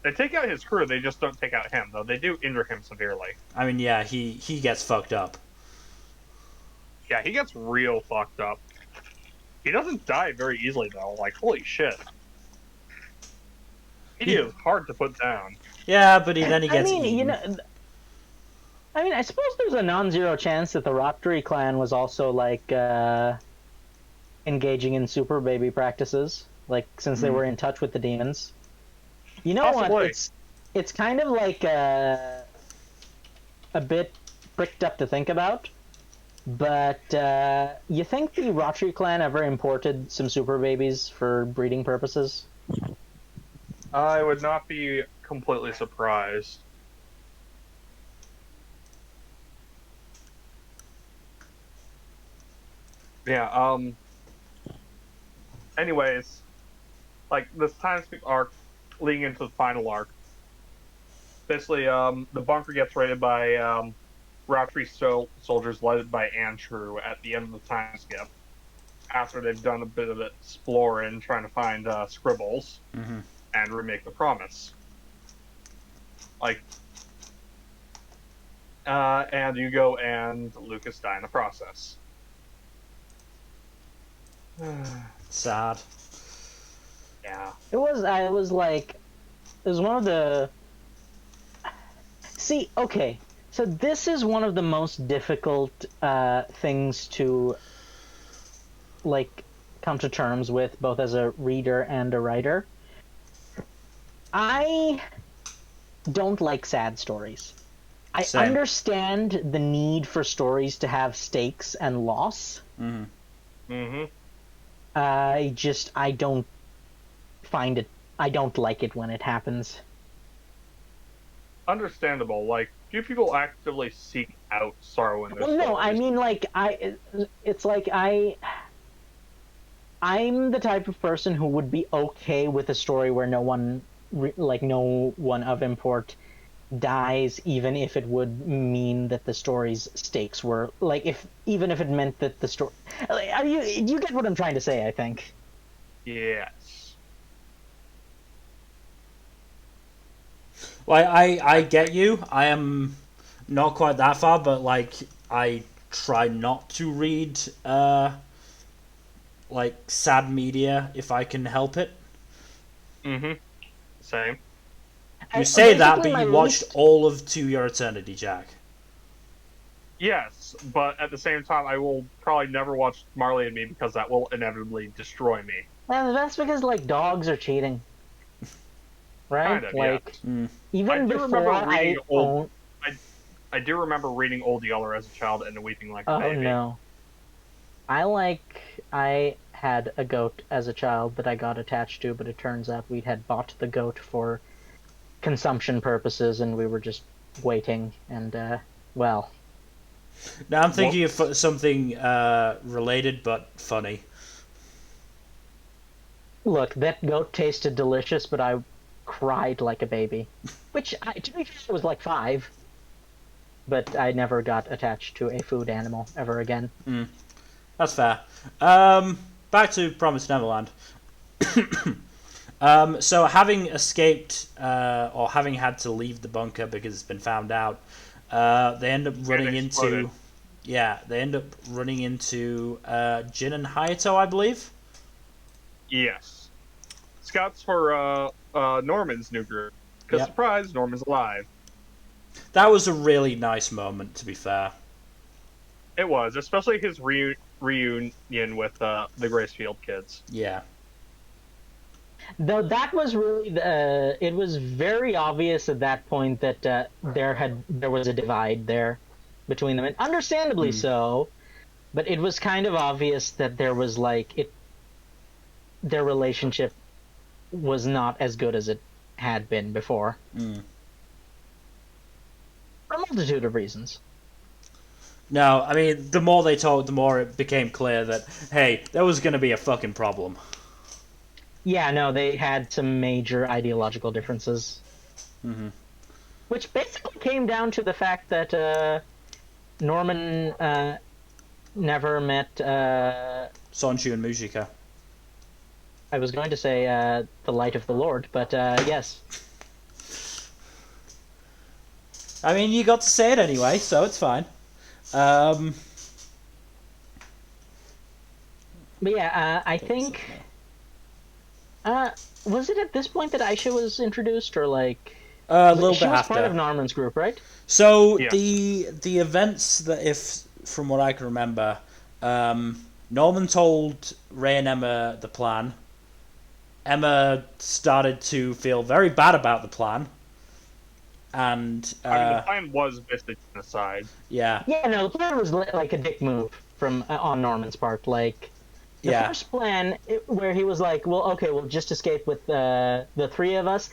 They take out his crew, they just don't take out him, though. They do injure him severely. I mean, yeah, he gets fucked up. Yeah, he gets real fucked up. He doesn't die very easily, though. Like, holy shit. He is hard to put down. Yeah, but then he gets eaten. I suppose there's a non-zero chance that the Rattray clan was also, like, engaging in super baby practices, like, since they were in touch with the demons. You know what? It's kind of like a bit pricked up to think about, but you think the Rattray clan ever imported some super babies for breeding purposes? I would not be completely surprised. Yeah, anyways, like, this time skip arc leading into the final arc. Basically, the bunker gets raided by Rattray soldiers led by Andrew at the end of the time skip, after they've done a bit of exploring, trying to find scribbles and remake the Promise. Like, and Hugo and Lucas die in the process. Sad. Yeah. It was one of the... See, okay, so this is one of the most difficult things to, like, come to terms with, both as a reader and a writer. I don't like sad stories. I understand the need for stories to have stakes and loss. I don't find it... I don't like it when it happens. Understandable. Like, few people actively seek out sorrow in their stories. No, I mean, like, it's like I'm the type of person who would be okay with a story where no one of import dies, even if it would mean that the story's stakes were, like, even if it meant that the story... you get what I'm trying to say, I think. Yes. Well, I get you. I am not quite that far, but, like, I try not to read like, sad media if I can help it. Same. You say that, but you watched all of To Your Eternity, Jack. Yes, but at the same time, I will probably never watch Marley and Me because that will inevitably destroy me. And that's because, like, dogs are cheating. Right? Kind of, like, yeah. Even before I do remember reading Old Yeller as a child and weeping like a baby. Oh, no. I had a goat as a child that I got attached to, but it turns out we had bought the goat for consumption purposes, and we were just waiting. And well, Now I'm thinking of something related but funny. look, that goat tasted delicious, but I cried like a baby. Which, to be fair, I was like 5. But I never got attached to a food animal ever again. That's fair. Back to Promise Neverland. So having escaped, or having had to leave the bunker because it's been found out, they end up running into... Yeah, they end up running into Jin and Hayato, I believe? Yes. Scouts for Norman's new group. Because, surprise, Norman's alive. That was a really nice moment, to be fair. It was, especially his reunion with the Gracefield kids. Yeah. Though that was really, it was very obvious at that point that there was a divide there between them, and understandably so. But it was kind of obvious that there was their relationship was not as good as it had been before. For a multitude of reasons. No, I mean, the more they talked, the more it became clear that, hey, there was going to be a fucking problem. Yeah, no, they had some major ideological differences. Which basically came down to the fact that Norman never met... Sonju and Mujika. I was going to say the Light of the Lord, but yes. I mean, you got to say it anyway, so it's fine. But yeah, I think... was it at this point that Aisha was introduced, or a little bit after? She was part of Norman's group, right? So the events that, if from what I can remember, Norman told Ray and Emma the plan. Emma started to feel very bad about the plan, and I mean, the plan was basically genocide. Yeah. Yeah, no, the plan was like a dick move from on Norman's part. Like the first plan, where he was like, "Well, okay, we'll just escape with the 3 of us."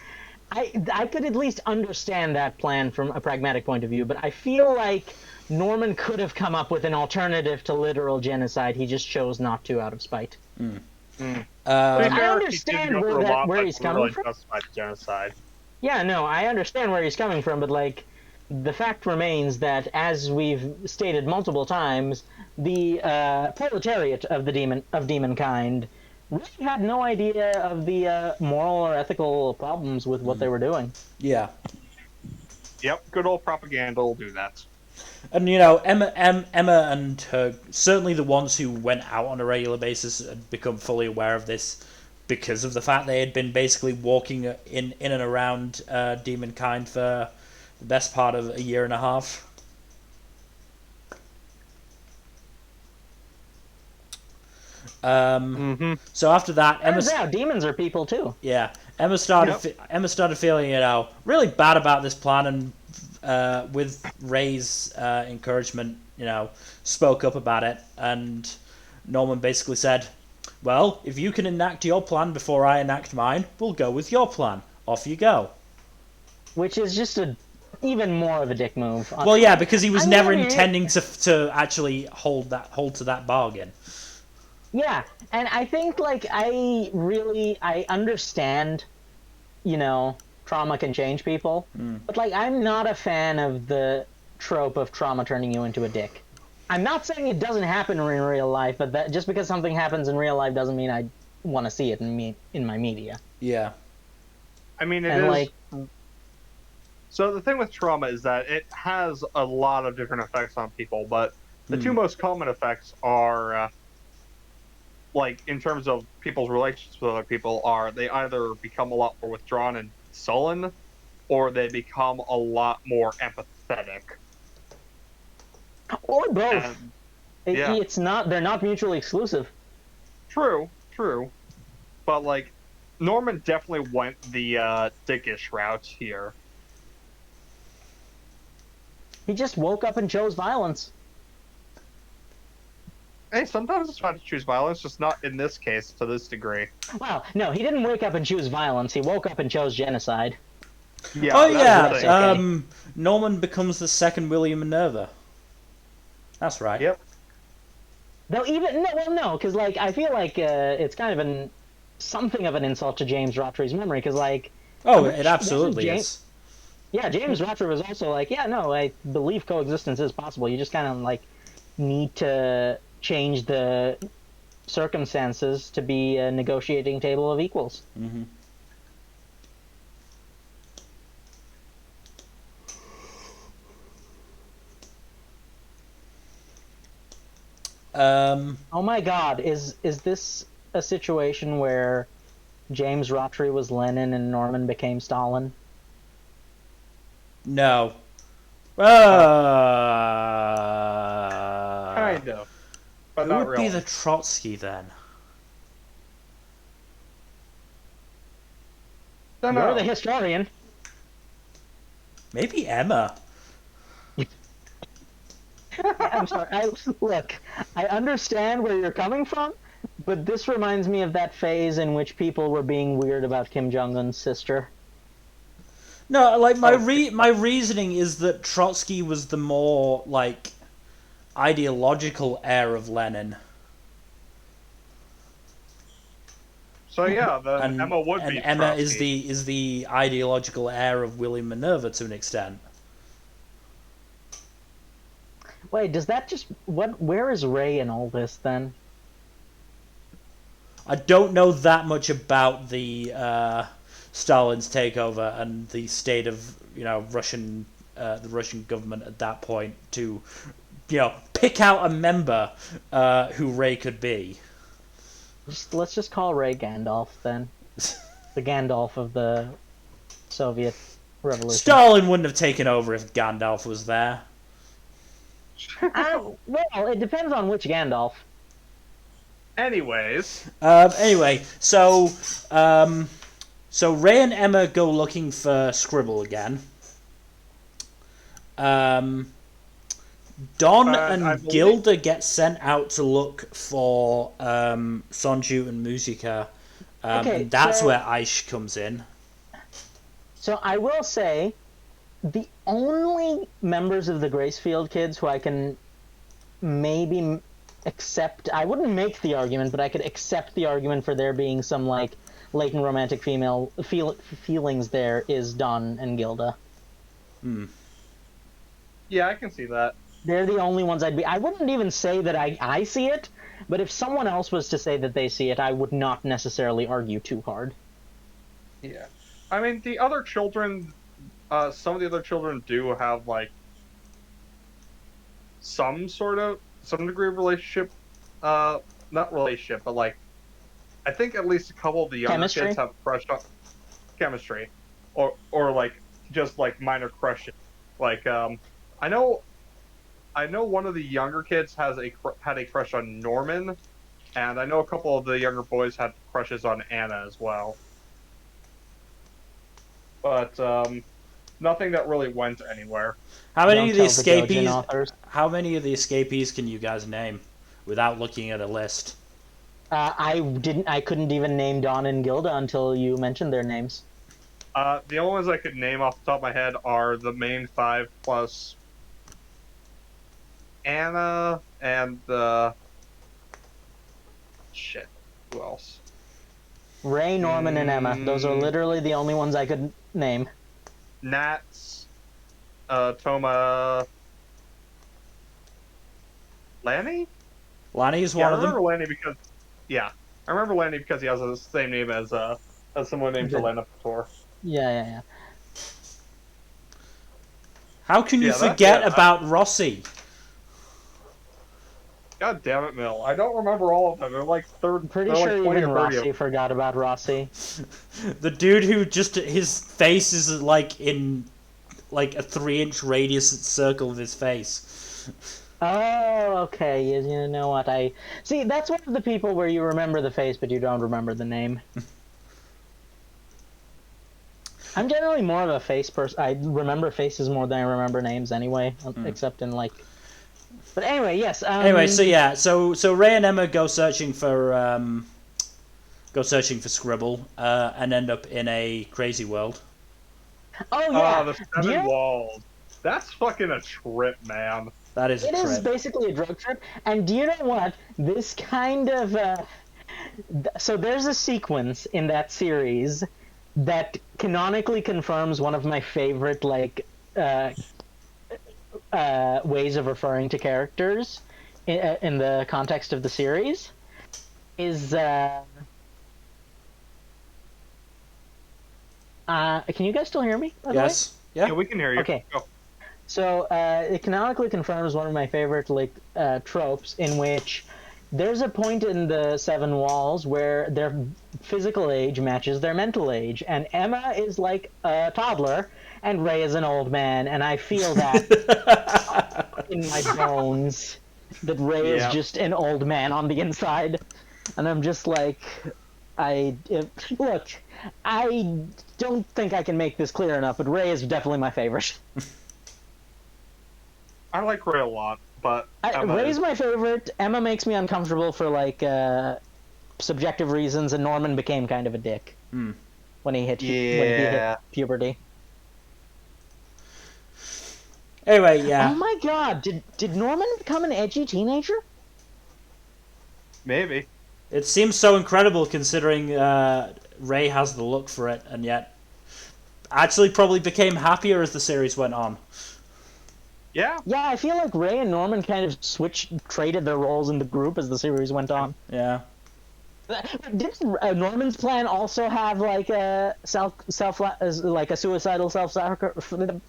I could at least understand that plan from a pragmatic point of view, but I feel like Norman could have come up with an alternative to literal genocide. He just chose not to out of spite. I understand where he's coming from. Genocide. Yeah, no, I understand where he's coming from, but like, the fact remains that, as we've stated multiple times, the proletariat of demonkind really had no idea of the moral or ethical problems with what they were doing. Yeah. Yep, good old propaganda will do that. And you know, Emma and her, certainly the ones who went out on a regular basis, had become fully aware of this because of the fact they had been basically walking in and around demonkind for the best part of a year and a half. So after that, turns out demons are people too. Yeah, Emma started feeling, you know, really bad about this plan, and with Ray's encouragement, you know, spoke up about it, and Norman basically said, "Well, if you can enact your plan before I enact mine, we'll go with your plan. Off you go." Which is just even more of a dick move. Well, yeah, because he was never intending to actually hold to that bargain. Yeah, and I think, like, I understand, you know, trauma can change people, but, like, I'm not a fan of the trope of trauma turning you into a dick. I'm not saying it doesn't happen in real life, but that just because something happens in real life doesn't mean I want to see it in my media. Yeah. I mean, it is... Like, so the thing with trauma is that it has a lot of different effects on people, but the two most common effects are... like, in terms of people's relationships with other people, are they either become a lot more withdrawn and sullen, or they become a lot more empathetic. Or both. They're not mutually exclusive. True. But, like, Norman definitely went the dickish route here. He just woke up and chose violence. Hey, sometimes it's fun to choose violence, just not in this case, to this degree. Well, no, he didn't wake up and choose violence. He woke up and chose genocide. Yeah. Oh that's the yeah, thing. Norman becomes the second William Minerva. That's right. Yep. Though no, because like I feel like it's kind of something of an insult to James Rotry's memory, because like Oh, I'm it sure, wasn't absolutely is. Yeah, James Rotry was also like, yeah, no, I believe coexistence is possible. You just kind of like need to change the circumstances to be a negotiating table of equals. Mm-hmm. Oh my God, is this a situation where James Rotry was Lenin and Norman became Stalin? No. Kind of, but Who not would be really. the Trotsky then? Don't You're know. the historian. Maybe Emma. I'm sorry. Look, I understand where you're coming from, but this reminds me of that phase in which people were being weird about Kim Jong-un's sister. No, like Oh. my reasoning is that Trotsky was the more like ideological heir of Lenin. So yeah, then And Emma would and be Emma Trotsky. is the ideological heir of William Minerva to an extent. Wait, does that just where is Ray in all this then? I don't know that much about the Stalin's takeover and the state of Russian the Russian government at that point to pick out a member who Ray could be. Let's just call Ray Gandalf then. The Gandalf of the Soviet Revolution. Stalin wouldn't have taken over if Gandalf was there. Well, it depends on which Gandalf. Anyways. Anyway, so Ray and Emma go looking for Scribble again. Don and Gilda get sent out to look for Sonju and Musica. Okay, and that's so- where Aish comes in. So I will say, the only members of the Gracefield kids who I can maybe accept, I wouldn't make the argument, but I could accept the argument for there being some like latent romantic feelings there is Don and Gilda. Yeah, I can see that. They're the only ones I wouldn't even say that I see it, but if someone else was to say that they see it, I would not necessarily argue too hard. Yeah. I mean, the other children, some of the other children do have, like, some degree of relationship, not relationship, but, like, I think at least a couple of the younger Chemistry? kids have crush on chemistry, or like, just, like, minor crushes. Like, I know one of the younger kids had a crush on Norman, and I know a couple of the younger boys had crushes on Anna as well. But nothing that really went anywhere. How many of the Don't tell the Dojin escapees? authors. How many of the escapees can you guys name without looking at a list? I couldn't even name Don and Gilda until you mentioned their names. The only ones I could name off the top of my head are the main 5 plus Anna and shit. Who else? Ray, Norman, and Emma. Those are literally the only ones I could name. Nats, Toma, Lanny? Lanny is Yeah, one I of them. remember Lanny because I remember Lanny because he has the same name as someone named Elena Pator. Yeah. How can you Yeah, that's forget it. about Rossi? God damn it, Mill. I don't remember all of them. They're like I'm pretty they're sure like 20 even or 30 of Rossi forgot about Rossi. The dude who just his face is like in like a 3-inch radius circle of his face. Oh, okay. You know what? I see. That's one of the people where you remember the face, but you don't remember the name. I'm generally more of a face person. I remember faces more than I remember names, anyway. Except in like. But anyway, yes. Anyway, so Ray and Emma go searching for Scribble and end up in a crazy world. Oh yeah, The seven walls. That's fucking a trip, man. That is a it trip. is basically a drug trip. And do you know what? This kind of so there's a sequence in that series that canonically confirms one of my favorite ways of referring to characters in the context of the series is can you guys still hear me, by the way? Yes. Yeah. Yeah, we can hear you. Okay. Go. So it canonically confirms one of my favorite tropes in which there's a point in the Seven Walls where their physical age matches their mental age, and Emma is like a toddler and Ray is an old man, and I feel that in my bones that Ray is just an old man on the inside, and I'm just like, look, I don't think I can make this clear enough, but Ray is definitely my favorite. I like Ray a lot, but Ray's my favorite. Emma makes me uncomfortable for subjective reasons, and Norman became kind of a dick when he hit puberty. Anyway, yeah. Oh my god, did Norman become an edgy teenager? maybe. It seems so incredible considering Ray has the look for it, and yet actually probably became happier as the series went on. Yeah. Yeah, I feel like Ray and Norman kind of traded their roles in the group as the series went on. Yeah. Did Norman's plan also have like a suicidal self-sacrifice?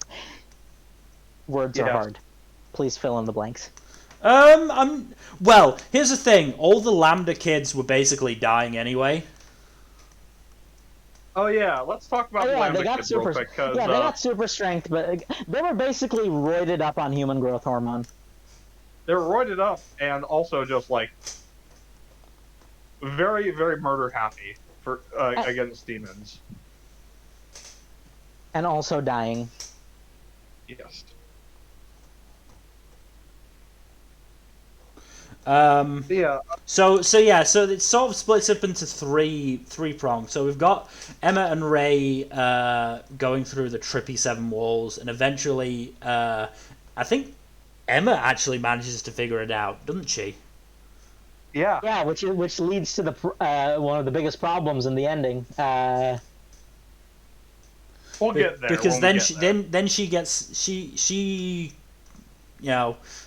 Words are hard. Please fill in the blanks. Well, here's the thing. All the Lambda kids were basically dying anyway. Oh yeah, let's talk about Lambda kids real quick. They got super strength, but they were basically roided up on human growth hormone. They were roided up and also just like very, very murder happy for against demons. And also dying. Yes. Yeah. So it sort of splits up into three prongs. So we've got Emma and Ray going through the trippy seven walls, and eventually, I think Emma actually manages to figure it out, doesn't she? Yeah. Yeah, which leads to the one of the biggest problems in the ending. We'll get there. Because then she gets she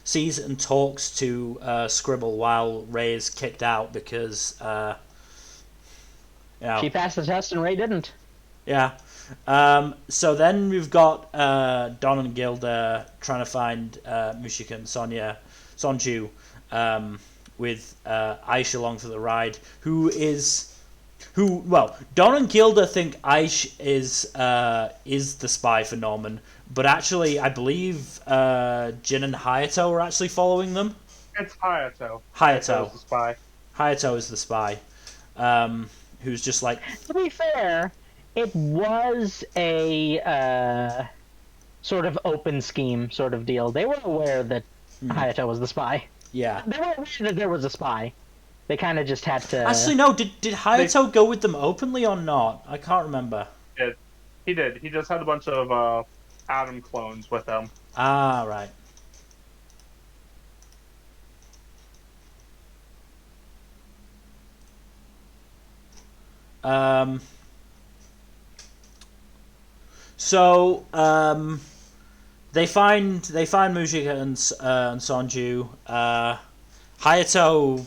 sees and talks to Scribble while Ray is kicked out because she passed the test and Ray didn't. Yeah. So then we've got Don and Gilda trying to find Mushika and Sonju, with Aish along for the ride, Don and Gilda think Aish is the spy for Norman, but actually I believe Jin and Hayato are actually following them. It's Hayato. Hayato is the spy. Hayato is the spy, who's just like... To be fair, it was a sort of open scheme sort of deal. They were aware that Hayato was the spy. Yeah. They were aware that there was a spy. They kind of just had to... Actually, no. Did Hayato go with them openly or not? I can't remember. He did. He just had a bunch of Adam clones with him. Ah, right. So they find Mujika and Sonju. Hayato,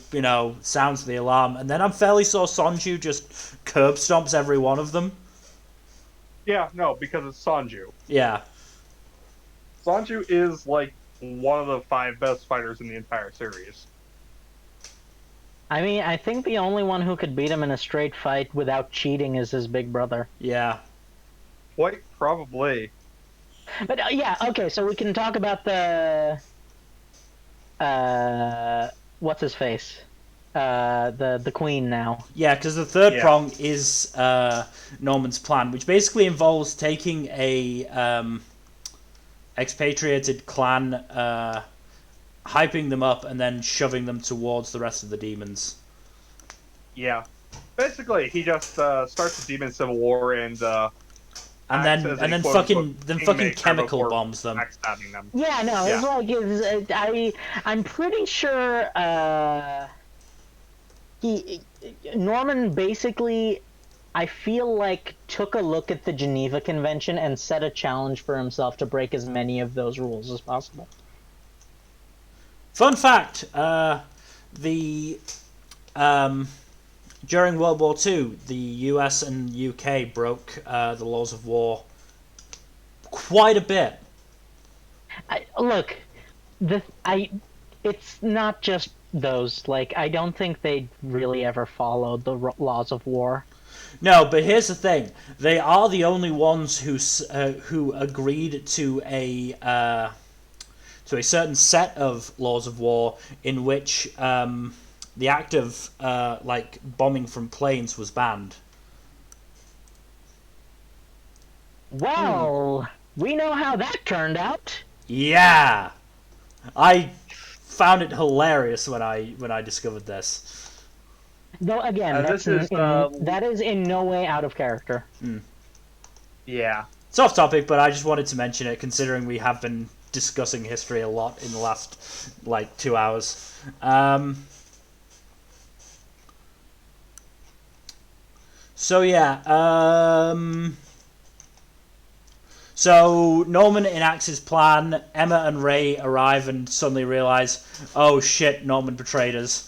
sounds the alarm, and then I'm fairly sure Sonju just curb stomps every one of them. Yeah, no, because it's Sonju. Yeah. Sonju is like one of the 5 best fighters in the entire series. I mean, I think the only one who could beat him in a straight fight without cheating is his big brother. Yeah. Quite probably. But yeah, okay, so we can talk about the... what's his face? The queen now. Yeah, because the third prong is Norman's plan, which basically involves taking a expatriated clan, hyping them up, and then shoving them towards the rest of the demons. Yeah. Basically, he just starts a demon civil war and and acts as then a fucking kingmaker chemical before bombs them. backstabbing them. Yeah, no, it's like I'm pretty sure Norman basically, I feel like, took a look at the Geneva Convention and set a challenge for himself to break as many of those rules as possible. Fun fact: the during World War II, the US and UK broke the laws of war quite a bit. Look, it's not just those. Like, I don't think they really ever followed the laws of war. No, but here's the thing: they are the only ones who agreed to a certain set of laws of war in which the act of like bombing from planes was banned. Well, we know how that turned out. Yeah, I found it hilarious when I discovered this. Though again, that is in no way out of character. Yeah. It's off topic, but I just wanted to mention it, considering we have been discussing history a lot in the last, like, 2 hours. So, yeah. So, Norman enacts his plan. Emma and Ray arrive and suddenly realize, oh shit, Norman betrayed us.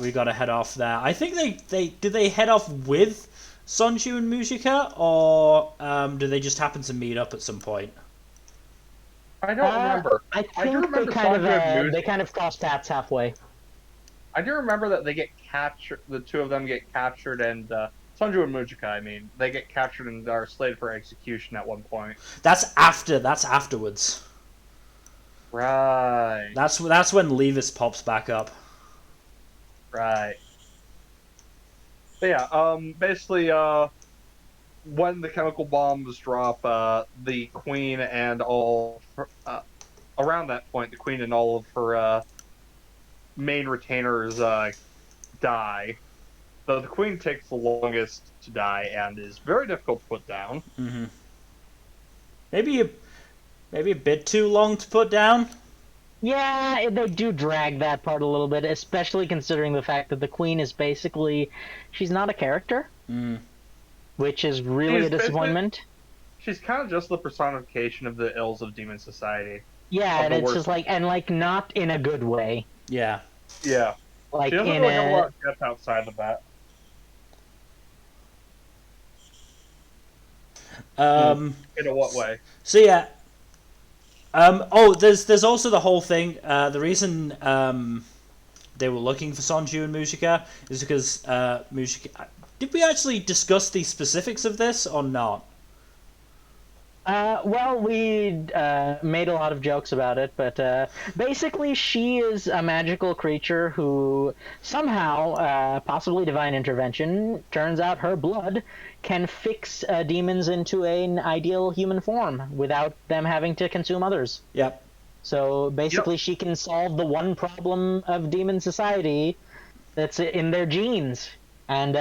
We gotta head off there. I think did they head off with Sonju and Mujika, or do they just happen to meet up at some point? I don't remember. I think they kind of cross paths halfway. I do remember that they get captured. The two of them get captured, and Sonju and Mujika, I mean, they get captured and are slated for execution at one point. That's afterwards. Right. That's when Levis pops back up. Right. But yeah, basically, when the chemical bombs drop, the Queen and all, around that point, the Queen and all of her main retainers die. Though the Queen takes the longest to die and is very difficult to put down. Mm-hmm. Maybe a bit too long to put down. Yeah, they do drag that part a little bit, especially considering the fact that the Queen is basically, she's not a character, which is really a disappointment. She's kind of just the personification of the ills of demon society. Yeah, and it's just like, not in a good way. Yeah. Yeah. Like, she doesn't really have a lot of depth outside of that. In a what way? So yeah. There's also the whole thing. The reason they were looking for Sonju and Mujika is because Mujika. Did we actually discuss the specifics of this or not? Well, we made a lot of jokes about it, but basically she is a magical creature who somehow, possibly divine intervention, turns out her blood can fix demons into an ideal human form without them having to consume others. Yep. So basically she can solve the one problem of demon society that's in their genes. And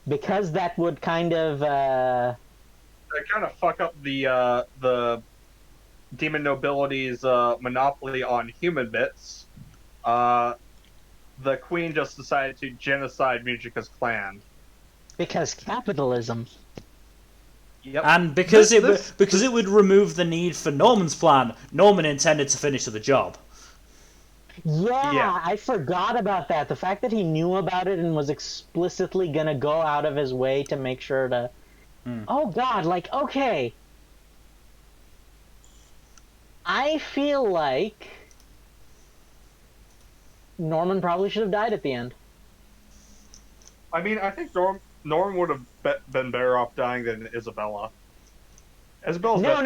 because that would kind of... They kind of fuck up the demon nobility's monopoly on human bits. The Queen just decided to genocide Mujika's clan. Because capitalism. Yep. And because it would remove the need for Norman's plan. Norman intended to finish the job. Yeah, I forgot about that. The fact that he knew about it and was explicitly gonna go out of his way to make sure to... Oh god, like, okay. I feel like Norman probably should have died at the end. I mean, I think Norman would have been better off dying than Isabella. Isabella,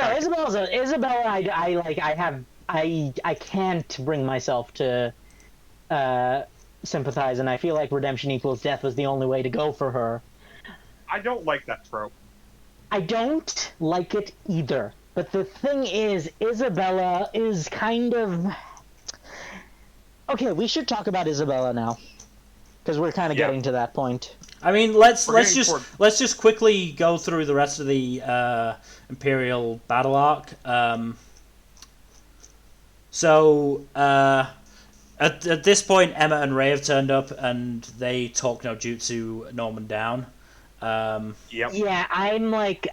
I can't bring myself to sympathize, and I feel like redemption equals death was the only way to go for her. I don't like that trope. I don't like it either. But the thing is, Isabella is kind of... Okay, we should talk about Isabella now. Because we're kind of getting to that point. I mean, let's just quickly go through the rest of the Imperial battle arc. At this point, Emma and Ray have turned up, and they talk no jutsu Norman down. Yep. Yeah, I'm like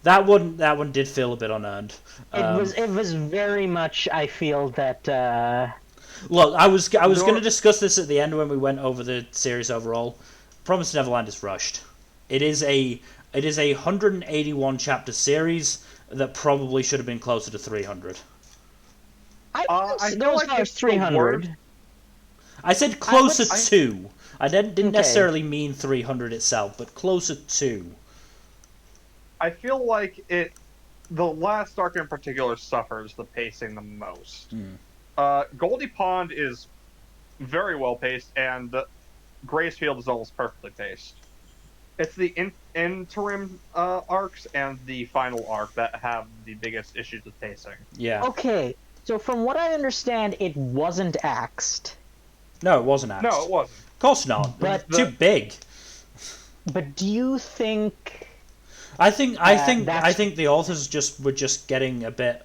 That one did feel a bit unearned. It was very much. I feel that. Look, I was going to discuss this at the end when we went over the series overall. Promise Neverland is rushed. It is a 181 chapter series that probably should have been closer to 300. I feel like it's 300. I said closer to. I didn't necessarily mean 300 itself, but closer to. I feel like the last arc in particular suffers the pacing the most. Goldie Pond is very well paced, and Gracefield is almost perfectly paced. It's the interim arcs and the final arc that have the biggest issues with pacing. Yeah. Okay, so from what I understand, it wasn't axed. No, it wasn't axed. No, it wasn't. Of course not. But too big. But do you think? I think the authors were just getting a bit,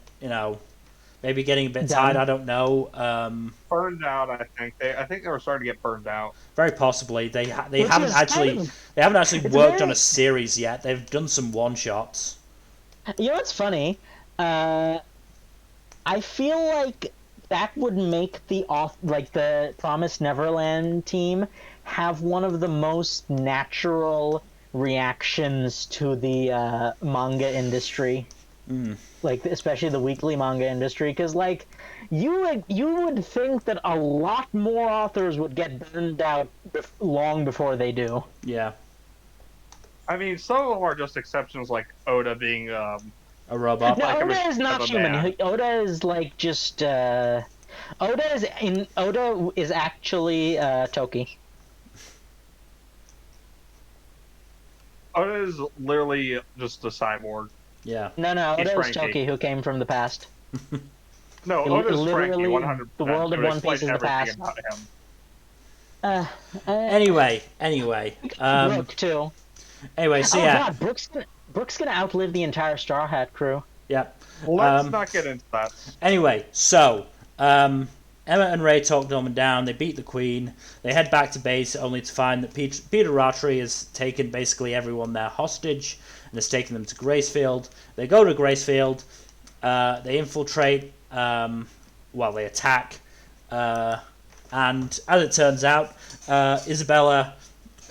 maybe getting a bit tired. I don't know. Burned out. I think they were starting to get burned out. Very possibly. They haven't actually worked on a series yet. They've done some one shots. You know what's funny? I feel like that would make the Promise Neverland team have one of the most natural reactions to the manga industry, like especially the weekly manga industry, because like you would think that a lot more authors would get burned out long before they do. Yeah. I mean, some of them are just exceptions, like Oda being a robot. No, like Oda is not human. Man. Oda is like just Oda is actually Toki. Oda is literally just a cyborg. Yeah. No, He's Oda is Frankie. Toki, who came from the past. No, Oda's literally, Frankie, 100%. the world of It would One Piece is explain the past. everything about him. Anyway. Brook too. Anyway, so God, Brook's gonna outlive the entire Straw Hat crew. Yeah. Let's not get into that. Anyway, so Emma and Ray talk Norman down. They beat the Queen. They head back to base, only to find that Peter Rattray has taken basically everyone there hostage and has taken them to Gracefield. They go to Gracefield. They infiltrate. They attack. And as it turns out, Isabella,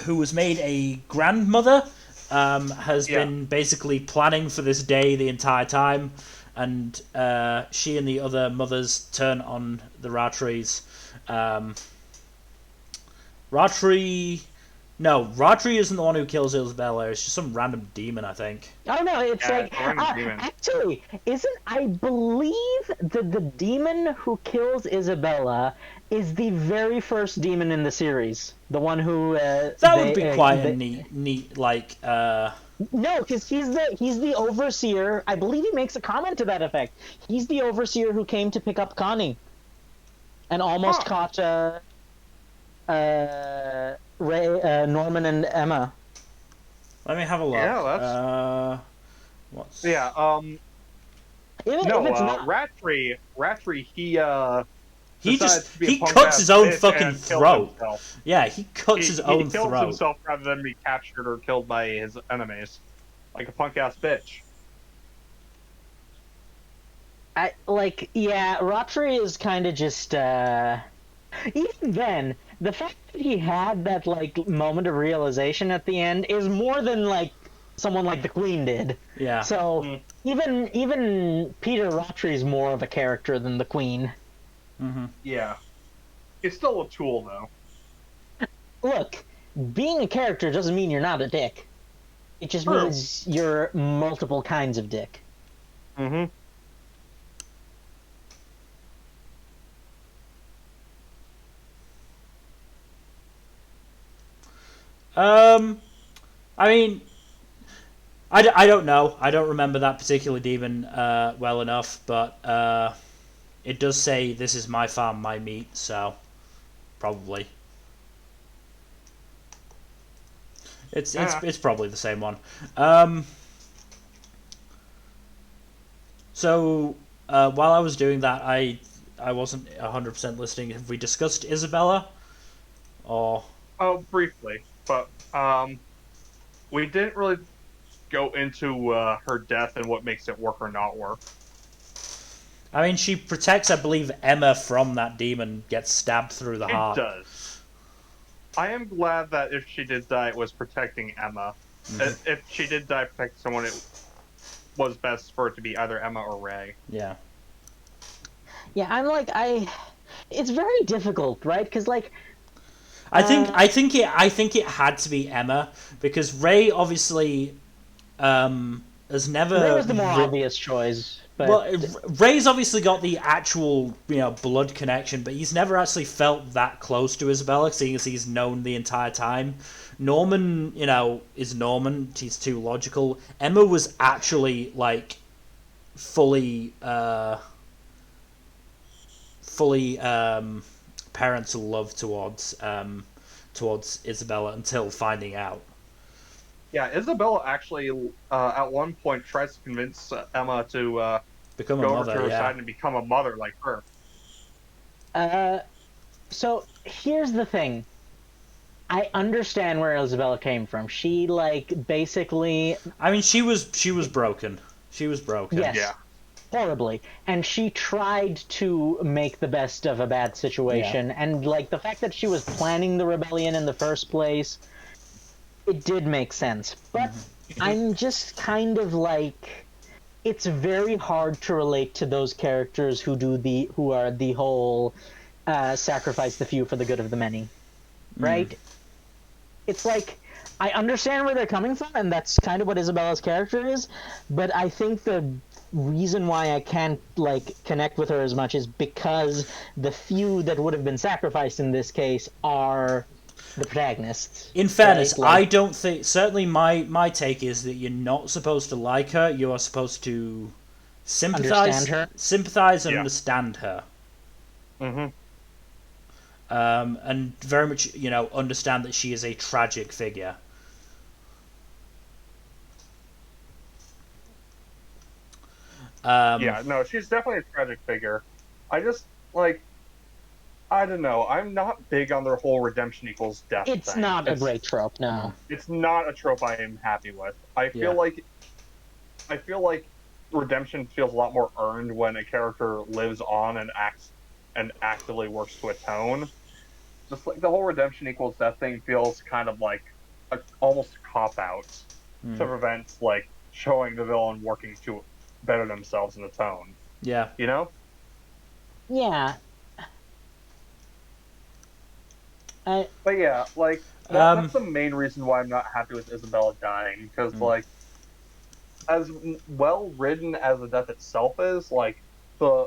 who was made a grandmother, has been basically planning for this day the entire time. And she and the other mothers turn on the Rattrays. Rattray isn't the one who kills Isabella. It's just some random demon, I think. I don't know. It's demon. Actually, I believe that the demon who kills Isabella is the very first demon in the series. The one who that would be quite a neat like. No, because he's the overseer. I believe he makes a comment to that effect. He's the overseer who came to pick up Connie, and almost caught Ray, Norman, and Emma. Let me have a look. Yeah, what's? Yeah. Rattray. He cuts his own fucking throat. Yeah, he cuts his own throat. He kills himself rather than be captured or killed by his enemies, like a punk ass bitch. Rattray is kind of just. Even then, the fact that he had that moment of realization at the end is more than someone like the Queen did. Yeah. So even Peter Rattray's more of a character than the Queen. Mm-hmm. Yeah. It's still a tool, though. Look, being a character doesn't mean you're not a dick. It just means you're multiple kinds of dick. Mm-hmm. I mean, I don't know. I don't remember that particular demon well enough, but it does say, "This is my farm, my meat," so probably. It's probably the same one. So while I was doing that, I wasn't 100% listening. Have we discussed Isabella? Or Oh, briefly, but we didn't really go into her death and what makes it work or not work. I mean, she protects, I believe, Emma from that demon. Gets stabbed through the heart. It does. I am glad that if she did die, it was protecting Emma. Mm-hmm. If she did die protecting someone, it was best for it to be either Emma or Ray. Yeah. Yeah, it's very difficult, right? Because like, I think it had to be Emma because Ray obviously has never. Ray was the more obvious choice. But... Well, Ray's obviously got the actual, blood connection, but he's never actually felt that close to Isabella, seeing as he's known the entire time. Norman, is Norman. He's too logical. Emma was actually, like, fully parental love towards Isabella until finding out. Yeah, Isabella actually, at one point, tries to convince Emma to become go a over mother, to her yeah. side and become a mother like her. So here's the thing. I understand where Isabella came from. She basically. I mean, she was broken. She was broken. Yes. Yeah. Horribly, and she tried to make the best of a bad situation, and the fact that she was planning the rebellion in the first place. It did make sense, but I'm just kind of it's very hard to relate to those characters who are the whole sacrifice the few for the good of the many, right? It's I understand where they're coming from, and that's kind of what Isabella's character is, but I think the reason why I can't connect with her as much is because the few that would have been sacrificed in this case are the protagonists. In fairness, right? I don't think. Certainly, my take is that you're not supposed to like her. You are supposed to sympathize and understand her. Mm-hmm. And very much, understand that she is a tragic figure. She's definitely a tragic figure. I just I don't know. I'm not big on their whole redemption equals death It's thing. not a great trope, no. It's not a trope I am happy with. I feel like redemption feels a lot more earned when a character lives on and actively works to atone. Just the whole redemption equals death thing feels kind of almost a cop-out to prevent showing the villain working to better themselves and atone. Yeah. You know? Yeah. But yeah, that's the main reason why I'm not happy with Isabella dying, because as well written as the death itself is, the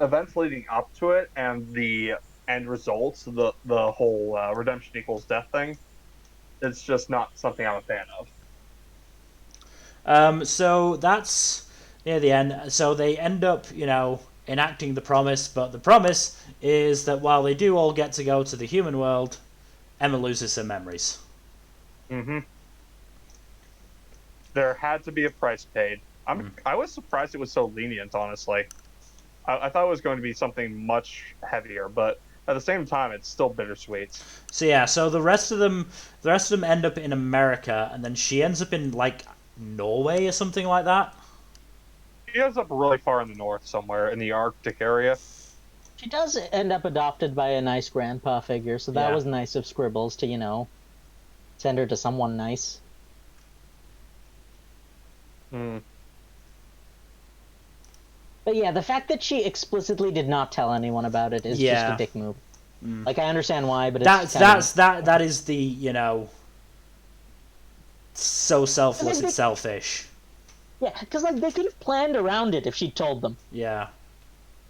events leading up to it and the end results, the whole redemption equals death thing, it's just not something I'm a fan of. So that's near the end. So they end up, enacting the promise, but the promise is that while they do all get to go to the human world, Emma loses her memories. Mm-hmm. There had to be a price paid. I was surprised it was so lenient, honestly. I thought it was going to be something much heavier, but at the same time, it's still bittersweet. So yeah, so the rest of them end up in America, and then she ends up in Norway or something like that. She ends up really far in the north somewhere, in the Arctic area. She does end up adopted by a nice grandpa figure, so that was nice of Scribbles to, send her to someone nice. Hmm. But yeah, the fact that she explicitly did not tell anyone about it is just a dick move. I understand why, but that is the, so selfless it's selfish. Yeah, because they could have planned around it if she told them. Yeah.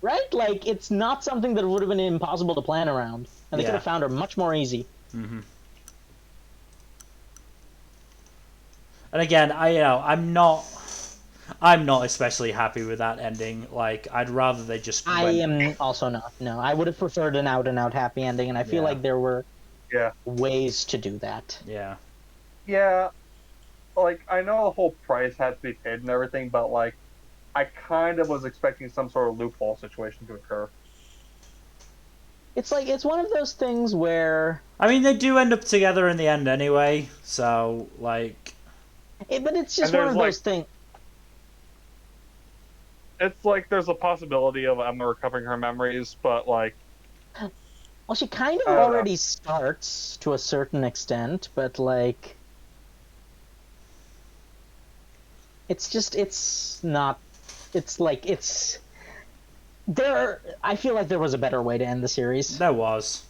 Right? It's not something that would have been impossible to plan around. And they could have found her much more easy. Mm-hmm. And again, I'm not especially happy with that ending. I'd rather they just I am also not. No, I would have preferred an out-and-out happy ending, and I feel like there were ways to do that. Yeah. Yeah, like I know the whole price had to be paid and everything, but like I kind of was expecting some sort of loophole situation to occur. It's like it's one of those things where, I mean, they do end up together in the end anyway, so like. but it's And just one there's of like those things. it's like there's a possibility of Emma recovering her memories, but like Well, she kind I of don't know. already starts to a certain extent, but like, it's not. It's like it's there. I feel like there was a better way to end the series. There was.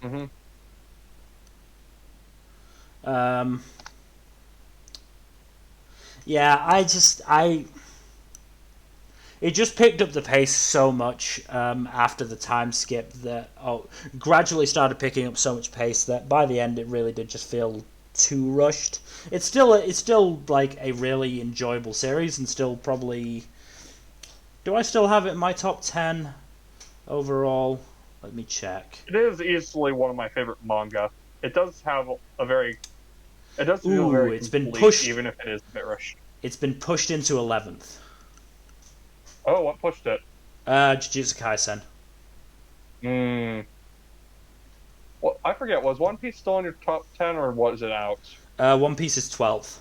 Hmm. Um, yeah, it just picked up the pace so much after the time skip that gradually started picking up so much pace that by the end it really did just feel too rushed. It's still like a really enjoyable series and still probably. Do I still have it in my top 10 overall? Let me check. It is easily one of my favorite manga. It does have a very it does feel Ooh, very it's been complete, pushed. even if it is a bit rushed. It's been pushed into 11th. Oh, what pushed it? Jujutsu Kaisen. Hmm. Well, I forget. Was One Piece still in your top 10, or was it out? One Piece is 12th.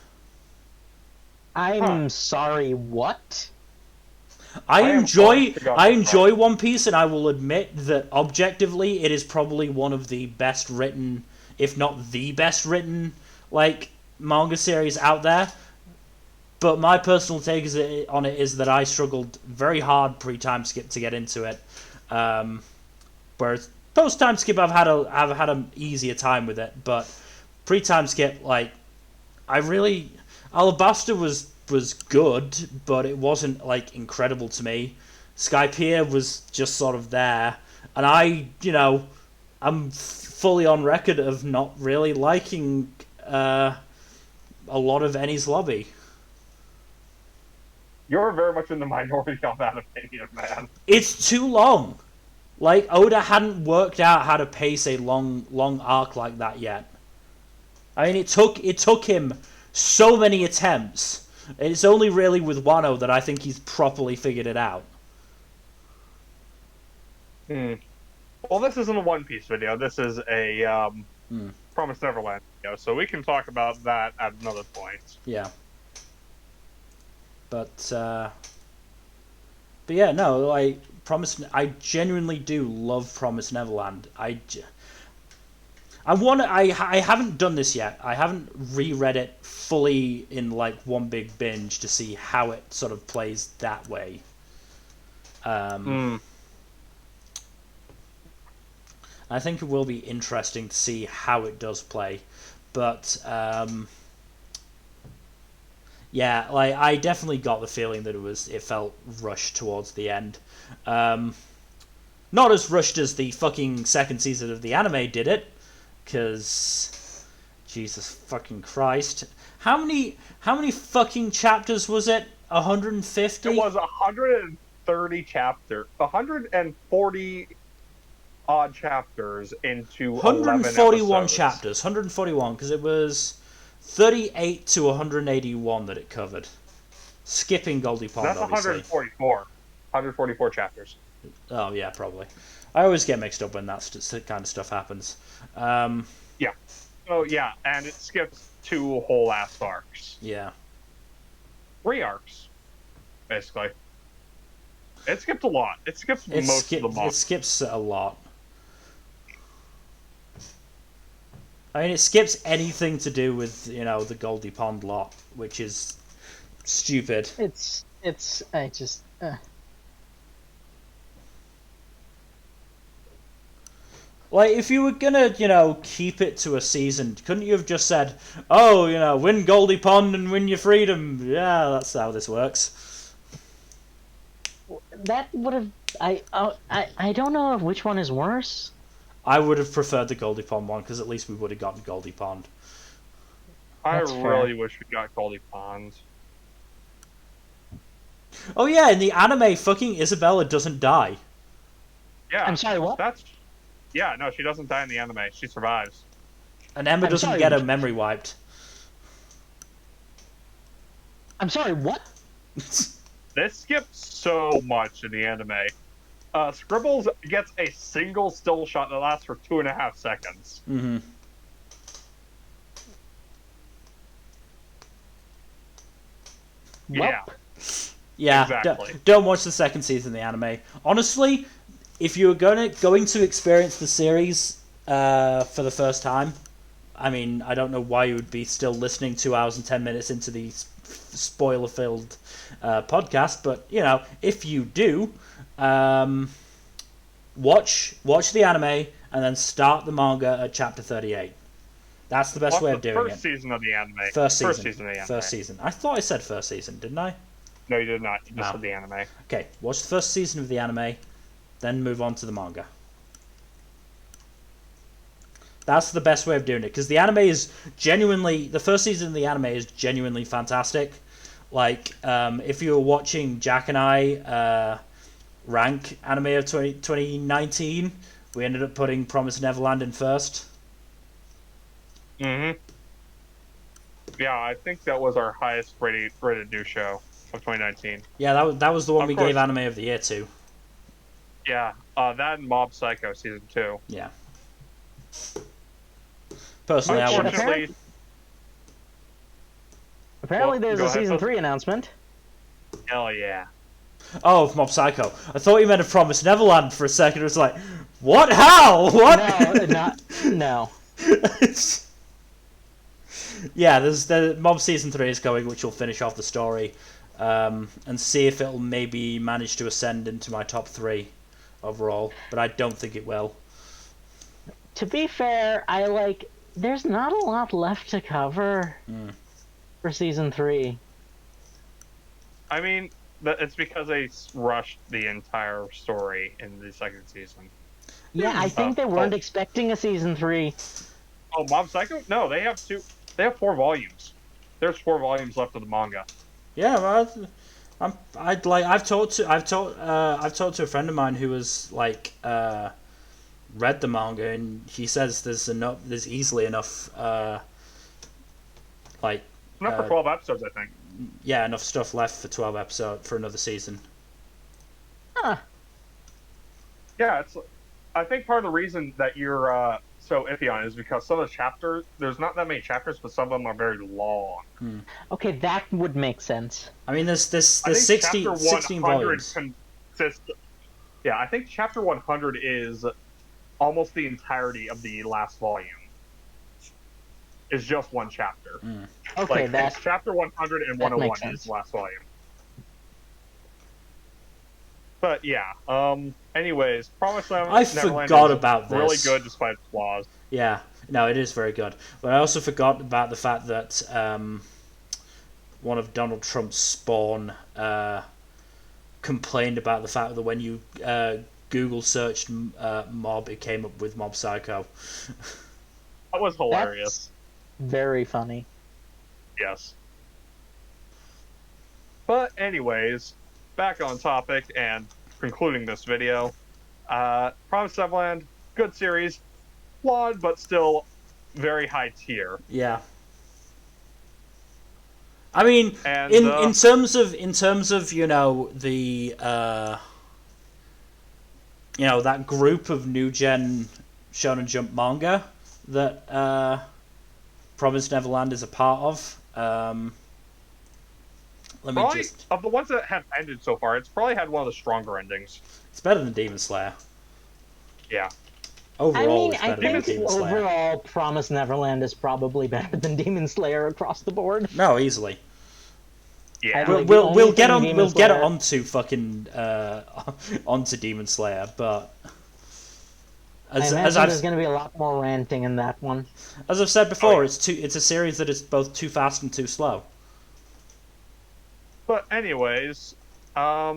Huh. Hmm. I'm sorry, what? I I am enjoy honest to God I surprised. enjoy One Piece, and I will admit that objectively, it is probably one of the best written, if not the best written, like manga series out there. But my personal take on it is that I struggled very hard pre-time skip to get into it, whereas post time skip I've had an easier time with it. But pre-time skip, like I really Alabasta was good, but it wasn't like incredible to me. Skypiea was just sort of there, and I'm fully on record of not really liking a lot of Enies Lobby. You're very much in the minority on that opinion, man. It's too long. Like Oda hadn't worked out how to pace a long arc like that yet. I mean, it took him so many attempts. It's only really with Wano that I think he's properly figured it out. Hmm. Well, this isn't a One Piece video. This is a Hmm. Promise Neverland video, so we can talk about that at another point. Yeah. But yeah, no, like Promise. I genuinely do love Promise Neverland. I haven't done this yet. I haven't reread it fully in like one big binge to see how it sort of plays that way. Hmm. I think it will be interesting to see how it does play, but yeah, like I definitely got the feeling that it felt rushed towards the end. Not as rushed as the fucking second season of the anime did it, because Jesus fucking Christ, how many fucking chapters was it? 150. It was 130 chapter, 140 odd chapters into 11 141 episodes. chapters. 141 because it was 38 to 181 that it covered, skipping Goldie Pond. That's obviously. 144. 144 chapters. Oh yeah, probably. I always get mixed up when that kind of stuff happens. Yeah. Oh yeah, and it skips 2 whole ass arcs. Yeah. 3 arcs, basically. It skipped a lot. It skips most of the month. It skips a lot. I mean, it skips anything to do with the Goldie Pond lot, which is stupid. I just. Like, if you were gonna, keep it to a season, couldn't you have just said, "Oh, win Goldie Pond and win your freedom"? Yeah, that's how this works. That would have. I don't know which one is worse. I would have preferred the Goldie Pond one because at least we would have gotten Goldie Pond. That's really fair. wish we got Goldie Pond. Oh yeah, in the anime, fucking Isabella doesn't die. Yeah. I'm sorry, what? Yeah, no, she doesn't die in the anime. She survives. And Emma I'm doesn't sorry. get her memory wiped. I'm sorry, what? They skip so much in the anime. Scribbles gets a single still shot that lasts for 2.5 seconds. Mm-hmm. Yeah. Yeah, exactly. don't watch the second season of the anime. Honestly, if you're going to experience the series for the first time, I mean, I don't know why you would be still listening 2 hours and 10 minutes into the spoiler-filled podcast, but, you know, if you do, watch the anime and then start the manga at chapter 38. That's the best way of doing it. First season of the anime. First season of the anime. First season. I thought I said first season, didn't I? No, you did not. You just said the anime. Okay, watch the first season of the anime, then move on to the manga. That's the best way of doing it, because the anime is genuinely... The first season of the anime is genuinely fantastic. Like, if you were watching Jack and I rank anime of 2019, we ended up putting Promise Neverland in first. Mm-hmm. Yeah, I think that was our highest rated new show of 2019. Yeah, that was the one we gave Anime of the Year to. Yeah, that and Mob Psycho Season 2. Yeah. Personally, I wouldn't... Apparently there's a Season 3 announcement. Hell yeah. Oh, Mob Psycho. I thought you meant a Promise Neverland for a second. It was like, what? How? What? No. Yeah, there's the Mob Season 3 is going, which will finish off the story, and see if it'll maybe manage to ascend into my top 3 overall, but I don't think it will. To be fair, there's not a lot left to cover for Season 3. I mean, it's because they rushed the entire story in the second season. Yeah, I think they weren't expecting a Season 3. Oh, Mob Psycho? No, they have 2. They have 4 volumes. There's 4 volumes left of the manga. Yeah, well, I've talked to a friend of mine who has read the manga, and he says there's easily enough enough for 12 episodes, I think. Yeah, enough stuff left for 12 episodes for another season. Huh. Yeah, I think part of the reason that you're so iffy on it is because some of the chapters, there's not that many chapters, but some of them are very long. Okay, that would make sense. I mean, there's 16 volumes. Yeah, I think chapter 100 is almost the entirety of the last volume. It's just one chapter. Okay, that's chapter 100 and 101 is the last volume. But yeah, anyways, Promise Neverland I forgot about this. Really good despite its flaws. Yeah, no, it is very good. But I also forgot about the fact that one of Donald Trump's spawn complained about the fact that when you Google searched mob, it came up with Mob Psycho. That was hilarious. That's very funny. Yes. But anyways, back on topic and concluding this video. Promise Neverland, good series, flawed but still very high tier. Yeah. I mean, and, in terms of the that group of new gen Shonen Jump manga that Promise Neverland is a part of. Of the ones that have ended so far, it's probably had one of the stronger endings. It's better than Demon Slayer. Yeah. Overall, I think overall, Promise Neverland is probably better than Demon Slayer across the board. No, easily. Yeah. We'll get onto fucking onto Demon Slayer, but there's going to be a lot more ranting in that one. As I've said before, it's a series that is both too fast and too slow. But anyways, while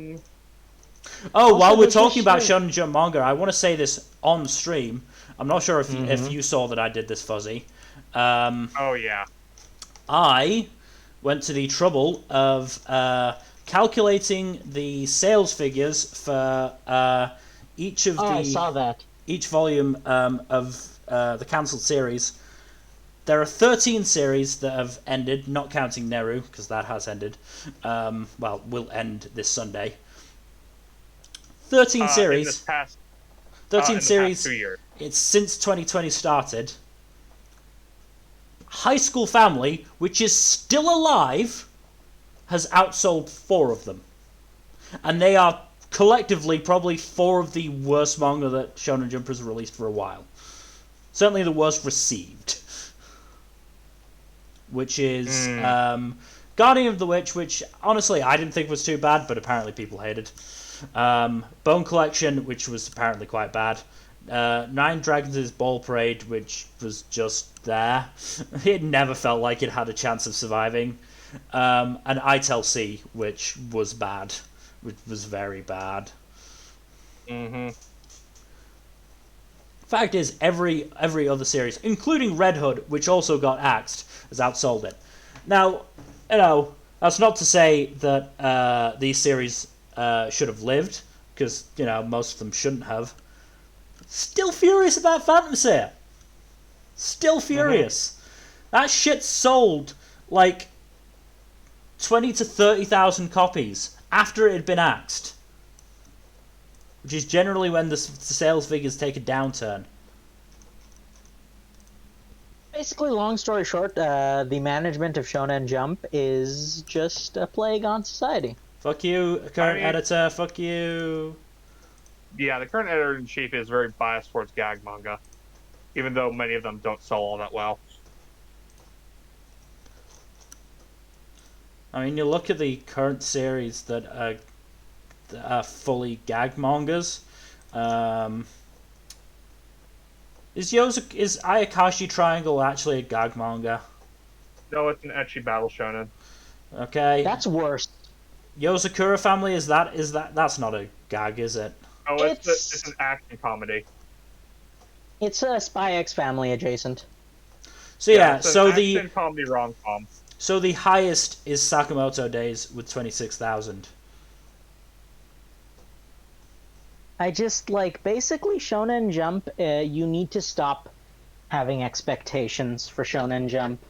we're talking about Shonen Jump manga, I want to say this on stream. I'm not sure if you saw that I did this, Fuzzy. Oh yeah. I went to the trouble of calculating the sales figures for each of I saw that. Each volume of the cancelled series there are 13 series that have ended, not counting Neru, because that has ended. Well, will end this Sunday. 13 series. In this past, 13 series. Past 2 years. It's since 2020 started. High School Family, which is still alive, has outsold 4 of them. And they are collectively probably 4 of the worst manga that Shonen Jump has released for a while. Certainly the worst received. Which is Guardian of the Witch, which honestly I didn't think was too bad, but apparently people hated. Bone Collection, which was apparently quite bad. Nine Dragons' Ball Parade, which was just there. It never felt like it had a chance of surviving. And ITEL C, which was bad. Which was very bad. Mm-hmm. Fact is, every other series, including Red Hood, which also got axed, has outsold it. Now, that's not to say that these series should have lived, because, most of them shouldn't have. Still furious about Phantom Seer. Still furious. That shit sold, 20 to 30,000 copies after it had been axed. Which is generally when the sales figures take a downturn. Basically, long story short, the management of Shonen Jump is just a plague on society. Fuck you, current editor, fuck you. Yeah, the current editor-in-chief is very biased towards gag manga, even though many of them don't sell all that well. I mean, you look at the current series that are fully gag mangas. Is Ayakashi Triangle actually a gag manga? No, it's an ecchi battle shonen. Okay. That's worse. Yozakura Family, is that's not a gag, is it? Oh, it's an action comedy. It's a Spy X Family adjacent. So yeah, it's an so action comedy rom-com. So the highest is Sakamoto Days with 26,000. I just basically Shonen Jump. You need to stop having expectations for Shonen Jump.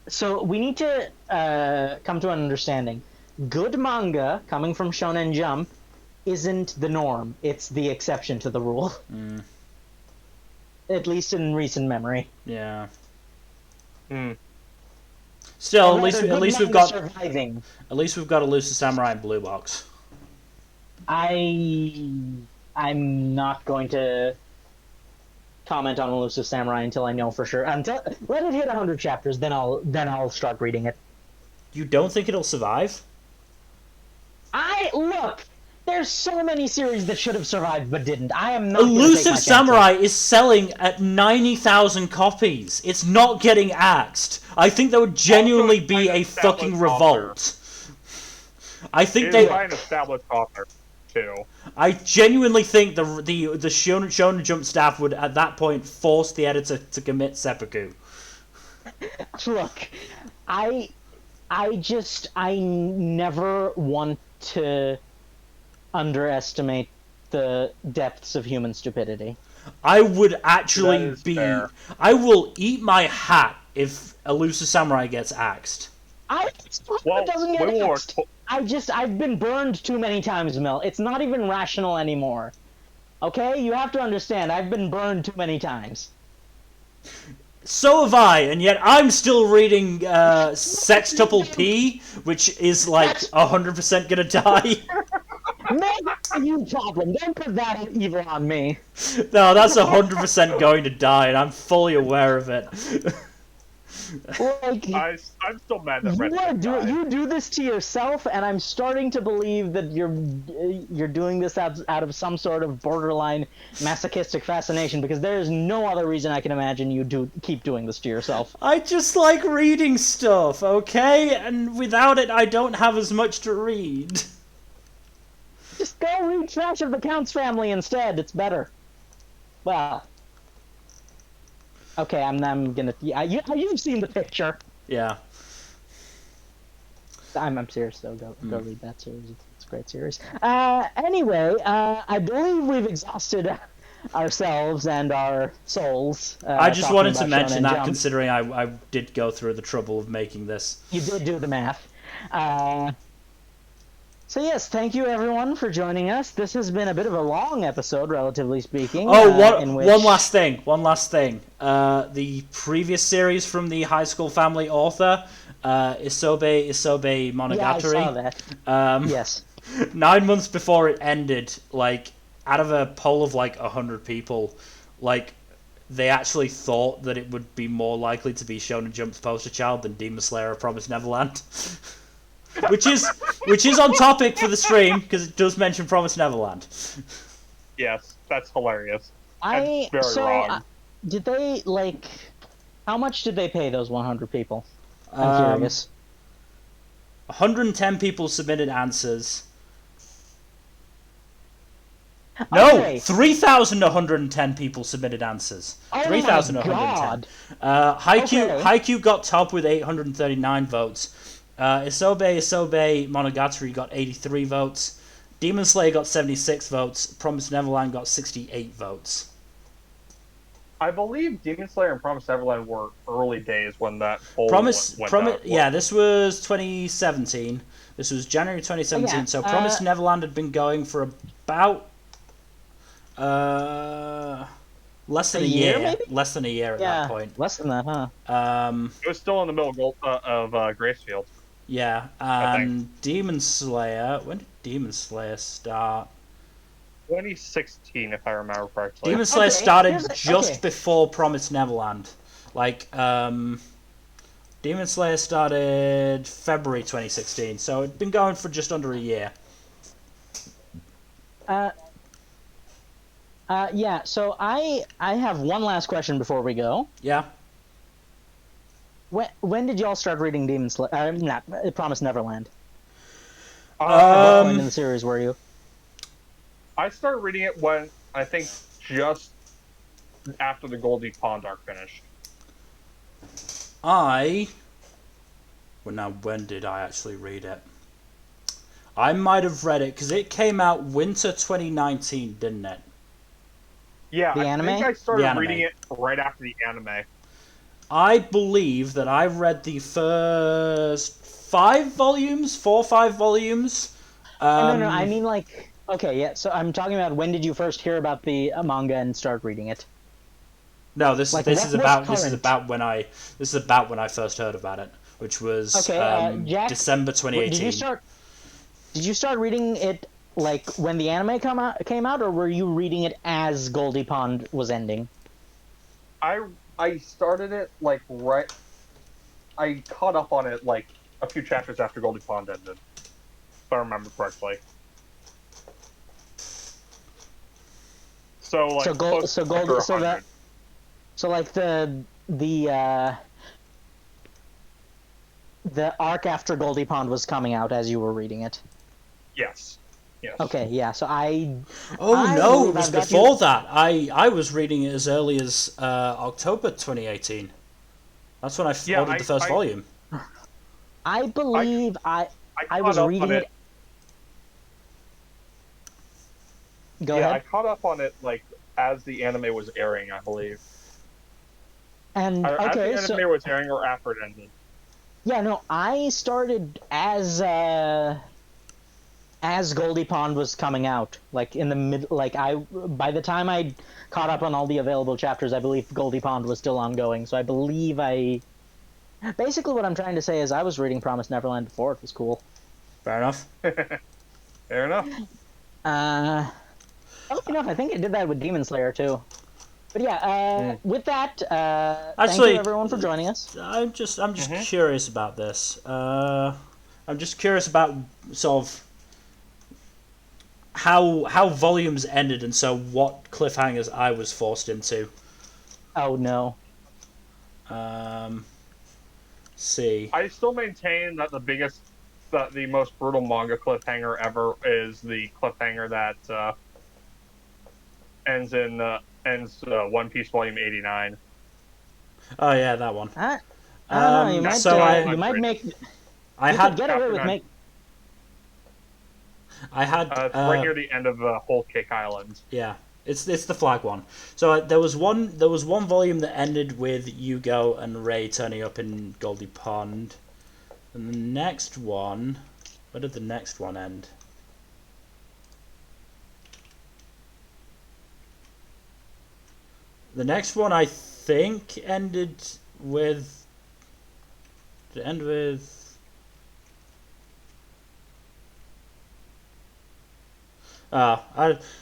So we need to come to an understanding. Good manga coming from Shonen Jump isn't the norm. It's the exception to the rule. At least in recent memory. Yeah. Hmm. Still, at least we've got surviving. At least we've got Elusive Samurai and Blue Box. I'm not going to comment on Elusive Samurai until I know for sure. Let it hit 100 chapters, then I'll start reading it. You don't think it'll survive? Look. There's so many series that should have survived but didn't. I am not. Elusive Samurai is selling at 90,000 copies. It's not getting axed. I think there would genuinely be a fucking revolt. I think they by an established author too. I genuinely think the Shonen Jump staff would at that point force the editor to commit seppuku. Look, I never want to underestimate the depths of human stupidity. I would actually fair. I will eat my hat if Elusive Samurai gets axed. It doesn't get axed. I've been burned too many times, Mel. It's not even rational anymore. Okay? You have to understand, I've been burned too many times. So have I, and yet I'm still reading Sextuple P, which is 100% gonna die. Maybe a you problem. Don't put that evil on me. No, that's 100% going to die, and I'm fully aware of it. I'm still mad that you do this to yourself, and I'm starting to believe that you're doing this out of some sort of borderline masochistic fascination, because there is no other reason I can imagine you keep doing this to yourself. I just like reading stuff, okay? And without it, I don't have as much to read. Just go read Trash of the Count's Family instead. It's better. Well. Okay, I'm gonna... you've seen the picture. Yeah. I'm serious, though. Go read that series. It's a great series. Anyway, I believe we've exhausted ourselves and our souls. I just talking wanted to about mention Shonen that, Jump. considering I did go through the trouble of making this. You did do the math. So yes, thank you everyone for joining us. This has been a bit of a long episode, relatively speaking. One last thing. The previous series from the high school family author, Isobe Monogatari. Yeah, I saw that. Yes. 9 months before it ended, like, out of a poll of like 100 people, like, they actually thought that it would be more likely to be Shonen Jump's poster child than Demon Slayer or Promise Neverland. which is on topic for the stream, because it does mention Promise Neverland. Yes, that's hilarious. That's very wrong. Did they, like... How much did they pay those 100 people? I'm curious. 110 people submitted answers. No, okay. 3,110 people submitted answers. 3,110. Haikyuu got top with 839 votes. Isobe Monogatari got 83 votes. Demon Slayer got 76 votes. Promise Neverland got 68 votes. I believe Demon Slayer and Promise Neverland were early days when that poll went out. Yeah, this was 2017. This was January 2017. Yeah, so Promise Neverland had been going for about less than a year. Maybe? Less than a year at that point. Less than that, huh? It was still in the middle of Gracefield. Yeah, and Demon Slayer. When did Demon Slayer start? 2016, if I remember correctly. Demon Slayer started just before Promise Neverland. Like, Demon Slayer started February 2016, so it'd been going for just under a year. Yeah, so I have one last question before we go. Yeah. When did y'all start reading Demon Slayer? Promise Neverland. At what point in the series were you? I started reading it when, I think, just after the Goldie Pond arc finished. Well, now, when did I actually read it? I might have read it, because it came out winter 2019, didn't it? Yeah, I think I started reading it right after the anime. I believe that I read the first 4 or 5 volumes. No, I mean, like... Okay, yeah, so I'm talking about when did you first hear about the manga and start reading it? No, this is about when I first heard about it, which was Jack, December 2018. Did you start reading it like when the anime came out, or were you reading it as Goldie Pond was ending? I started it like right. I caught up on it like a few chapters after Goldie Pond ended, if I remember correctly. So like the arc after Goldie Pond was coming out as you were reading it. Yes. Okay, yeah. So it was before that. I was reading it as early as October 2018. That's when I ordered the first volume. I believe I was reading it. Go ahead. I caught up on it like as the anime was airing, I believe. And as the anime was airing or after it ended. Yeah, no, I started as Goldie Pond was coming out, like in the mid. Like by the time I caught up on all the available chapters, I believe Goldie Pond was still ongoing. So I believe basically what I'm trying to say is I was reading Promise Neverland before it was cool. Fair enough. Fair enough. Enough. I think I did that with Demon Slayer too. But yeah, with that, thank you everyone for joining us. I'm just curious about this. I'm just curious about sort of how volumes ended, and so what cliffhangers I was forced into. Oh no. See. I still maintain that the most brutal manga cliffhanger ever is the cliffhanger that ends One Piece Volume 89. Oh yeah, that one. I don't know. You might make. I had get away with make. I had it's right near the end of Whole Cake Island. Yeah. It's the flag one. So there was one volume that ended with Yugo and Ray turning up in Goldie Pond, and the next one, where did the next one end? The next one I think ended with. Did it end with?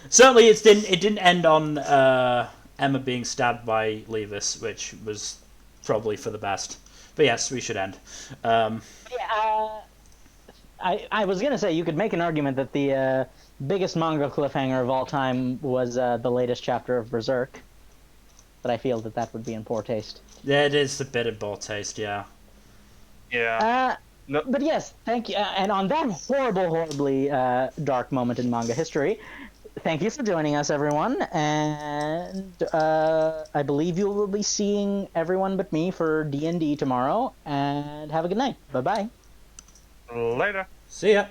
Certainly it didn't end on Emma being stabbed by Levis, which was probably for the best. But yes, we should end. I was gonna say you could make an argument that the biggest manga cliffhanger of all time was the latest chapter of Berserk, but I feel that would be in poor taste. Yeah, it is a bit of poor taste, yeah. Yeah. No. But yes, thank you. And on that horribly dark moment in manga history, thank you for joining us, everyone. And I believe you will be seeing everyone but me for D&D tomorrow. And have a good night. Bye-bye. Later. See ya.